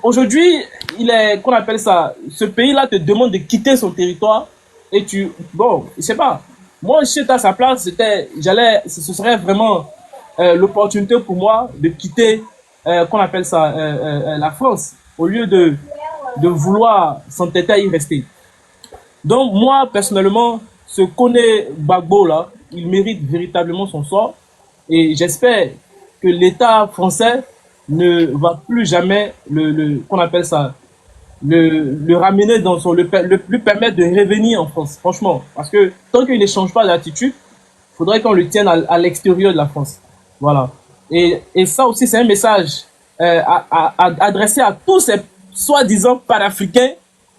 Aujourd'hui, qu'on appelle ça, ce pays-là te demande de quitter son territoire et bon, je sais pas. Moi, si j'étais à sa place, ce serait vraiment l'opportunité pour moi de quitter, qu'on appelle ça, la France, au lieu de vouloir s'entêter à y rester. Donc moi, personnellement, ce Kone Gbagbo là, il mérite véritablement son sort et j'espère que l'État français ne va plus jamais qu'on appelle ça, le ramener dans le lui permettre de revenir en France, franchement. Parce que tant qu'il ne change pas d'attitude, il faudrait qu'on le tienne à l'extérieur de la France. Voilà. Et ça aussi, c'est un message adressé à tous ces soi-disant panafricains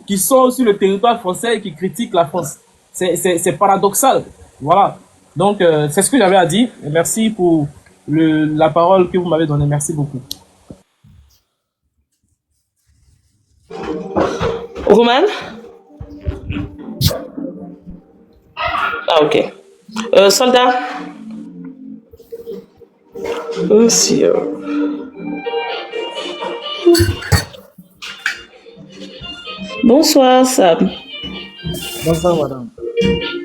qui sont sur le territoire français et qui critiquent la France. C'est paradoxal. Voilà. Donc, c'est ce que j'avais à dire. Et merci pour la parole que vous m'avez donnée. Merci beaucoup.
Roman? Ah, ok. Soldat? Merci. Bonsoir, Sam.
Bonsoir, madame.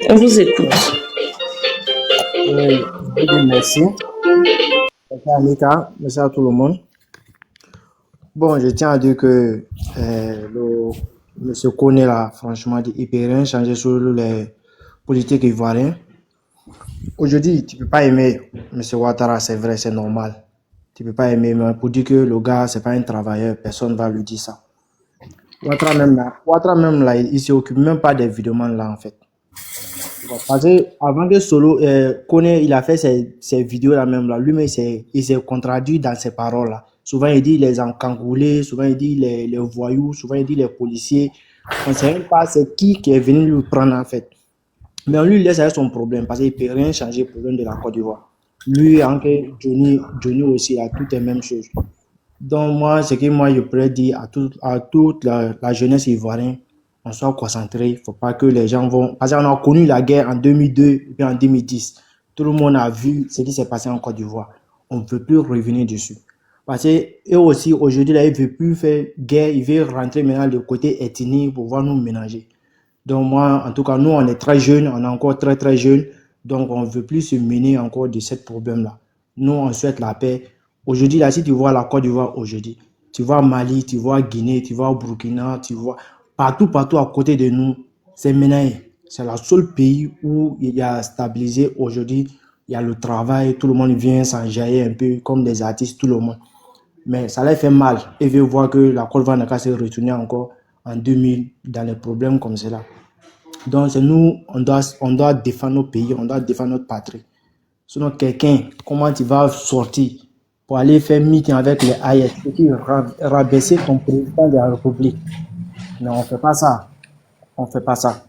On vous écoute.
Oui, je vous dis merci. Merci à Mika, merci à tout le monde. Bon, je tiens à dire que monsieur Kone là, franchement, il peut rien changer sur les politiques ivoiriens. Aujourd'hui, tu peux pas aimer monsieur Ouattara, c'est vrai, c'est normal. Tu peux pas aimer, mais pour dire que le gars, c'est pas un travailleur, personne va lui dire ça. Ouattara même là, il se occupe même pas des vidéos là, en fait. Parce que avant que Solo Kone, il a fait ces vidéos là même là, lui-même il s'est contradit dans ses paroles là. Souvent il dit les encagoulés, souvent il dit les voyous, souvent il dit les policiers. On ne sait même pas c'est qui est venu lui prendre en fait. Mais on lui laisse avec son problème parce qu'il ne peut rien changer pour problème de la Côte d'Ivoire. Lui, Johnny aussi, là, tout est même chose. Donc moi, ce que moi je pourrais dire à toute la jeunesse ivoirienne, on soit concentré, il ne faut pas que les gens vont... Parce qu'on a connu la guerre en 2002 et puis en 2010. Tout le monde a vu ce qui s'est passé en Côte d'Ivoire. On ne peut plus revenir dessus. Parce qu'eux aussi, aujourd'hui, là, ils ne veulent plus faire guerre, ils veulent rentrer maintenant du côté ethnique pour pouvoir nous ménager. Donc moi, en tout cas, nous, on est très jeunes, on est encore très très jeunes, donc on ne veut plus se mener encore de ce problème-là. Nous, on souhaite la paix. Aujourd'hui, là, si tu vois la Côte d'Ivoire aujourd'hui, tu vois Mali, tu vois Guinée, tu vois Burkina, tu vois partout à côté de nous, c'est menacé. C'est le seul pays où il y a stabilisé aujourd'hui, il y a le travail, tout le monde vient s'enjailler un peu comme des artistes, tout le monde. Mais ça leur fait mal. Ils veulent voir que la Côte d'Ivoire n'a qu'à se retourner encore en 2000 dans les problèmes comme cela. Donc, c'est nous, on doit défendre nos pays, on doit défendre notre patrie. Sinon, quelqu'un, comment tu vas sortir pour aller faire meeting avec les AIS et puis rabaisser ton président de la République? Mais on ne fait pas ça. On ne fait pas ça.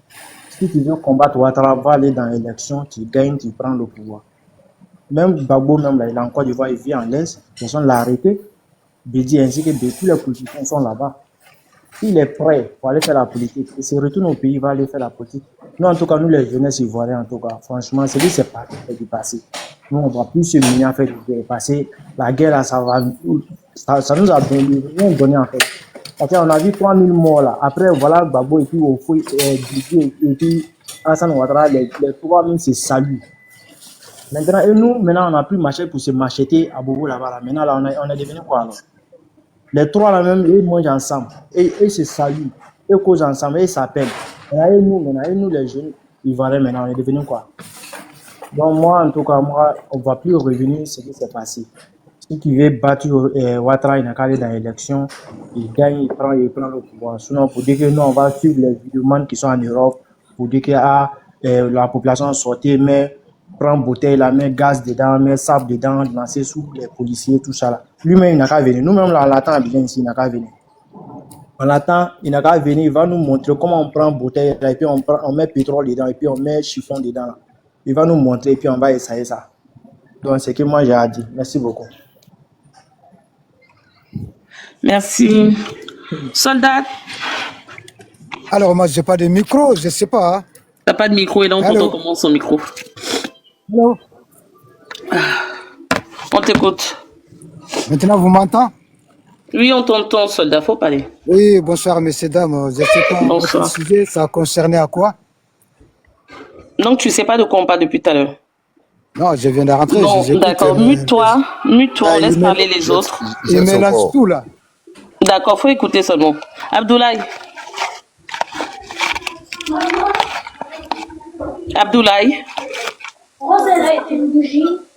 Si tu veux combattre Ouattara, va aller dans l'élection, tu gagnes, tu prends le pouvoir. Même Gbagbo, même là, il a encore du voir, il vit en l'Est, personne l'a arrêté. Bédi ainsi que tous les politiciens sont là-bas. Il est prêt pour aller faire la politique. Il se retourne au pays, il va aller faire la politique. Nous, en tout cas, nous, les jeunesses ivoiriens, en tout cas, franchement, c'est lui, c'est pas du passé. Nous, on ne va plus se mener en fait du passé. La guerre, là, ça nous a donné, en fait. Parce qu'on a vu 3000 morts, là. Après, voilà, Gbagbo, et puis, Ofo, et puis, Alassane Ouattara, les 3000, c'est salut. Maintenant, et nous, maintenant, on n'a plus marché pour se macheter à Bobo là-bas. Là. Maintenant, là, on est devenu quoi, alors? Les trois, là, même, ils mangent ensemble. Et ils se saluent. Ils causent ensemble. Ils s'appellent. Et nous, les jeunes, Ivoiriens, maintenant, on est devenu quoi? Donc, moi, en tout cas, on ne va plus revenir ce qui s'est passé. Si tu veux battre Ouattara, il n'a qu'à aller dans l'élection. Il gagne, il prend le pouvoir. Sinon, pour dire que nous, on va suivre les vidéomans qui sont en Europe, pour dire que la population sortait, mais prend bouteille, la met gaz dedans, met sable dedans, lancer sous les policiers, tout ça là. Lui-même, il n'a qu'à venir. Nous-mêmes, là, on l'attend bien ici, il n'a qu'à venir. On l'attend, il n'a qu'à venir, il va nous montrer comment on prend bouteille, là, et puis on met pétrole dedans, et puis on met chiffon dedans. Là. Il va nous montrer, et puis on va essayer ça. Donc, c'est ce que moi j'ai à dire. Merci beaucoup.
Merci. Soldat.
Alors, moi, je n'ai pas de micro, je ne sais pas. Hein.
Tu n'as pas de micro, et là, on t'entend comment son micro?
Allô?
On t'écoute.
Maintenant, vous m'entendez?
Oui, on t'entend, soldat, faut parler.
Oui, bonsoir, messieurs, dames. Je ne sais pas votre sujet, ça concernait à quoi?
Donc, tu ne sais pas de quoi on parle depuis tout à l'heure?
Non, je viens de rentrer.
Non, d'accord, mute-toi, laisse parler les autres.
Il mélange tout, là.
D'accord, faut écouter seulement. Abdoulaye. Abdoulaye.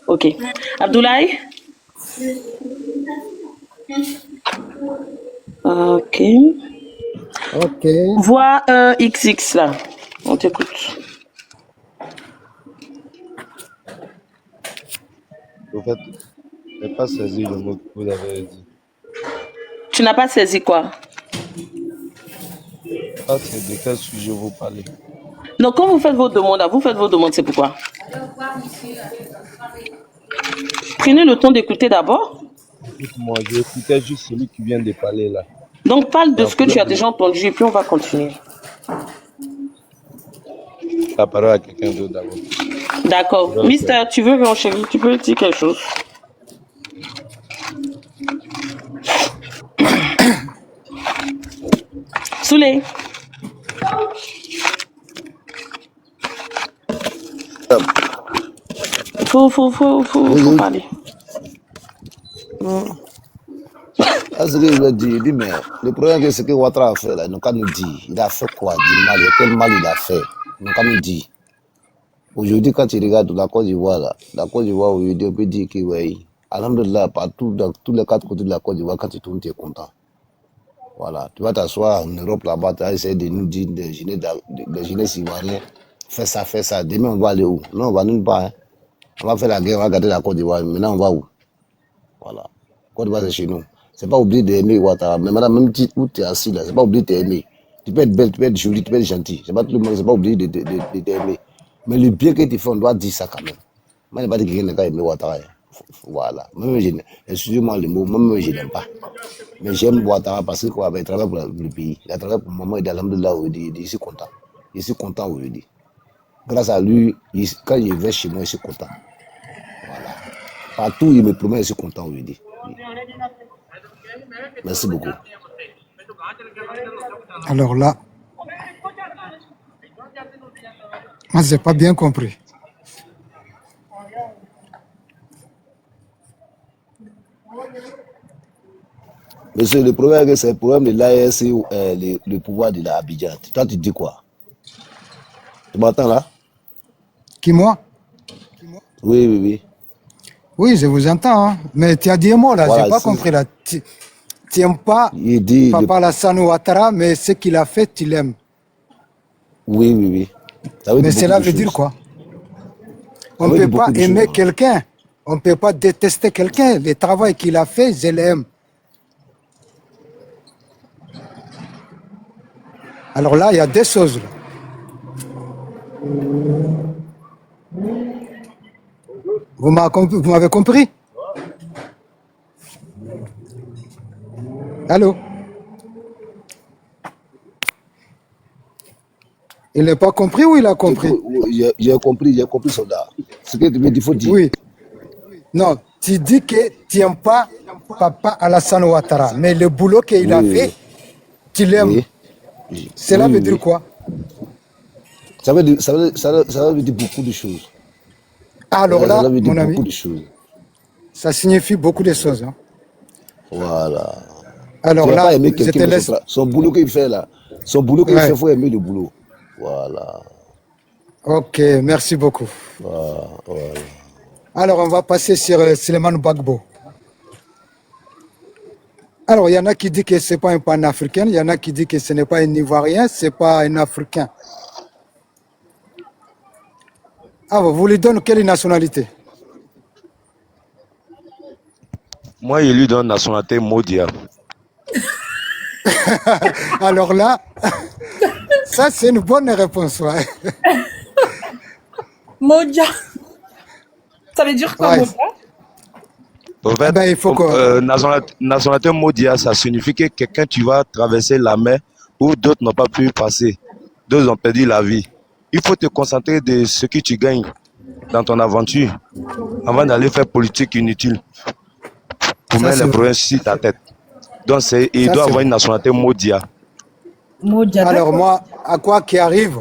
Ok. Abdoulaye. Ok.
Ok.
Vois XX là. On t'écoute.
En fait, je n'ai pas saisi le mot que vous avez dit.
Tu n'as pas saisi quoi?
Ah, c'est de quel sujet vous parlez?
Donc, quand vous faites vos demandes, c'est pourquoi? Prenez le temps d'écouter d'abord.
Écoute-moi, j'écoutais juste celui qui vient de parler là.
Donc, parle de ce que tu as déjà entendu et puis on va continuer.
La parole à quelqu'un d'autre d'abord.
D'accord. Mister, tu veux renchérir? Tu peux dire quelque chose? Souley. Faut parler.
Ah, ce que je veux dire, il dit, mais le problème, c'est que Ouattara a fait là, il n'a qu'à nous dire. Il a fait quoi du mal? Quel mal il a fait? Il n'a qu'à nous dire. Aujourd'hui, quand tu regardes la Côte d'Ivoire, là, la Côte d'Ivoire, aujourd'hui, on peut dire que, oui, alhamdoulilah, partout, dans tous les quatre côtés de la Côte d'Ivoire, quand tu tournes, tu es content. Voilà. Tu vas t'asseoir en Europe là-bas, tu vas essayer de nous dire, des jeunesse ivoiriens, fais ça. Demain, on va aller où? Non, on va nulle part. Hein. On va faire la guerre, on va garder la Côte d'Ivoire. Maintenant, on va où? Voilà. Côte d'Ivoire, c'est chez nous. C'est pas oublier d'aimer Ouattara. Mais madame, même si où tu es assis là, c'est pas oublier d'aimer. Tu peux être belle, tu peux être jolie, tu peux être gentille. C'est pas tout le monde, c'est pas oublier de t'aimer. Mais le bien que tu fais, on doit dire ça quand même. Moi, je n'ai pas dit que quelqu'un n'a aimé Ouattara. Voilà. Même excusez-moi le mot, même je n'aime pas. Mais j'aime Ouattara parce qu'il travaille pour le pays. Il a travaillé pour maman et alhamdoulilah, je suis content. Je suis content aujourd'hui. Grâce à lui, quand je vais chez moi, je suis content. Voilà. Partout, il me promet, je suis content aujourd'hui. Merci beaucoup.
Alors là, Moi, je n'ai pas bien compris.
Monsieur, le problème, c'est le problème de l'AES et le pouvoir de l'Abidjan. Toi, tu dis quoi? Tu m'entends là?
Qui, moi?
Oui, oui, oui.
Oui, je vous entends. Hein. Mais tu as dit un mot là, je
Voilà,
n'ai pas compris là. Tu n'aimes pas
il dit
Papa Alassane Ouattara, mais ce qu'il a fait, tu l'aimes.
Oui, oui, oui. Ça veut
Mais
dire
cela
beaucoup de
veut dire
choses.
quoi?
Ça
On ne
veut
peut
dire
pas
beaucoup de
aimer
choses.
quelqu'un. On ne peut pas détester quelqu'un. Le travail qu'il a fait, je l'aime. Alors là, il y a deux choses. Là. Vous m'avez compris? Allô? Il n'a pas compris ou il a compris?
J'ai compris, soldat. Ce que tu veux dire, il faut dire.
Oui. Non, tu dis que tu n'aimes pas Papa Alassane Ouattara, mais le boulot qu'il a fait, tu l'aimes.
Oui.
Cela
Oui,
veut
oui,
dire
oui.
quoi?
Ça veut dire beaucoup de choses.
Alors là,
Ça veut dire
mon ami,
beaucoup de choses.
ça signifie beaucoup de choses. Hein.
Voilà.
Alors
Tu n'as
là,
pas aimé
je te
quelqu'un, mais
laisse.
son boulot qu'il fait là. Son boulot qu'il
Ouais.
fait, il faut aimer le boulot. Voilà.
Ok, merci beaucoup.
Voilà.
Alors, on va passer sur Suleiman Bagbo. Alors, il y en a qui disent que ce n'est pas un panafricain, il y en a qui disent que ce n'est pas un Ivoirien, ce n'est pas un Africain. Ah, vous lui donnez quelle nationalité?
Moi, je lui donne nationalité Modia.
Alors là, ça c'est une bonne réponse. Ouais.
Modia. Ça veut dire quoi,
Ouais.
Modia?
En fait,
Ben, il faut
nationalité Modia, ça signifie que quelqu'un, tu vas traverser la mer où d'autres n'ont pas pu passer. D'autres ont perdu la vie. Il faut te concentrer de ce que tu gagnes dans ton aventure avant d'aller faire politique inutile pour
Ça,
mettre
c'est
les
vrai.
problèmes sur ta tête. Donc, il
Ça,
doit
c'est
avoir
vrai.
une nationalité Modia.
Modia,
Alors
d'accord.
moi, à quoi qu'il arrive,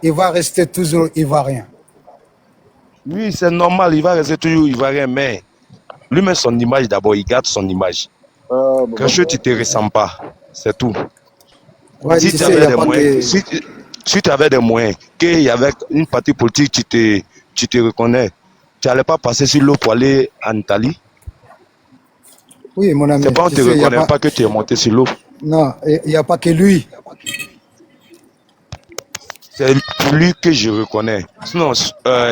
il va rester toujours ivoirien.
Oui, c'est normal, il va rester toujours ivoirien, mais lui-même, son image d'abord, il garde son image. Quelque chose, tu ne te ressens pas, c'est tout.
Ouais,
Si
tu
tu
sais, il n'y
avais
a
des
pas
moyens,
que...
si tu avais des moyens, qu'il y avait une partie politique, tu te reconnais, tu n'allais pas passer sur l'eau pour aller en Italie.
Oui, mon ami,
C'est pas on
tu
ne te
sais, il n'y a
reconnaît
pas...
pas que tu es monté sur l'eau.
Non, il n'y a pas que lui.
C'est lui que je reconnais. Sinon,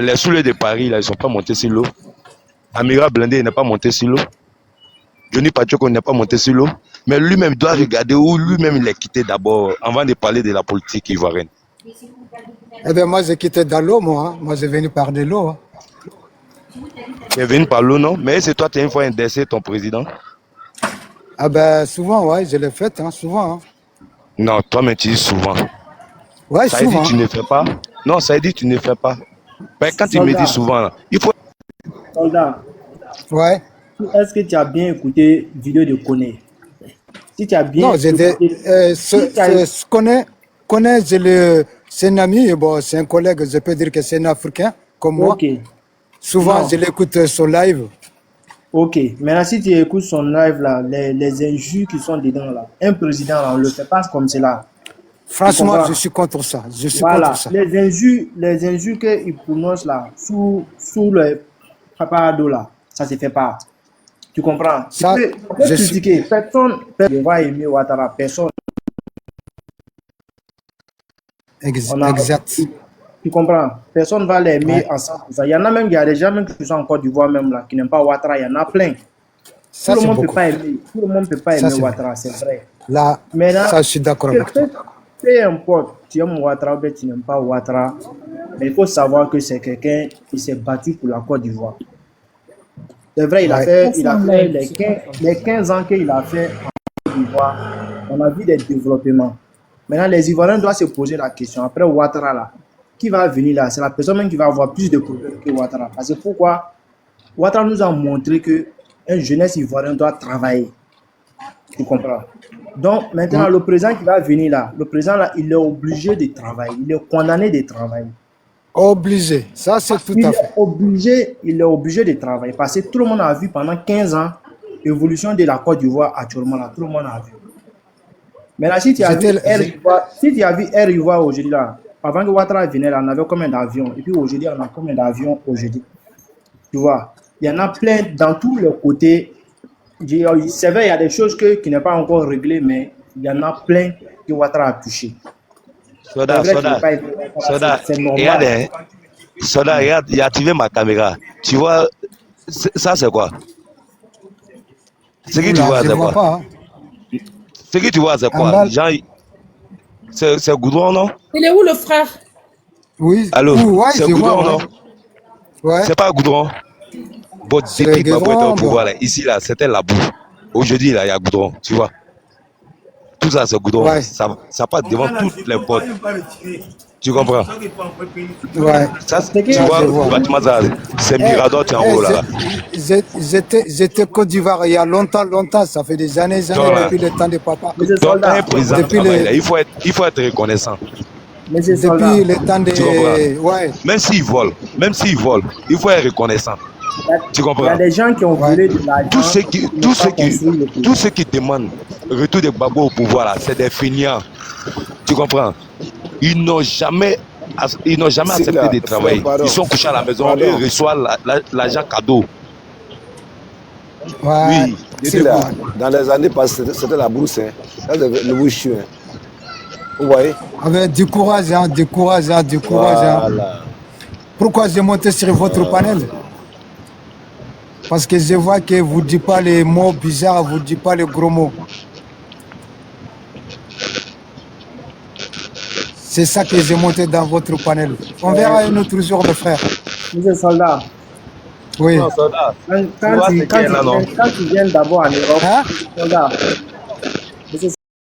les soulets de Paris, là, ils ne sont pas montés sur l'eau. Amira Blindé n'est pas monté sur l'eau. Johnny Pachoko n'est pas monté sur l'eau. Mais lui-même doit regarder où lui-même il est quitté d'abord avant de parler de la politique ivoirienne.
Eh bien, moi, j'ai quitté dans l'eau, moi. Hein. Moi, j'ai venu par de l'eau. Hein.
Tu es venu par l'eau, non? Mais c'est toi, tu as une fois indexé ton président?
Ah ben, souvent, ouais, je l'ai fait, hein, souvent. Hein.
Non, toi, mais tu dis souvent.
Ouais,
Ça veut dire
souvent.
que tu ne fais pas? Non, ça veut dire que tu ne fais pas. Mais quand tu me dis
Soldat,
souvent, là, il faut...
soldat,
Ouais.
est-ce que tu as bien écouté vidéo de Koné? Si tu as bien
Non, j'ai des...
écouté, si tu as...
c'est un ami, bon, c'est un collègue, je peux dire que c'est un Africain, comme moi.
Ok.
Souvent,
Non.
je l'écoute sur live.
Ok. Maintenant, si tu écoutes son live, là, les injures qui sont dedans, là, un président, là, on ne le fait pas comme cela.
Franchement,
comprends?
je suis contre ça. Je suis
Voilà.
contre ça.
Les injures qu'il prononce, là, sous le paparado, là, ça ne se fait pas. Tu comprends?
Ça,
On peut
je suis...
critiquer. Personne ne va aimer Ouattara. Personne.
Exact.
Tu comprends? Personne ne va l'aimer
Ouais.
en 100%. Il y en a même, il y a des gens même qui sont en Côte d'Ivoire même là, qui n'aiment pas Ouattara. Il y en a plein.
Ça,
Tout le
c'est
monde ne peut
beaucoup.
pas aimer. Tout le monde peut pas
Ça,
aimer
c'est
Ouattara, c'est vrai.
Là,
Maintenant,
ça, je suis d'accord avec toi.
peu importe, tu aimes Ouattara ou bien tu n'aimes pas Ouattara, mais il faut savoir que c'est quelqu'un qui s'est battu pour la Côte d'Ivoire. C'est vrai, il a fait les 15 ans qu'il a fait en Côte d'Ivoire, on a vu des développements. Maintenant, les Ivoiriens doivent se poser la question, après Ouattara là, qui va venir là? C'est la personne même qui va avoir plus de problèmes que Ouattara. Parce que pourquoi? Ouattara nous a montré que une jeunesse ivoirienne doit travailler. Tu comprends? Donc, maintenant, le président qui va venir là, le président là, il est obligé de travailler. Il est condamné de travailler.
Obligé. Ça, c'est tout à fait.
Il est obligé de travailler. Parce que tout le monde a vu pendant 15 ans l'évolution de la Côte d'Ivoire actuellement là. Tout le monde a vu. Maintenant, si tu as vu Air Ivoire aujourd'hui là, avant que Ouattara vienne là, on avait combien d'avions? Et puis aujourd'hui, on a combien d'avions aujourd'hui? Tu vois, il y en a plein dans tous les côtés. C'est vrai, il y a des choses qui n'est pas encore réglées, mais il y en a plein que Ouattara a touché.
Soda, regarde, Soda, regarde, il a activé ma caméra. Tu vois, ça c'est quoi? Ce que tu vois, c'est quoi? Ce que tu vois, c'est quoi? C'est goudron, non?
Il est où le frère?
Oui.
Allô?
Ouais,
c'est goudron, non?
Ouais.
C'est pas goudron. Bon, depuis que Babou était au pouvoir, là, ici, là, c'était la boue. Aujourd'hui, là, il y a goudron, tu vois. Tout ça, c'est goudron. Ouais. Ça passe devant toutes les portes. Tu comprends?
Ouais.
Ça, tu vois, le bâtiment, c'est Mirador, tu es en haut, là.
J'étais Côte d'Ivoire il y a longtemps. Ça fait des années depuis le temps de papa.
Donc, un président il faut être reconnaissant.
Depuis le temps de... Ouais.
Même s'ils volent, il faut être reconnaissant. Tu comprends?
Il y a des gens qui ont volé de l'argent.
Tous ceux qui demandent le retour de Gbagbo au pouvoir, là, c'est des feignants. Tu comprends? Ils n'ont jamais accepté de travailler. Ils sont couchés à la maison, ils reçoivent l'argent cadeau.
Ouais.
Oui, là, dans les années passées, c'était la brousse. Hein. Ça, c'est le bouchu. Hein. Vous voyez?
Avec du courage. Voilà. Pourquoi j'ai monté sur votre panel? Parce que je vois que vous ne dites pas les mots bizarres, vous ne dites pas les gros mots. C'est ça que j'ai monté dans votre panel. On verra un autre jour, mes frères.
Monsieur Soldat.
Oui.
Quand tu viens d'abord en Europe, Soldat,